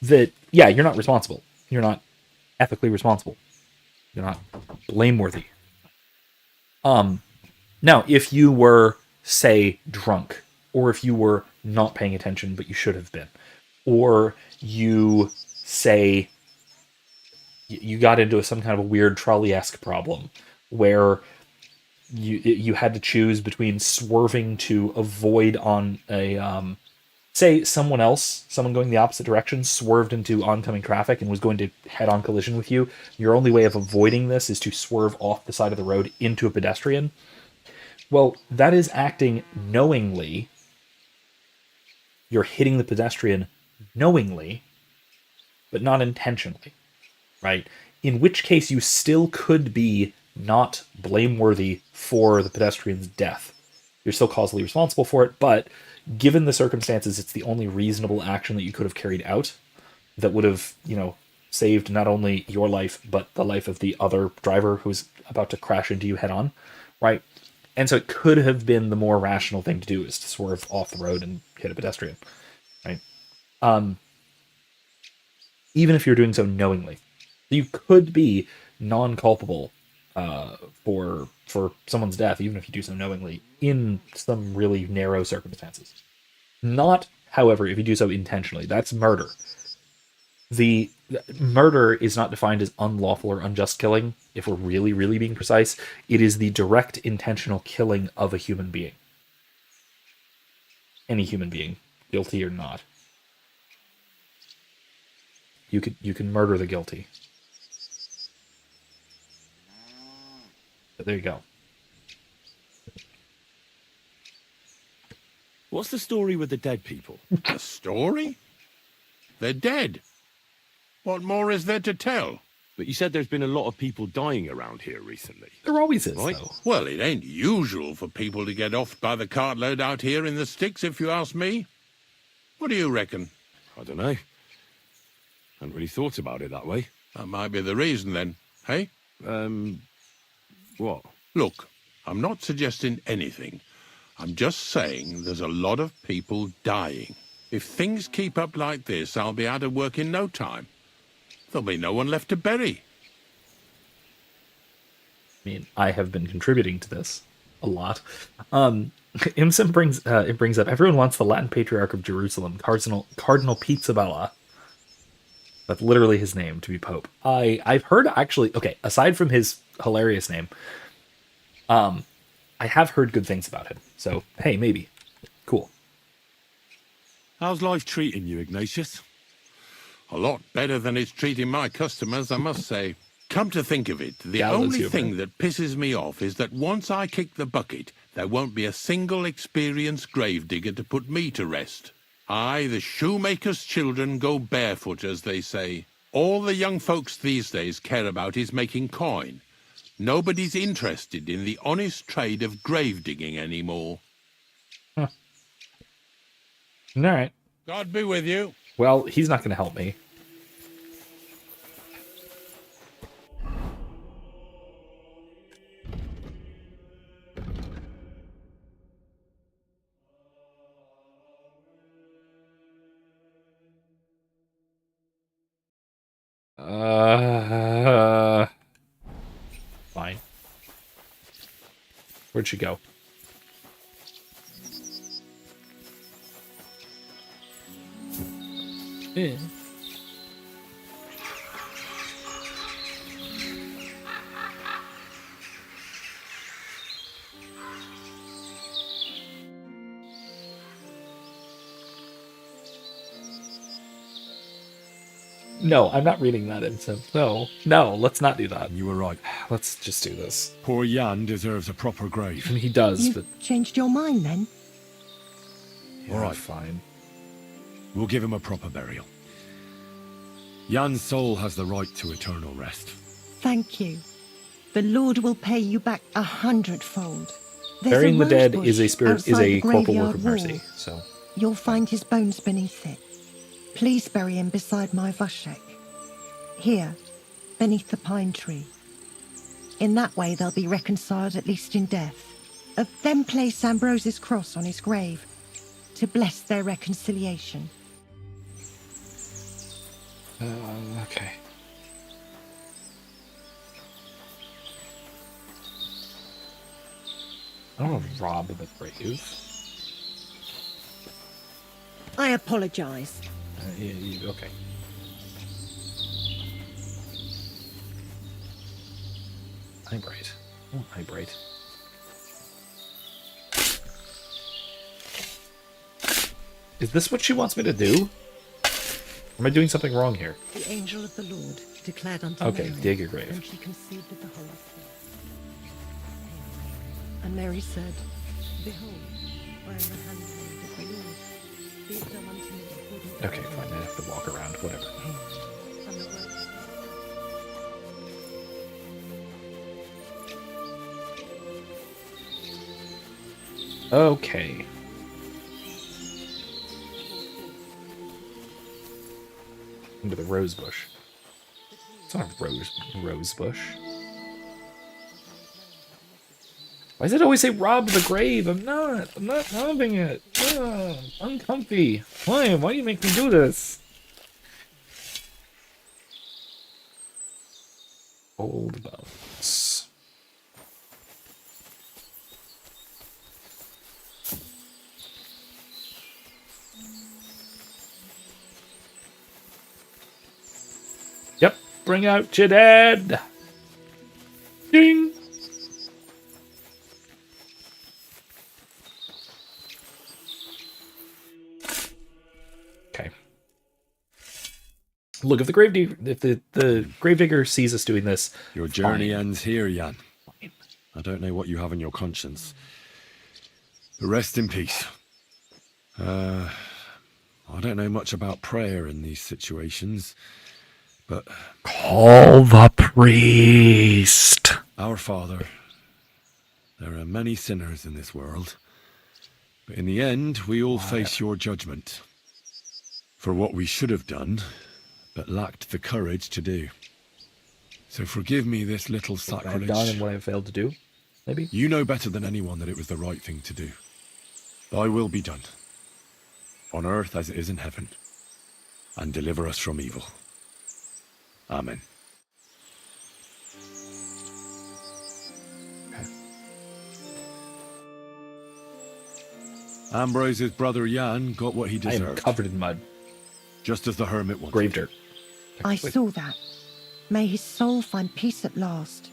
that yeah, you're not responsible. You're not ethically responsible. You're not blameworthy. Now, if you were, say, drunk, or if you were not paying attention but you should have been, or you, say, you got into some kind of a weird trolley-esque problem where you had to choose between swerving to avoid on a say someone going the opposite direction swerved into oncoming traffic and was going to head-on collision with you. Your only way of avoiding this is to swerve off the side of the road into a pedestrian. Well, that is acting knowingly. You're hitting the pedestrian knowingly, but not intentionally, right? In which case you still could be not blameworthy for the pedestrian's death. You're still causally responsible for it, but given the circumstances, it's the only reasonable action that you could have carried out that would have, saved not only your life, but the life of the other driver who's about to crash into you head on, right? And so it could have been the more rational thing to do is to swerve off the road and hit a pedestrian, right? Even if you're doing so knowingly. You could be non-culpable for someone's death, even if you do so knowingly, in some really narrow circumstances. Not, however, if you do so intentionally. That's murder. The murder is not defined as unlawful or unjust killing, if we're really, really being precise. It is the direct intentional killing of a human being. Any human being, guilty or not. You can murder the guilty. But there you go. What's the story with the dead people? A story? They're dead. What more is there to tell? But you said there's been a lot of people dying around here recently. There always is, right? though. Well, it ain't usual for people to get offed by the cartload out here in the sticks, if you ask me. What do you reckon? I don't know. Hadn't really thought about it that way. That might be the reason, then, hey? What? Look, I'm not suggesting anything. I'm just saying there's a lot of people dying. If things keep up like this, I'll be out of work in no time. There'll be no one left to bury. I mean, I have been contributing to this a lot. Imson brings up, everyone wants the Latin Patriarch of Jerusalem, Cardinal Pizzaballa. That's literally his name, to be Pope. I've heard, actually, okay, aside from his hilarious name, I have heard good things about him. So, hey, maybe. Cool. How's life treating you, Ignatius? A lot better than it's treating my customers, I must say. Come to think of it, the Gallows only humor. thing that pisses me off is that once I kick the bucket, there won't be a single experienced gravedigger to put me to rest. Aye, the shoemaker's children go barefoot, as they say. All the young folks these days care about is making coin. Nobody's interested in the honest trade of grave-digging anymore. Huh. All right. God be with you. Well, he's not going to help me. Fine. Where'd she go? Yeah. No, I'm not reading that into. No, let's not do that. You were right. Let's just do this. Poor Jan deserves a proper grave. And he does, You've but changed your mind then? yeah, All right. fine. We'll give him a proper burial. Jan's soul has the right to eternal rest. Thank you. The Lord will pay you back 100-fold. There's Burying the rose dead bush is a outside the corporal work graveyard of mercy. wall. So You'll find his bones beneath it. Please bury him beside my Vashek. Here, beneath the pine tree. In that way they'll be reconciled at least in death. Then place Ambrose's cross on his grave to bless their reconciliation. okay. I don't want to rob the grave. I apologize. Okay. Hybride. Oh, hybride. Is this what she wants me to do? Am I doing something wrong here? The angel of the Lord declared unto Okay, Mary, dig your grave. and she conceived of the Holy Spirit. And Mary said, Behold, I am the handmaid of the Lord. Be it done unto me according to Okay, thy fine. I have to walk around. Whatever. word. And the word Okay. Into the rose bush. It's not a rose bush. Why does it always say rob the grave? I'm not robbing it. Ugh, uncomfy. Why? Why do you make me do this? Old bones. Yep, bring out your dad. Ding. Okay. Look, if the gravedigger sees us doing this, Your journey fine. ends here, Jan. Fine. I don't know what you have on your conscience. But rest in peace. I don't know much about prayer in these situations, but Call the priest. Our Father, there are many sinners in this world, but in the end, we all face your judgment for what we should have done, but lacked the courage to do. So forgive me this little What I've sacrilege. done and what I've failed to do, maybe? You know better than anyone that it was the right thing to do. Thy will be done, on earth as it is in heaven, and deliver us from evil. Amen. Ambrose's brother Jan got what he I am deserved, covered in mud. just as the hermit wanted. Grave dirt. I saw that. May his soul find peace at last.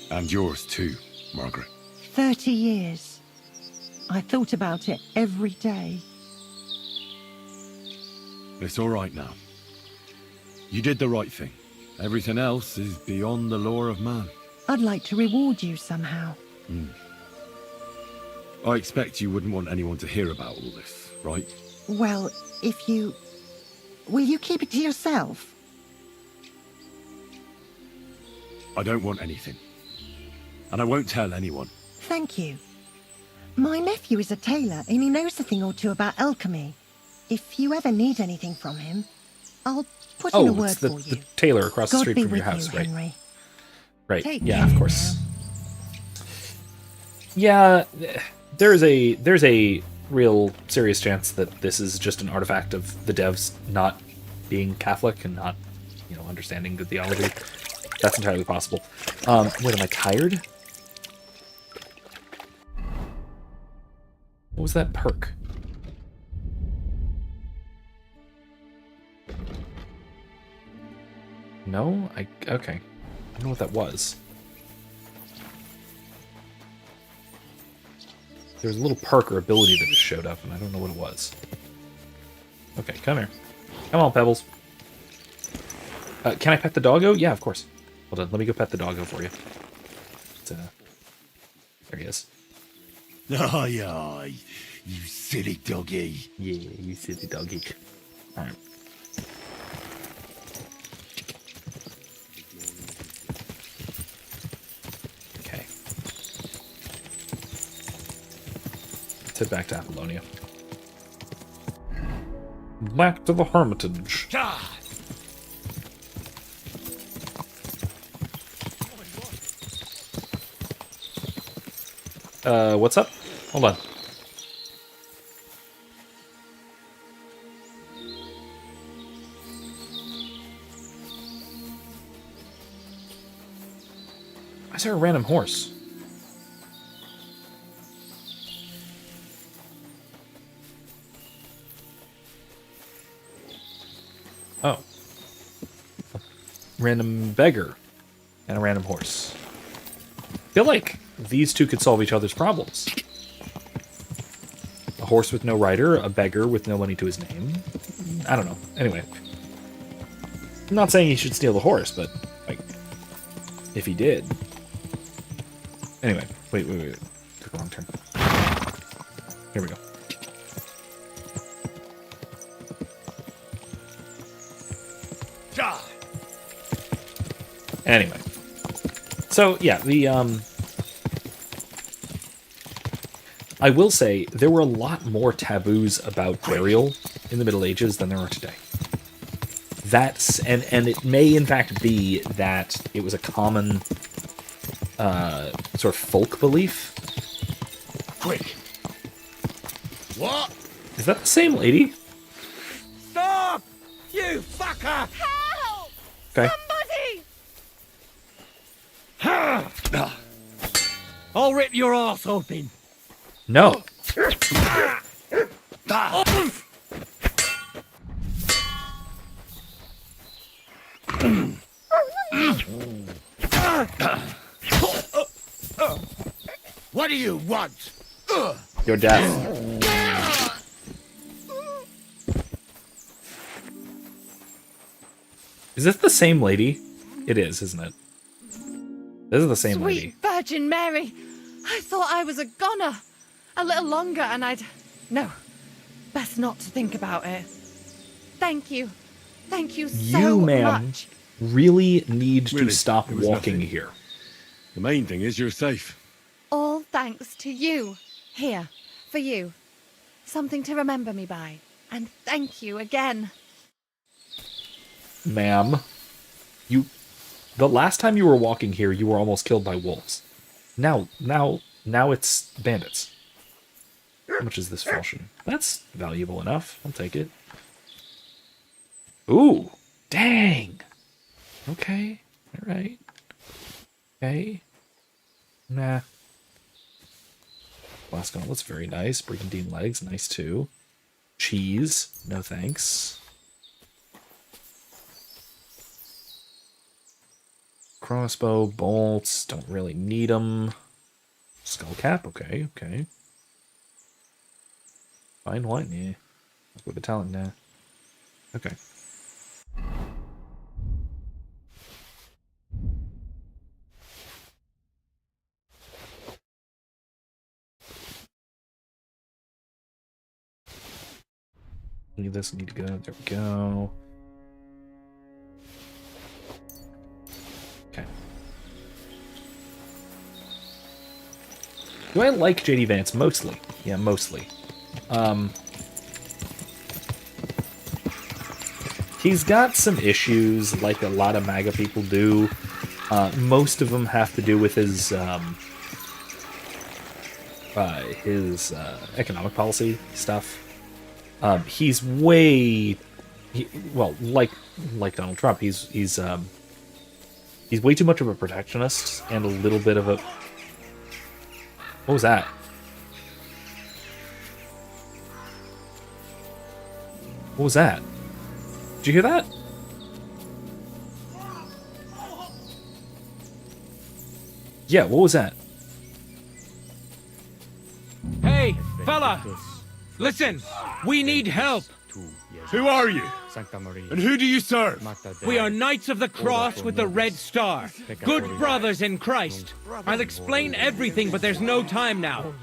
And yours too, Margaret. 30 years. I thought about it every day. It's all right now. You did the right thing. Everything else is beyond the law of man. I'd like to reward you somehow. I expect you wouldn't want anyone to hear about all this, right? Well, if you... Will you keep it to yourself? I don't want anything. And I won't tell anyone. Thank you. My nephew is a tailor and he knows a thing or two about alchemy. If you ever need anything from him, I'll put in a Oh, word it's the for you. tailor across the God street be from with your house, you, right? Henry. Right. Take Yeah, care of course. now. Yeah, there's a real serious chance that this is just an artifact of the devs not being Catholic and not understanding good theology. That's entirely possible. Wait, am I tired? What was that perk? No? Okay. I don't know what that was. There was a little perk or ability that just showed up, and I don't know what it was. Okay, come here. Come on, Pebbles. Can I pet the doggo? Yeah, of course. Hold on, let me go pet the doggo for you. There he is. Aye, aye, you silly doggy. Yeah, you silly doggy. Alright. Okay. Let's head back to Apollonia. Back to the Hermitage. What's up? Hold on. Why is there a random horse? Oh. A random beggar and a random horse. I feel like these two could solve each other's problems. A horse with no rider, a beggar with no money to his name. I don't know. Anyway. I'm not saying he should steal the horse, but, like, if he did. Anyway, wait. Took a wrong turn. Here we go. Anyway. So, yeah, I will say, there were a lot more taboos about burial in the Middle Ages than there are today. That's, and it may in fact be that it was a common, sort of folk belief. Quick! What? Is that the same lady? Stop! You fucker! Help! Okay. Somebody! I'll rip your arse open. No. What do you want? You're deaf. Is this the same lady? It is, isn't it? This is the same Sweet lady. Virgin Mary! I thought I was a goner. A little longer and I'd... No. Best not to think about it. Thank you. Thank you so You, ma'am, much. really need to Really, stop it was walking nothing. here. The main thing is you're safe. All thanks to you. Here, for you. Something to remember me by. And thank you again. Ma'am, the last time you were walking here, you were almost killed by wolves. Now it's bandits. How much is this falchion? That's valuable enough. I'll take it. Ooh, dang. Okay, all right. Okay. Nah. Last gauntlet's very nice. Brigandine legs, nice too. Cheese, no thanks. Crossbow, bolts, don't really need them. Skull cap, okay. Fine wine, yeah. With the talent, nah. Okay. Need this, need to go. There we go. Okay. Do I like JD Vance? Mostly. Yeah, mostly. He's got some issues, like a lot of MAGA people do. Most of them have to do with his economic policy stuff. He's way Well, like Donald Trump, he's way too much of a protectionist and a little bit of a... What was that? What was that? Did you hear that? Yeah, what was that? Hey, fella! Listen, we need help. Who are you? And who do you serve? We are Knights of the Cross with the Red Star. Good brothers in Christ. I'll explain everything, but there's no time now.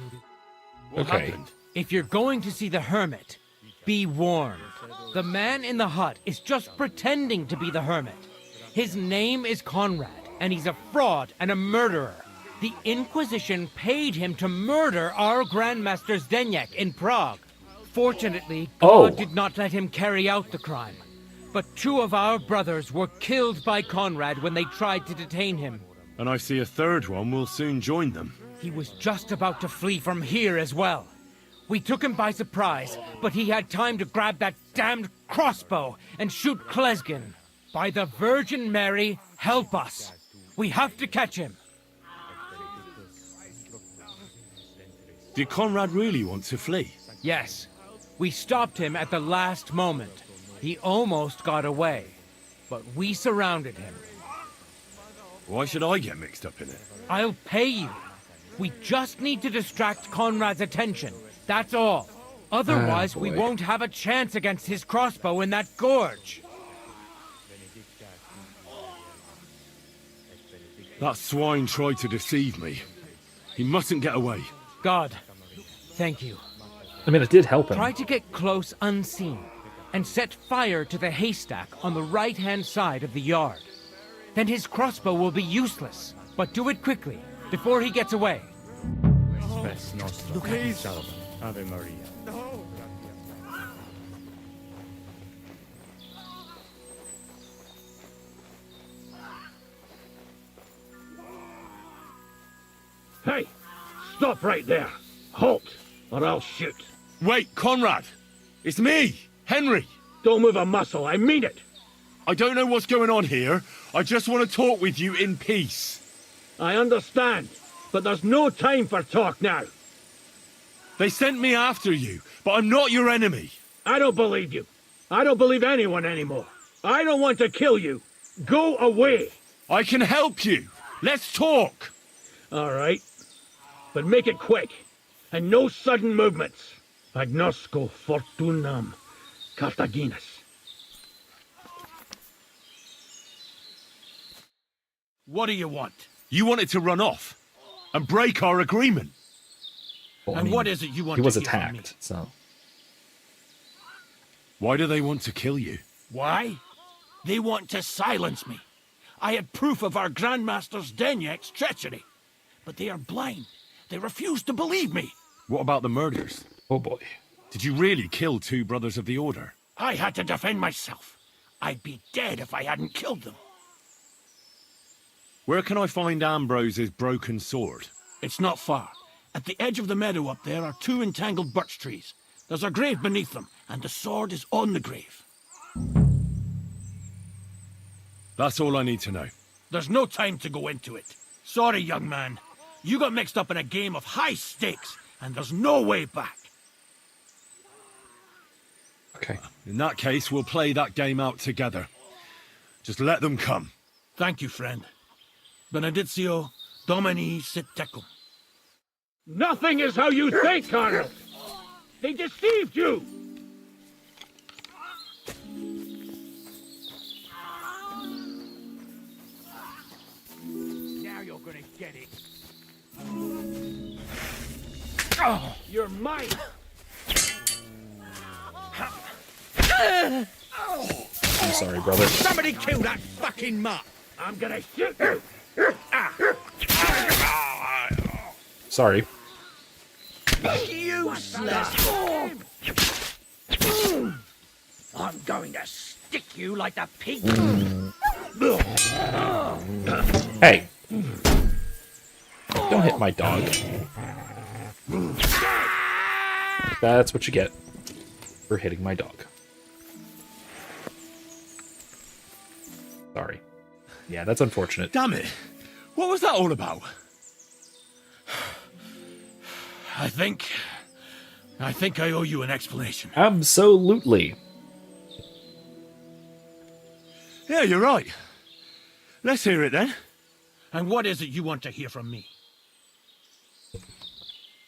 What Okay. happened? If you're going to see the hermit, be warned. The man in the hut is just pretending to be the hermit. His name is Conrad, and he's a fraud and a murderer. The Inquisition paid him to murder our Grandmaster Zdeněk in Prague. Fortunately, God did not let him carry out the crime. But 2 of our brothers were killed by Conrad when they tried to detain him. And I see a third one will soon join them. He was just about to flee from here as well. We took him by surprise, but he had time to grab that damned crossbow and shoot Klesgin. By the Virgin Mary, help us. We have to catch him. Did Conrad really want to flee? Yes. We stopped him at the last moment. He almost got away, but we surrounded him. Why should I get mixed up in it? I'll pay you. We just need to distract Conrad's attention. That's all. Otherwise, we boy. won't have a chance against his crossbow in that gorge. That swine tried to deceive me. He mustn't get away. God, thank you. I mean, it did help him. Try to get close unseen and set fire to the haystack on the right-hand side of the yard. Then his crossbow will be useless. But do it quickly, before he gets away. Please. Ave Maria. Hey, stop right there. Halt, or I'll shoot. Wait, Conrad! It's me, Henry! Don't move a muscle, I mean it. I don't know what's going on here. I just want to talk with you in peace. I understand, but there's no time for talk now. They sent me after you, but I'm not your enemy. I don't believe you. I don't believe anyone anymore. I don't want to kill you. Go away. I can help you. Let's talk. All right. But make it quick. And no sudden movements. Agnosco fortunam Carthaginus. What do you want? You wanted to run off and break our agreement. Well, I And mean, what is it you want he was to hear from me? attacked, so... Why do they want to kill you? Why? They want to silence me. I had proof of our Grandmaster Zdeněk's treachery. But they are blind. They refuse to believe me. What about the murders? Oh boy. Did you really kill 2 brothers of the Order? I had to defend myself. I'd be dead if I hadn't killed them. Where can I find Ambrose's broken sword? It's not far. At the edge of the meadow up there are 2 entangled birch trees. There's a grave beneath them, and the sword is on the grave. That's all I need to know. There's no time to go into it. Sorry, young man. You got mixed up in a game of high stakes, and there's no way back. Okay. In that case, we'll play that game out together. Just let them come. Thank you, friend. Benedictio Domini sit tecum. Nothing is how you think, Arnold! They deceived you! Now you're gonna get it. Oh, you're mine! I'm sorry, brother. Somebody kill that fucking mutt! I'm gonna shoot you! Sorry. Useless! I'm going to stick you like a pig! Hey! Don't hit my dog. That's what you get for hitting my dog. Sorry. Yeah, that's unfortunate. Damn it! What was that all about? I think I owe you an explanation. Absolutely. Yeah, you're right. Let's hear it then. And what is it you want to hear from me?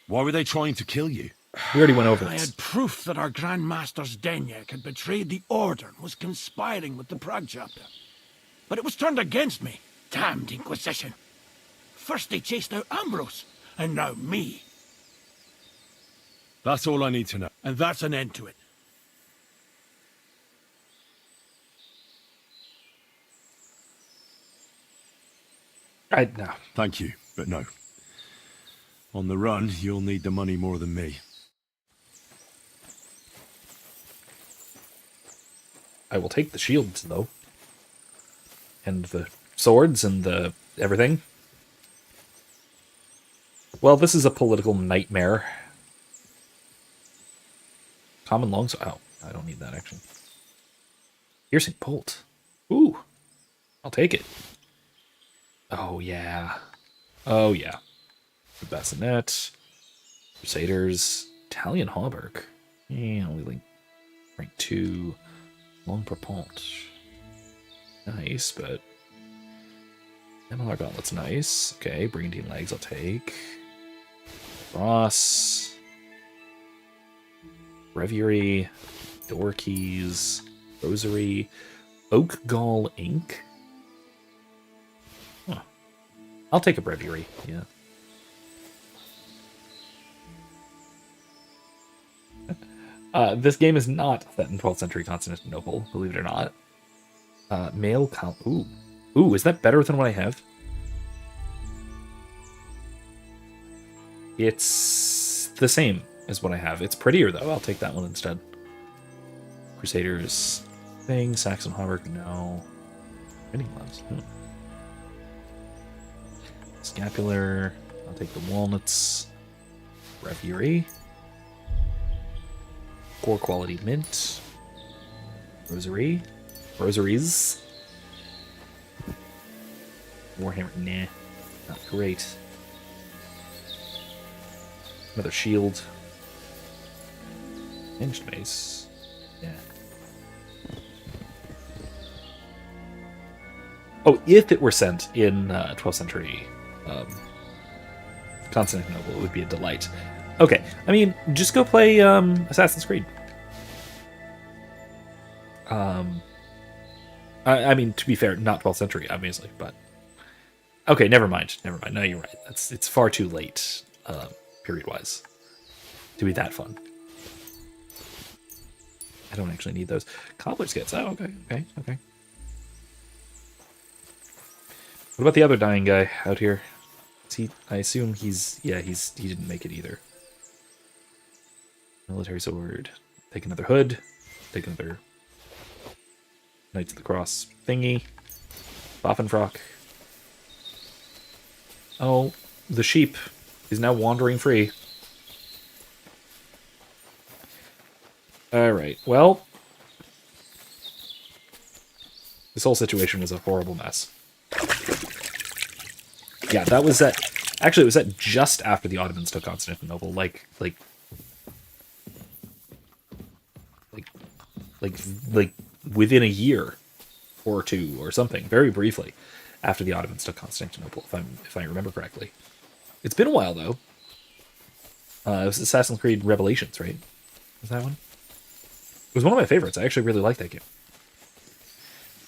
Why were they trying to kill you? We already went over I this. had proof that our Grand Master Zdenek had betrayed the Order and was conspiring with the Prague chapter. But it was turned against me. Damned Inquisition. First they chased out Ambrose, and now me. That's all I need to know. And that's an end to it. No. Thank you, but no. On the run, you'll need the money more than me. I will take the shields, though. And the swords and the everything. Well, this is a political nightmare. Common longsword. Oh, I don't need that, actually. Piercing bolt. Ooh. I'll take it. Oh, yeah. Oh, yeah. The bassinet. Crusaders. Italian hauberk. Yeah, only like rank 2. Long propult. Nice, but... MLR gauntlet's nice. Okay, brigandine legs I'll take. Cross. Breviary. Door keys. Rosary. Oak gall ink. Huh. I'll take a breviary, yeah. This game is not set in 12th century Constantinople, believe it or not. Male Ooh. Ooh, is that better than what I have? It's the same as what I have. It's prettier, though. I'll take that one instead. Crusaders thing. Saxon hauberk, no. Many gloves. Scapular. I'll take the walnuts. Breviary. Core quality mint. Rosary. Rosaries. Warhammer, nah. Not great. Another shield. Hinged mace. Yeah. Oh, if it were sent in 12th century Constantinople, it would be a delight. Okay, I mean, just go play Assassin's Creed. I mean, to be fair, not 12th century, obviously, but... Okay, never mind. No, you're right. It's far too late, period-wise, to be that fun. I don't actually need those. Cobbler's kits. Oh, okay. What about the other dying guy out here? I assume he didn't make it either. Military sword. Take another hood. Take another Knights of the Cross thingy. Waffenfrock. Oh, the sheep is now wandering free. Alright, well. This whole situation was a horrible mess. Yeah, that was at... Actually, it was at just after the Ottomans took Constantinople. Like within a year or two or something, very briefly, after the Ottomans took Constantinople, if I remember correctly. It's been a while, though. It was Assassin's Creed Revelations, right? Was that one? It was one of my favorites. I actually really like that game.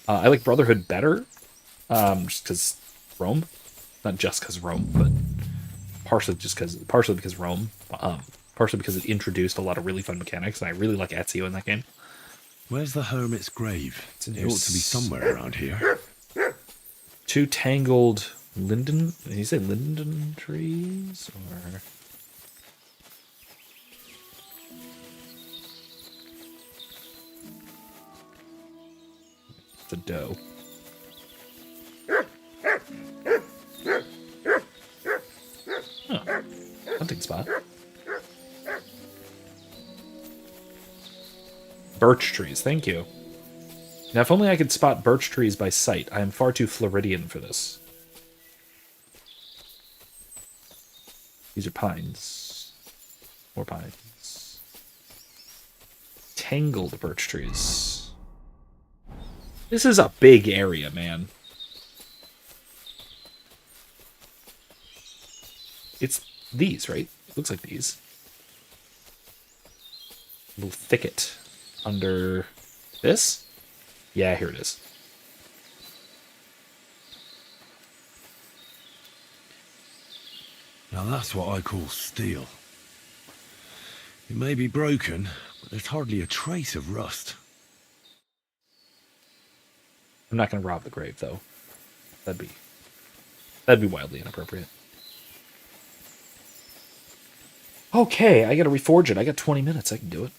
I like Brotherhood better, just because Rome. Not just because Rome, but partially because Rome. Partially because it introduced a lot of really fun mechanics, and I really like Ezio in that game. Where's the hermit's grave? It ought to be somewhere around here. 2 tangled linden... Did you say linden trees? Or... It's a doe. Oh, hunting spot. Birch trees, thank you. Now, if only I could spot birch trees by sight. I am far too Floridian for this. These are pines. More pines. Tangled birch trees. This is a big area, man. It's these, right? Looks like these. A little thicket under this? Yeah, here it is. Now that's what I call steel. It may be broken, but there's hardly a trace of rust. I'm not going to rob the grave, though. That'd be wildly inappropriate. Okay, I got to reforge it. I got 20 minutes. I can do it.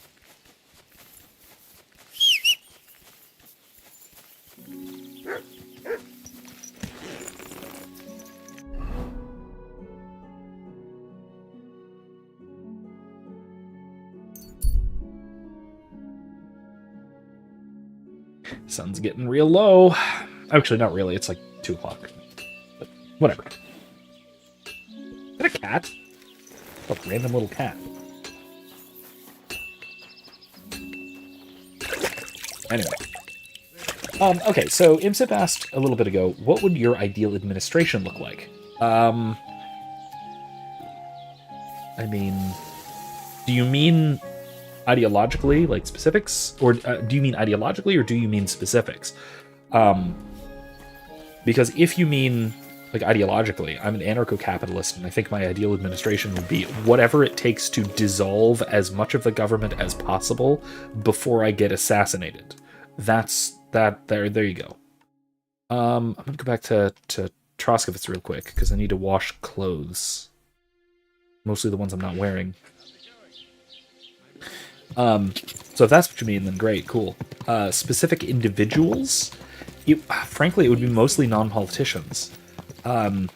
Sun's getting real low. Actually, not really. It's like 2 o'clock. But whatever. Is that a cat? A random little cat. Anyway. Okay, so Imsip asked a little bit ago, what would your ideal administration look like? I mean, do you mean ideologically, like specifics? Or do you mean ideologically, or do you mean specifics? Because if you mean like ideologically, I'm an anarcho-capitalist, and I think my ideal administration would be whatever it takes to dissolve as much of the government as possible before I get assassinated. That's that. There you go. I'm gonna go back to Troskowitz real quick because I need to wash clothes, mostly the ones I'm not wearing. So if that's what you mean, then great, cool. Specific individuals, frankly, it would be mostly non-politicians. I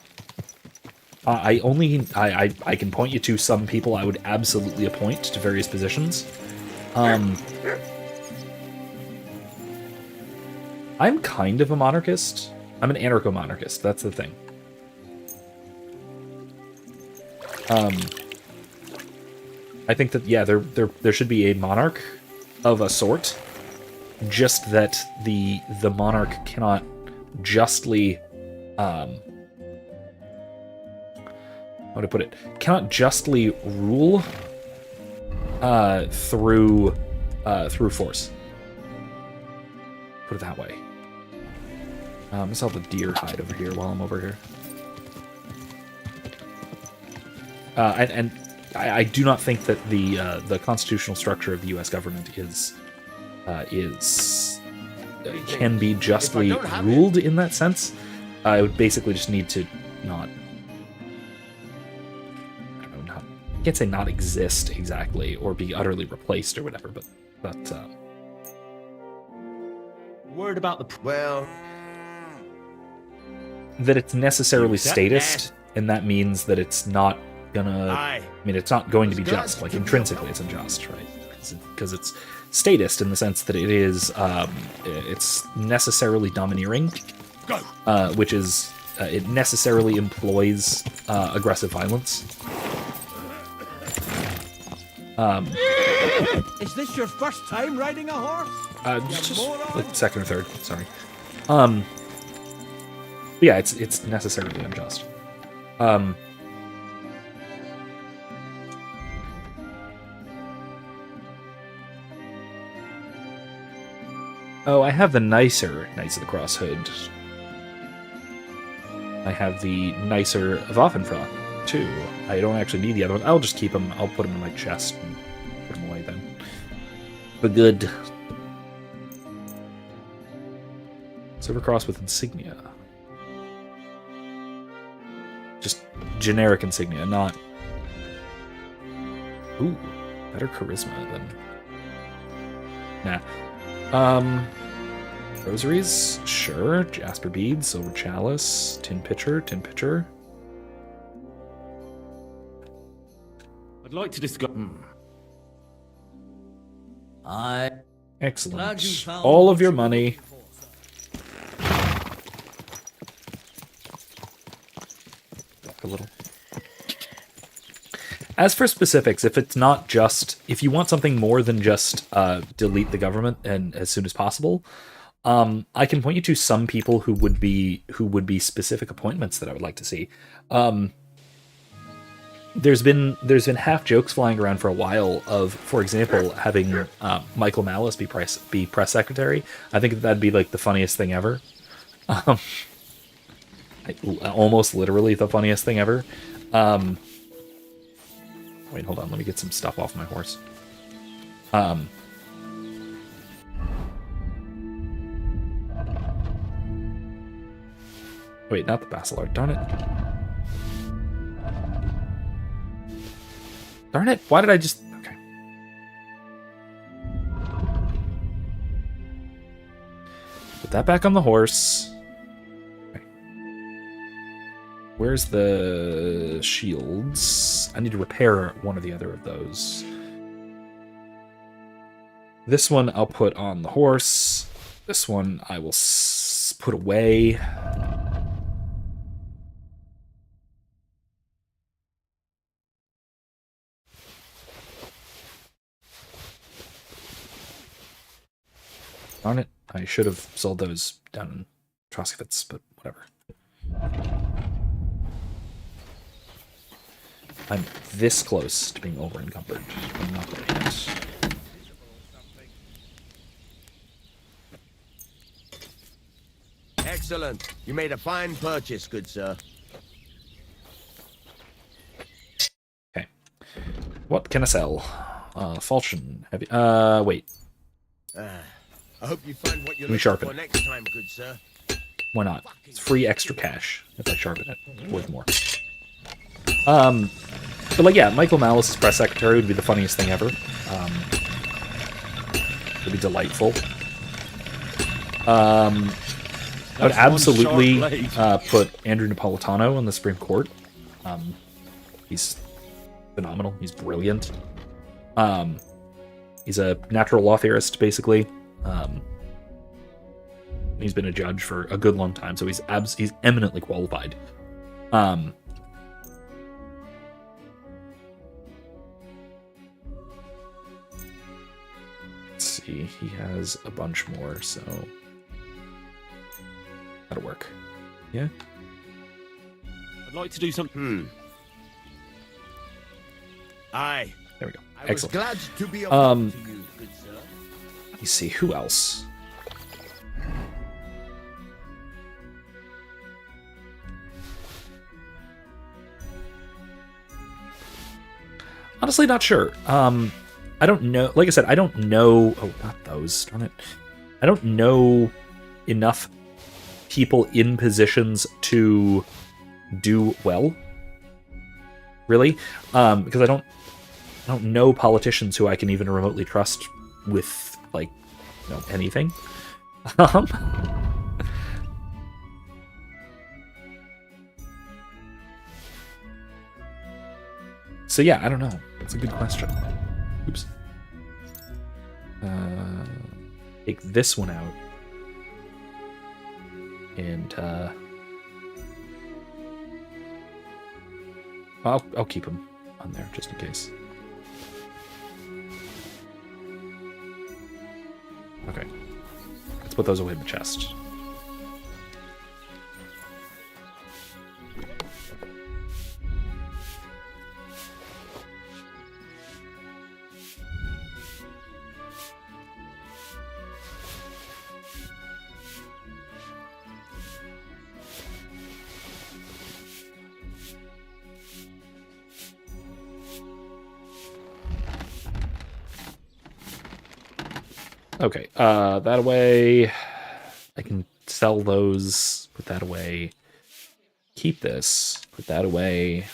can point you to some people I would absolutely appoint to various positions. I'm kind of a monarchist. I'm an anarcho-monarchist, that's the thing. I think that, yeah, there should be a monarch of a sort, just that the monarch cannot justly, how to put it, cannot justly rule through force. Put it that way. Let's sell the deer hide over here while I'm over here. And I do not think that the constitutional structure of the U.S. government can be justly ruled in that sense. I would basically just need to not. I don't know. I can't say not exist exactly or be utterly replaced or whatever, but Word about the that it's necessarily statist, and that means that it's not gonna. I mean, it's not going to be just. Like intrinsically, it's unjust, right? Because it's statist in the sense that it is. It's necessarily domineering, which is it necessarily employs aggressive violence. Is this your first time riding a horse? Just like second or third. Sorry. Yeah, it's necessarily unjust. Oh, I have the nicer Knights of the Cross hood. I have the nicer Waffenfrock, too. I don't actually need the other one. I'll just keep them. I'll put them in my chest and put them away then. But good. Silver Cross with insignia. Just generic insignia, not... Ooh, better charisma than... Nah. Rosaries? Sure. Jasper beads, silver chalice, tin pitcher. I'd like to discuss. Excellent. All of your money. Back a little. As for specifics, if it's not just... If you want something more than just delete the government and as soon as possible, I can point you to some people who would be specific appointments that I would like to see. There's been half jokes flying around for a while of, for example, having Michael Malice be press secretary. I think that'd be like the funniest thing ever. Almost literally the funniest thing ever. Wait, hold on. Let me get some stuff off my horse. Wait, not the Basilar. Darn it. Darn it. Why did I just... Okay. Put that back on the horse. Okay. Where's the shields? I need to repair one or the other of those. This one I'll put on the horse. This one I will put away. Darn it. I should have sold those down in Troskowitz, but whatever. I'm this close to being over-encumbered. I'm not there yet. Excellent. You made a fine purchase, good sir. Okay. What can I sell? Falchion. Heavy. Wait. I hope you find what you're Let me looking sharpen for it. next time, good sir. Why not? It's free extra cash if I sharpen it. It's worth more. But like, yeah, Michael Malice's press secretary would be the funniest thing ever. It'd be delightful. I would absolutely put Andrew Napolitano on the Supreme Court. He's phenomenal. He's brilliant. He's a natural law theorist, basically. He's been a judge for a good long time, so he's eminently qualified. Let's see, he has a bunch more, so that'll work. Yeah. I'd like to do something. Aye. There we go. I was Excellent. glad to be of help to you, good sir. Let me see, who else? Honestly, not sure. I don't know. Like I said, I don't know. Oh, not those. Darn it. I don't know enough people in positions to do well. Really, because I don't know politicians who I can even remotely trust with, like, you know, anything. So yeah, I don't know. That's a good question. Oops. Take this one out. And I'll keep him on there just in case. Okay. Let's put those away in the chest. Okay, that away. I can sell those, put that away. Keep this, put that away.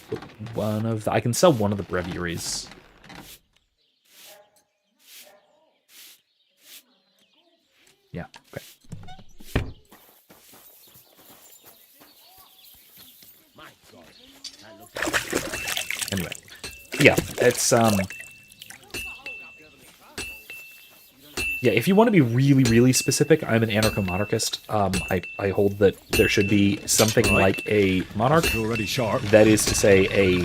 Put one of I can sell one of the breviaries. Yeah, okay. Anyway, yeah, it's Yeah, if you want to be really, really specific, I'm an anarcho-monarchist. I hold that there should be something like a monarch. Already sharp. That is to say,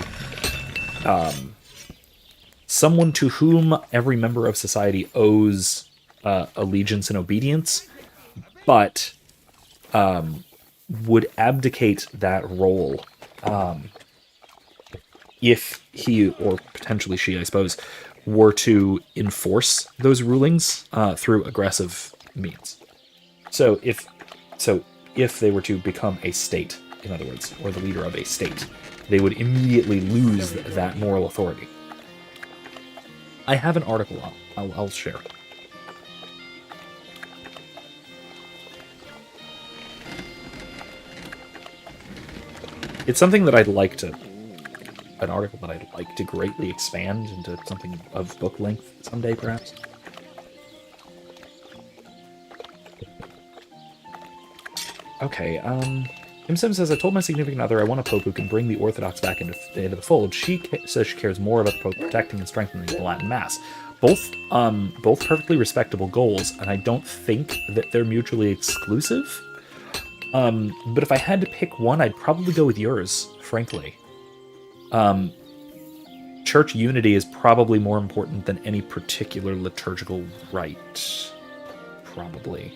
someone to whom every member of society owes allegiance and obedience, but would abdicate that role if he, or potentially she, I suppose, were to enforce those rulings through aggressive means. So if they were to become a state, in other words, or the leader of a state, they would immediately lose that moral authority. I have an article I'll share. It's something that I'd like to... an article that I'd like to greatly expand into something of book length someday, perhaps. Okay, Tim Sim says, I told my significant other I want a pope who can bring the Orthodox back into the fold. She says she cares more about the pope protecting and strengthening the Latin Mass. Both perfectly respectable goals, and I don't think that they're mutually exclusive. But if I had to pick one, I'd probably go with yours, frankly. Church unity is probably more important than any particular liturgical rite. Probably.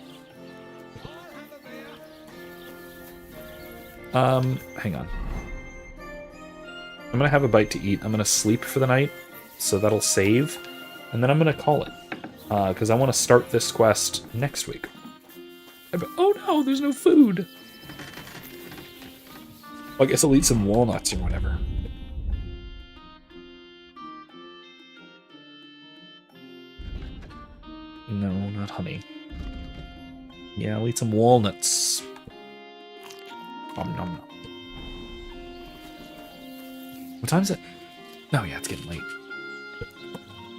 Hang on. I'm gonna have a bite to eat. I'm gonna sleep for the night, so that'll save. And then I'm gonna call it. Because I want to start this quest next week. Oh no, there's no food! Well, I guess I'll eat some walnuts or whatever. No, not honey. Yeah, I'll eat some walnuts. Nom nom nom. What time is it? Oh yeah, it's getting late.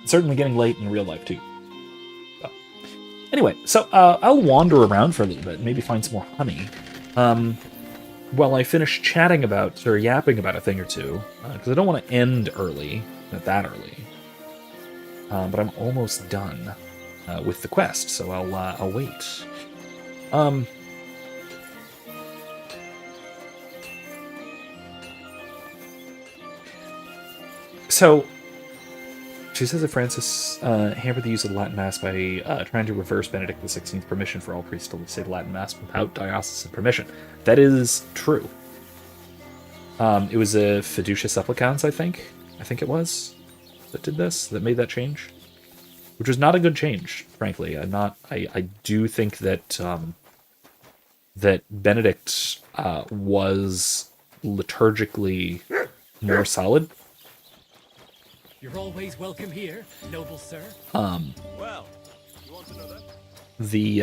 It's certainly getting late in real life too. So. Anyway, so I'll wander around for a little bit, maybe find some more honey. While I finish chatting about, or yapping about a thing or two, because I don't want to end early, not that early. But I'm almost done with the quest, so I'll wait. So, she says that Francis hampered the use of the Latin Mass by trying to reverse Benedict XVI's permission for all priests to say the Latin Mass without diocesan permission. That is true. It was a Fiducia Supplicans, I think it was, that did this, that made that change. Which was not a good change, frankly. I do think that that Benedict was liturgically more solid. You're always welcome here, noble sir. Well, you want to know that? The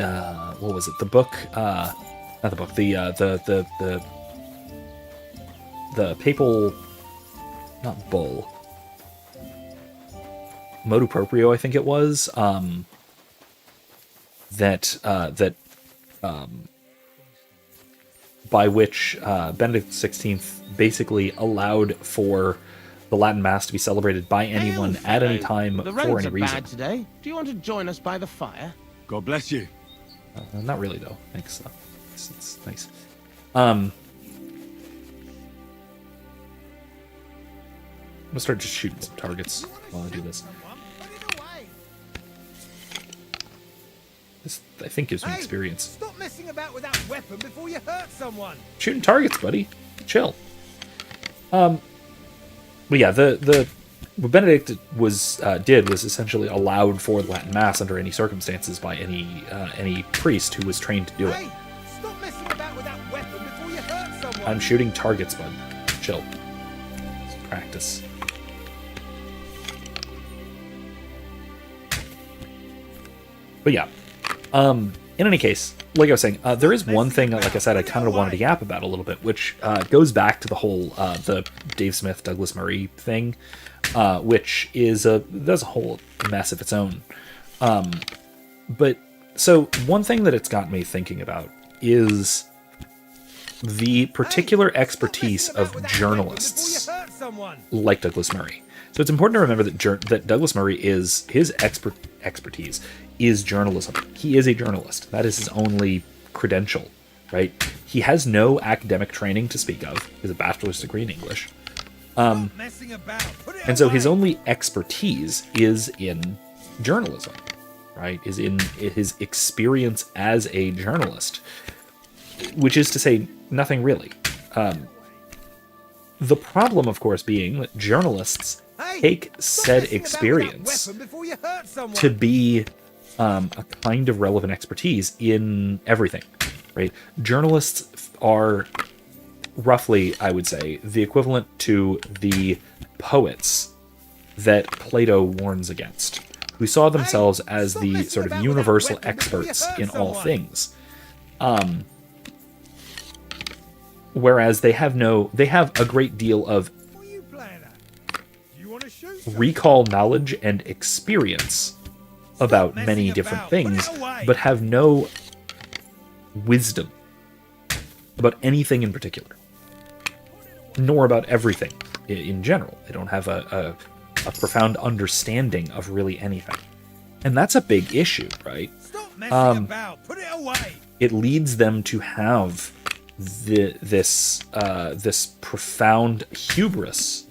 what was it? The book? Not the book. The papal, not bull. Motu proprio, I think it was. By which Benedict XVI basically allowed for the Latin Mass to be celebrated by anyone at any time for any reason. Bad today. Do you want to join us by the fire? God bless you. Not really, though. Thanks. It's nice. I'm gonna start just shooting some targets while I do this. This, I think, gives me experience. Stop messing about with that weapon before you hurt someone. Shooting targets, buddy. Chill. But yeah, what Benedict did was essentially allowed for the Latin Mass under any circumstances by any priest who was trained to do it. Stop messing about with that weapon before you hurt someone. I'm shooting targets, bud. Chill. It's practice. But yeah. In any case, like I was saying, there is one thing, like I said, I kind of wanted to yap about a little bit, which goes back to the whole the Dave Smith, Douglas Murray thing, which is that's a whole mess of its own. But so one thing that it's got me thinking about is the particular expertise of journalists like Douglas Murray. So it's important to remember that Douglas Murray is his expertise is journalism. He is a journalist. That is his only credential, right? He has no academic training to speak of. He has a bachelor's degree in English. And so his only expertise is in journalism, right? Is in his experience as a journalist, which is to say nothing really. The problem, of course, being that journalists take said experience to be a kind of relevant expertise in everything, right? Journalists are roughly, I would say, the equivalent to the poets that Plato warns against, who saw themselves as the sort of universal experts in all things. Whereas they have a great deal of recall knowledge and experience about many different things, but have no wisdom about anything in particular, nor about everything in general. They don't have a profound understanding of really anything. And that's a big issue, right? It leads them to have this profound hubris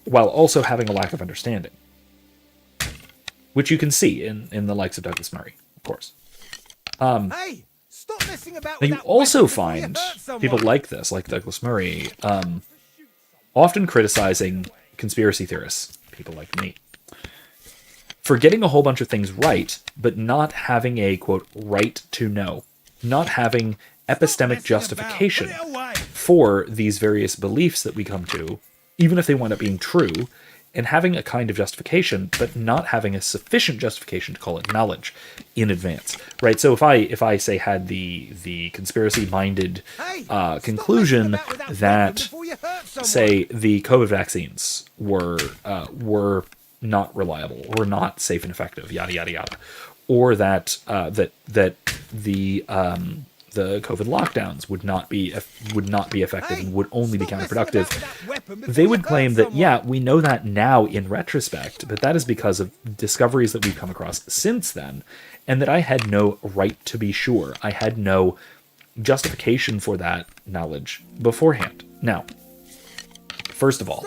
while also having a lack of understanding, which you can see in the likes of Douglas Murray, of course. Hey, stop messing about Now with you that also weapon before you find hurt someone. people like this, like Douglas Murray, often criticizing conspiracy theorists, people like me, for getting a whole bunch of things right, but not having a, quote, right to know, not having epistemic justification for these various beliefs that we come to, even if they wind up being true, and having a kind of justification, but not having a sufficient justification to call it knowledge in advance, right? So if I say had the conspiracy-minded conclusion that, say, the COVID vaccines were not reliable, or not safe and effective, yada yada yada, or that the COVID lockdowns would not be effective and would only be counterproductive, they would claim that, yeah, we know that now in retrospect, but that is because of discoveries that we've come across since then, and that I had no right to be sure. I had no justification for that knowledge beforehand. Now, first of all,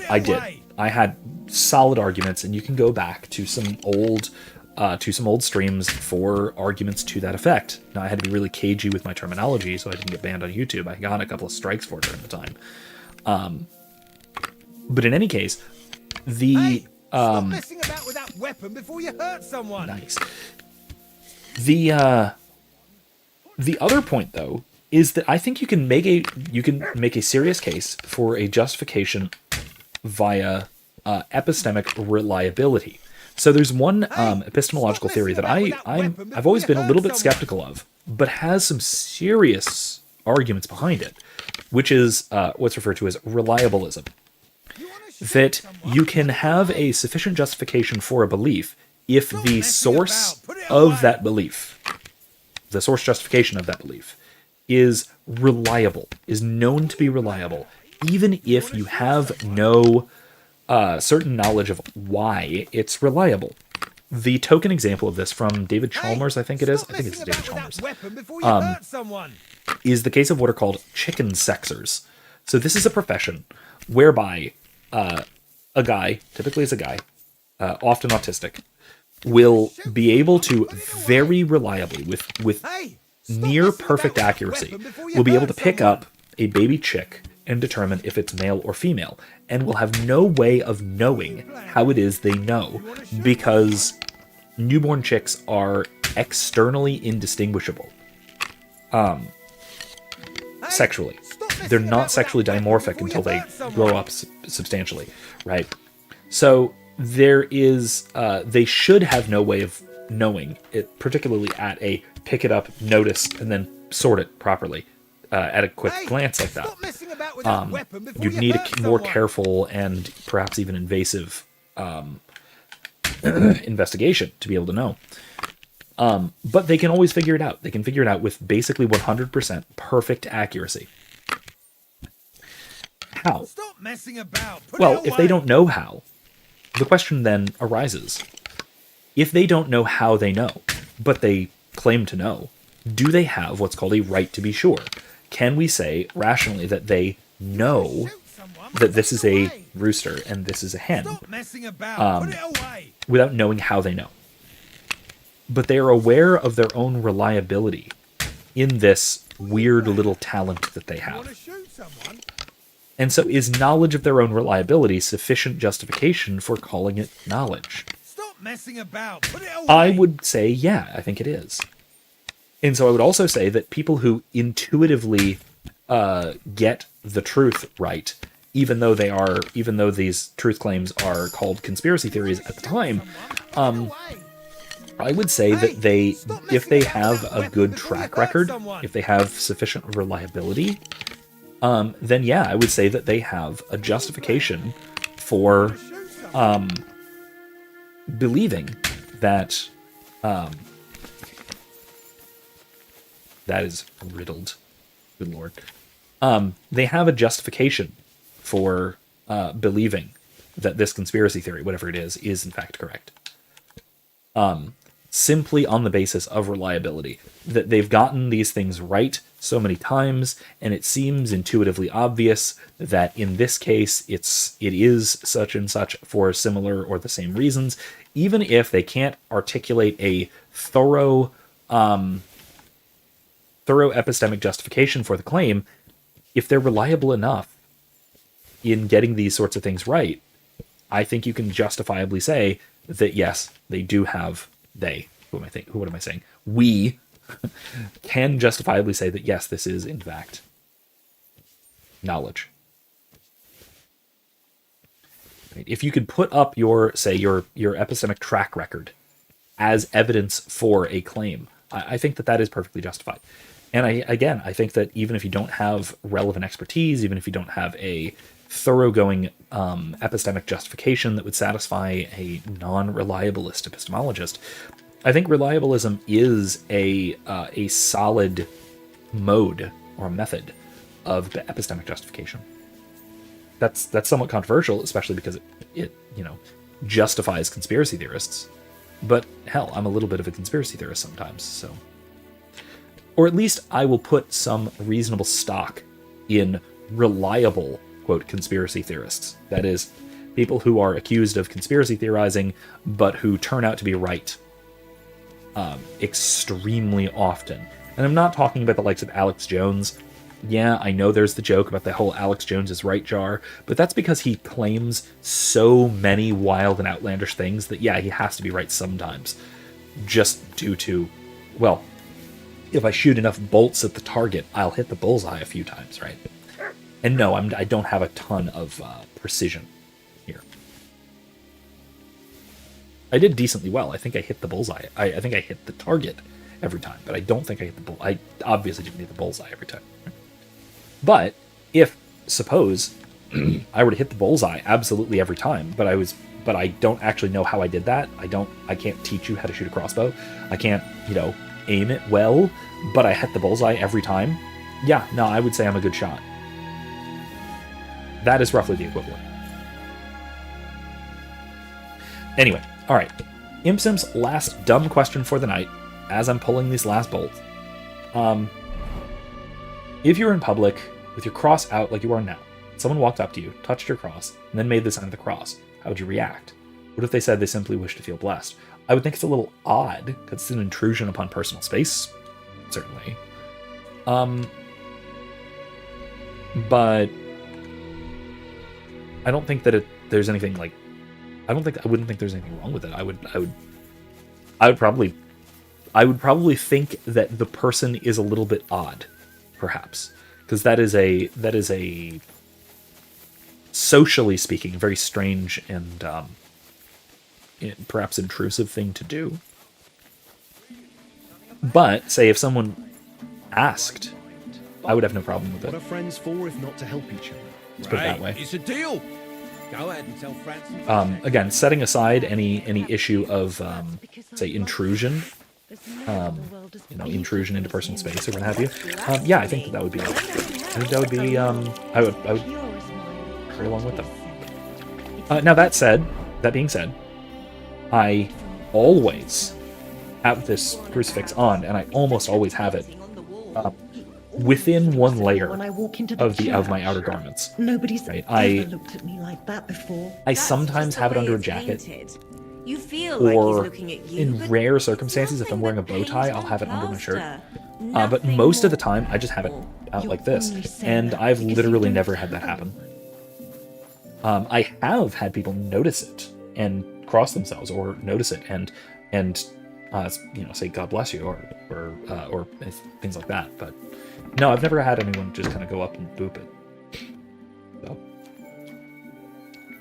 I did. I had solid arguments, and you can go back to some old streams for arguments to that effect. Now, I had to be really cagey with my terminology so I didn't get banned on YouTube. I got a couple of strikes for it during the time. But in any case, Stop messing about with that weapon before you hurt someone. Nice. The other point, though, is that I think you can make a serious case for a justification via epistemic reliability. So there's one epistemological theory that I've always been a little bit skeptical of, but has some serious arguments behind it, which is what's referred to as reliabilism. That you can have a sufficient justification for a belief if the source of that belief, the source justification of that belief, is reliable, is known to be reliable, even if you have no certain knowledge of why it's reliable. The token example of this from David Chalmers, I think it's David Chalmers, is the case of what are called chicken sexers. So this is a profession whereby a guy, typically is a guy, often autistic, will be able to very reliably, with near perfect accuracy, will be able to pick up a baby chick and determine if it's male or female, and will have no way of knowing how it is they know, because newborn chicks are externally indistinguishable. Sexually. They're not sexually dimorphic until they grow up substantially, right? So there is, they should have no way of knowing it, particularly at a pick it up, notice, and then sort it properly. At a quick glance like that, you'd need a more careful and perhaps even invasive investigation to be able to know. But they can always figure it out. They can figure it out with basically 100% perfect accuracy. how? Stop messing about. Put Well, it if they away. don't know how, the question then arises. If they don't know how they know, but they claim to know, do they have what's called a right to be sure? Can we say rationally that they know that this is a rooster and this is a hen Stop messing about. Put it away. without knowing how they know? But they are aware of their own reliability in this weird little talent that they have. And so is knowledge of their own reliability sufficient justification for calling it knowledge? Stop messing about. Put it away. I would say, yeah, I think it is. And so I would also say that people who intuitively get the truth right, even though these truth claims are called conspiracy theories at the time, I would say that if they have a good track record, if they have sufficient reliability, then yeah, I would say that they have a justification for believing that that is riddled. Good Lord. They have a justification for believing that this conspiracy theory, whatever it is in fact correct. Simply on the basis of reliability, that they've gotten these things right so many times, and it seems intuitively obvious that in this case it is such and such for similar or the same reasons, even if they can't articulate a thorough epistemic justification for the claim. If they're reliable enough in getting these sorts of things right, I think you can justifiably say that yes, they do have what am I saying? We can justifiably say that yes, this is in fact knowledge. If you could put up your epistemic track record as evidence for a claim, I think that is perfectly justified. And I think that even if you don't have relevant expertise, even if you don't have a thoroughgoing epistemic justification that would satisfy a non-reliabilist epistemologist, I think reliabilism is a solid mode or method of epistemic justification. That's somewhat controversial, especially because it justifies conspiracy theorists. But hell, I'm a little bit of a conspiracy theorist sometimes, so. Or at least I will put some reasonable stock in reliable, quote, conspiracy theorists. That is, people who are accused of conspiracy theorizing, but who turn out to be right extremely often. And I'm not talking about the likes of Alex Jones. Yeah, I know there's the joke about the whole Alex Jones is right jar, but that's because he claims so many wild and outlandish things that, yeah, he has to be right sometimes. Just due to, well, if I shoot enough bolts at the target, I'll hit the bullseye a few times, right? And no, I don't have a ton of precision here. I did decently well. I think I hit the bullseye. I think I hit the target every time, but I don't think I hit the bull. I obviously didn't hit the bullseye every time. But if, suppose, I were to hit the bullseye absolutely every time, but I don't actually know how I did that. I can't teach you how to shoot a crossbow. I can't, aim it well, but I hit the bullseye every time. Yeah, no, I would say I'm a good shot. That is roughly the equivalent. Anyway, all right. Impsim's last dumb question for the night, as I'm pulling these last bolts. If you were in public with your cross out like you are now, someone walked up to you, touched your cross, and then made the sign of the cross, how would you react? What if they said they simply wish to feel blessed? I would think it's a little odd, because it's an intrusion upon personal space, certainly. But I don't think that there's anything like. I wouldn't think there's anything wrong with it. I would probably think that the person is a little bit odd, perhaps, because that is a socially speaking very strange and perhaps intrusive thing to do. But say if someone asked, I would have no problem with it. What are friends for if not to help each other? Let's put it that way. It's a deal. Go ahead and tell Francis. Again, setting aside any issue of say intrusion, intrusion into personal space or what have you. Yeah, I think that would be. I think that would be. I would carry along with them. Now that being said, I always have this crucifix on, and I almost always have it within one layer when I walk into of my outer garments. Nobody's Right? ever looked at me like that before. I sometimes have it under a jacket, You feel like he's or looking at you, in but rare circumstances, if I'm wearing a bow tie, I'll have it under my shirt. plaster. But most of the time, I just have it out like this, and I've literally never had that happen. I have had people notice it and cross themselves, or notice it and say God bless you, or things like that. But no, I've never had anyone just kind of go up and boop it. So,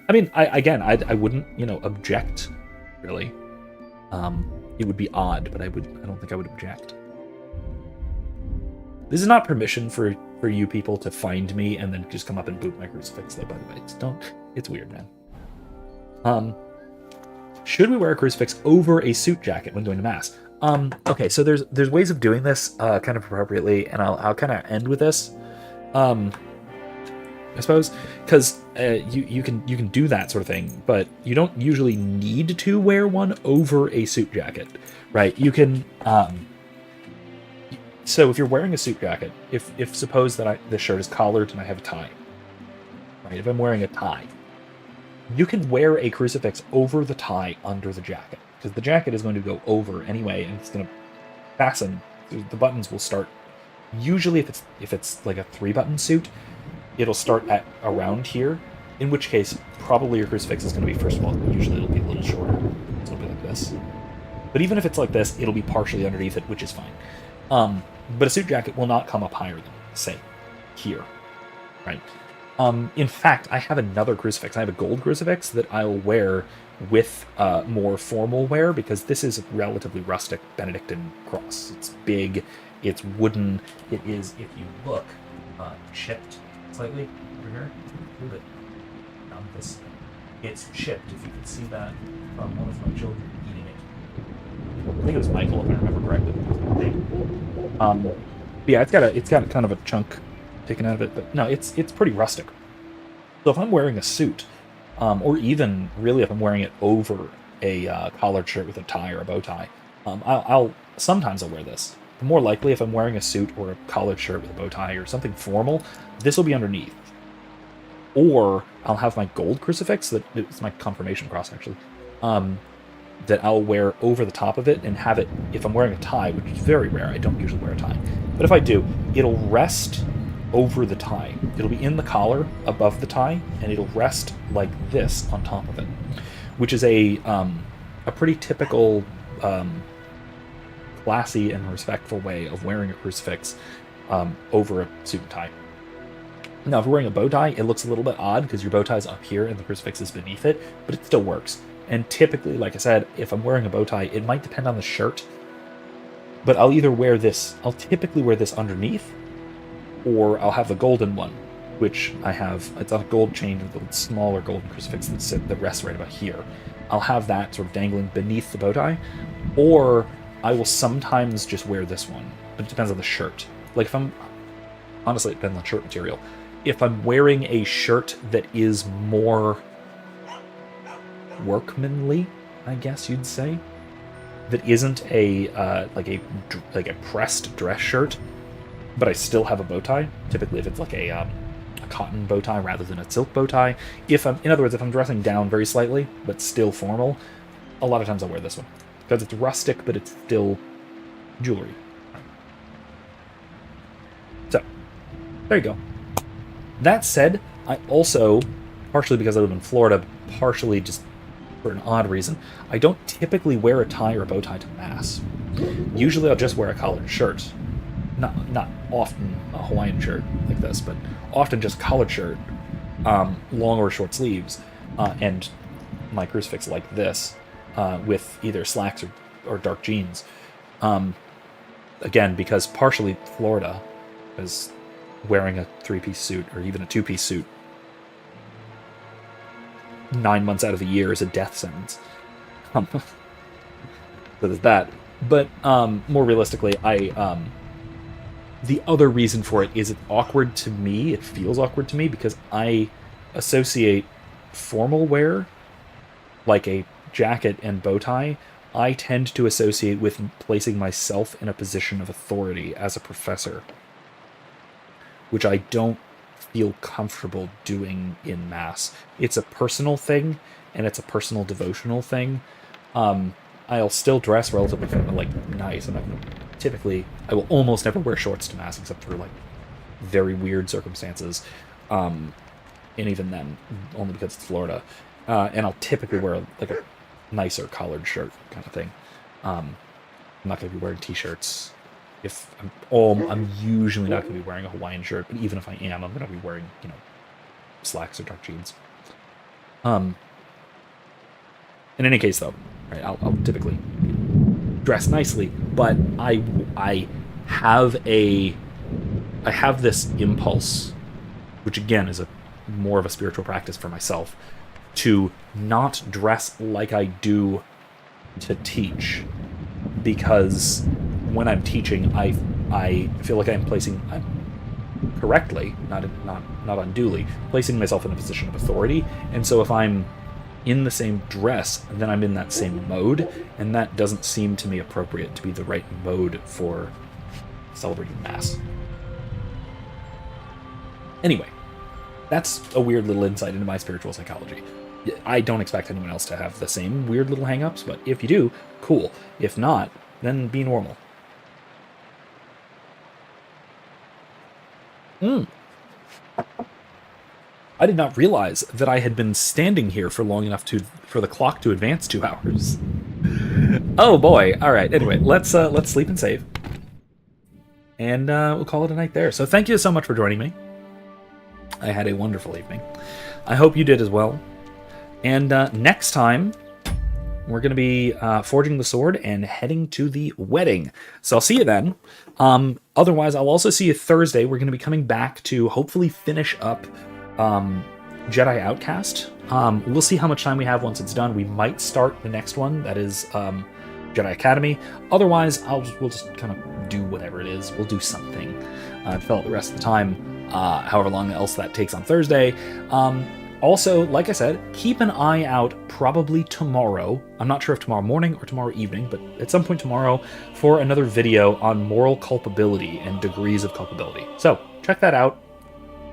I mean, I wouldn't object, really. It would be odd, but I don't think I would object. This is not permission for you people to find me and then just come up and boot my crucifix, though, by the way. It's weird, man. Should we wear a crucifix over a suit jacket when going to mass? Okay, so there's ways of doing this kind of appropriately, and I'll kind of end with this. I suppose, because you can do that sort of thing, but you don't usually need to wear one over a suit jacket, right? You can. So if you're wearing a suit jacket, if suppose that this shirt is collared and I have a tie, right? If I'm wearing a tie, you can wear a crucifix over the tie under the jacket, because the jacket is going to go over anyway, and it's going to fasten. The buttons will start. Usually, if it's like a 3-button suit, it'll start at around here. In which case, probably your crucifix is going to be, first of all, usually it'll be a little shorter. So it'll be like this. But even if it's like this, it'll be partially underneath it, which is fine. But a suit jacket will not come up higher than, say, here, right? In fact, I have another crucifix. I have a gold crucifix that I'll wear with more formal wear, because this is a relatively rustic Benedictine cross. It's big, it's wooden, it is, if you look, chipped slightly over here. A little bit down this. It's chipped, if you can see that from one of my children eating it. I think it was Michael, if I remember correctly. Yeah, it's got kind of a chunk taken out of it, but no, it's pretty rustic. So if I'm wearing a suit, or even really if I'm wearing it over a collared shirt with a tie or a bow tie, sometimes I'll wear this. But more likely, if I'm wearing a suit or a collared shirt with a bow tie or something formal, this will be underneath. Or I'll have my gold crucifix, it's my confirmation cross actually, that I'll wear over the top of it and have it, if I'm wearing a tie, which is very rare, I don't usually wear a tie, but if I do, it'll rest over the tie. It'll be in the collar above the tie, and it'll rest like this on top of it, which is a pretty typical, classy and respectful way of wearing a crucifix over a suit and tie. Now, if you're wearing a bow tie, it looks a little bit odd because your bow tie is up here and the crucifix is beneath it, but it still works. And typically, like I said, if I'm wearing a bow tie, it might depend on the shirt, but I'll typically wear this underneath, or I'll have the golden one, which I have. It's a gold chain with a smaller golden crucifix that rests right about here. I'll have that sort of dangling beneath the bow tie, or I will sometimes just wear this one, but it depends on the shirt. Like honestly, it depends on shirt material. If I'm wearing a shirt that is more workmanly, I guess you'd say, that isn't a pressed dress shirt, but I still have a bow tie. Typically, if it's like a cotton bow tie rather than a silk bow tie. In other words, if I'm dressing down very slightly but still formal, a lot of times I'll wear this one because it's rustic, but it's still jewelry. So there you go. That said, I also, partially because I live in Florida, partially just for an odd reason, I don't typically wear a tie or a bow tie to mass. Usually I'll just wear a collared shirt. Not often a Hawaiian shirt like this, but often just collared shirt, long or short sleeves, and my crucifix like this, with either slacks or dark jeans. Again, because partially Florida is wearing a 3-piece suit or even a 2-piece suit 9 months out of the year is a death sentence. So there's that. But more realistically, the other reason for it is it's awkward to me. It feels awkward to me because I associate formal wear, like a jacket and bow tie, I tend to associate with placing myself in a position of authority as a professor, which I don't feel comfortable doing in Mass. It's a personal thing, and it's a personal devotional thing. I'll still dress relatively nice. I will almost never wear shorts to Mass except for very weird circumstances, and even then, only because it's Florida. And I'll typically wear a nicer collared shirt kind of thing. I'm not going to be wearing t-shirts. I'm usually not going to be wearing a Hawaiian shirt, but even if I am, I'm going to be wearing, slacks or dark jeans. In any case, though, right, I'll typically dress nicely, but I have this impulse, which again is more of a spiritual practice for myself, to not dress like I do to teach, because when I'm teaching, I feel like I'm correctly, not unduly, placing myself in a position of authority. And so if I'm in the same dress, then I'm in that same mode, and that doesn't seem to me appropriate to be the right mode for celebrating Mass. Anyway, that's a weird little insight into my spiritual psychology. I don't expect anyone else to have the same weird little hang-ups, but if you do, cool. If not, then be normal. I did not realize that I had been standing here for long enough for the clock to advance 2 hours. Oh boy. All right. Anyway, let's sleep and save. And we'll call it a night there. So thank you so much for joining me. I had a wonderful evening. I hope you did as well. And next time, we're going to be forging the sword and heading to the wedding. So I'll see you then. Otherwise, I'll also see you Thursday. We're going to be coming back to hopefully finish up Jedi Outcast. We'll see how much time we have once it's done. We might start the next one, that is Jedi Academy. Otherwise, we'll just kind of do whatever it is. We'll do something to fill out the rest of the time, however long else that takes on Thursday. Also, like I said, keep an eye out probably tomorrow. I'm not sure if tomorrow morning or tomorrow evening, but at some point tomorrow for another video on moral culpability and degrees of culpability. So check that out.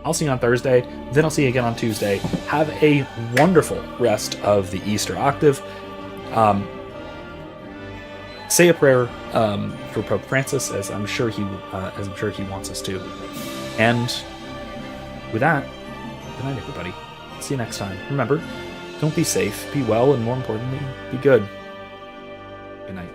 I'll see you on Thursday. Then I'll see you again on Tuesday. Have a wonderful rest of the Easter octave. Say a prayer for Pope Francis, as I'm sure he wants us to. And with that, good night, everybody. See you next time. Remember, don't be safe, be well, and more importantly, be good. Good night.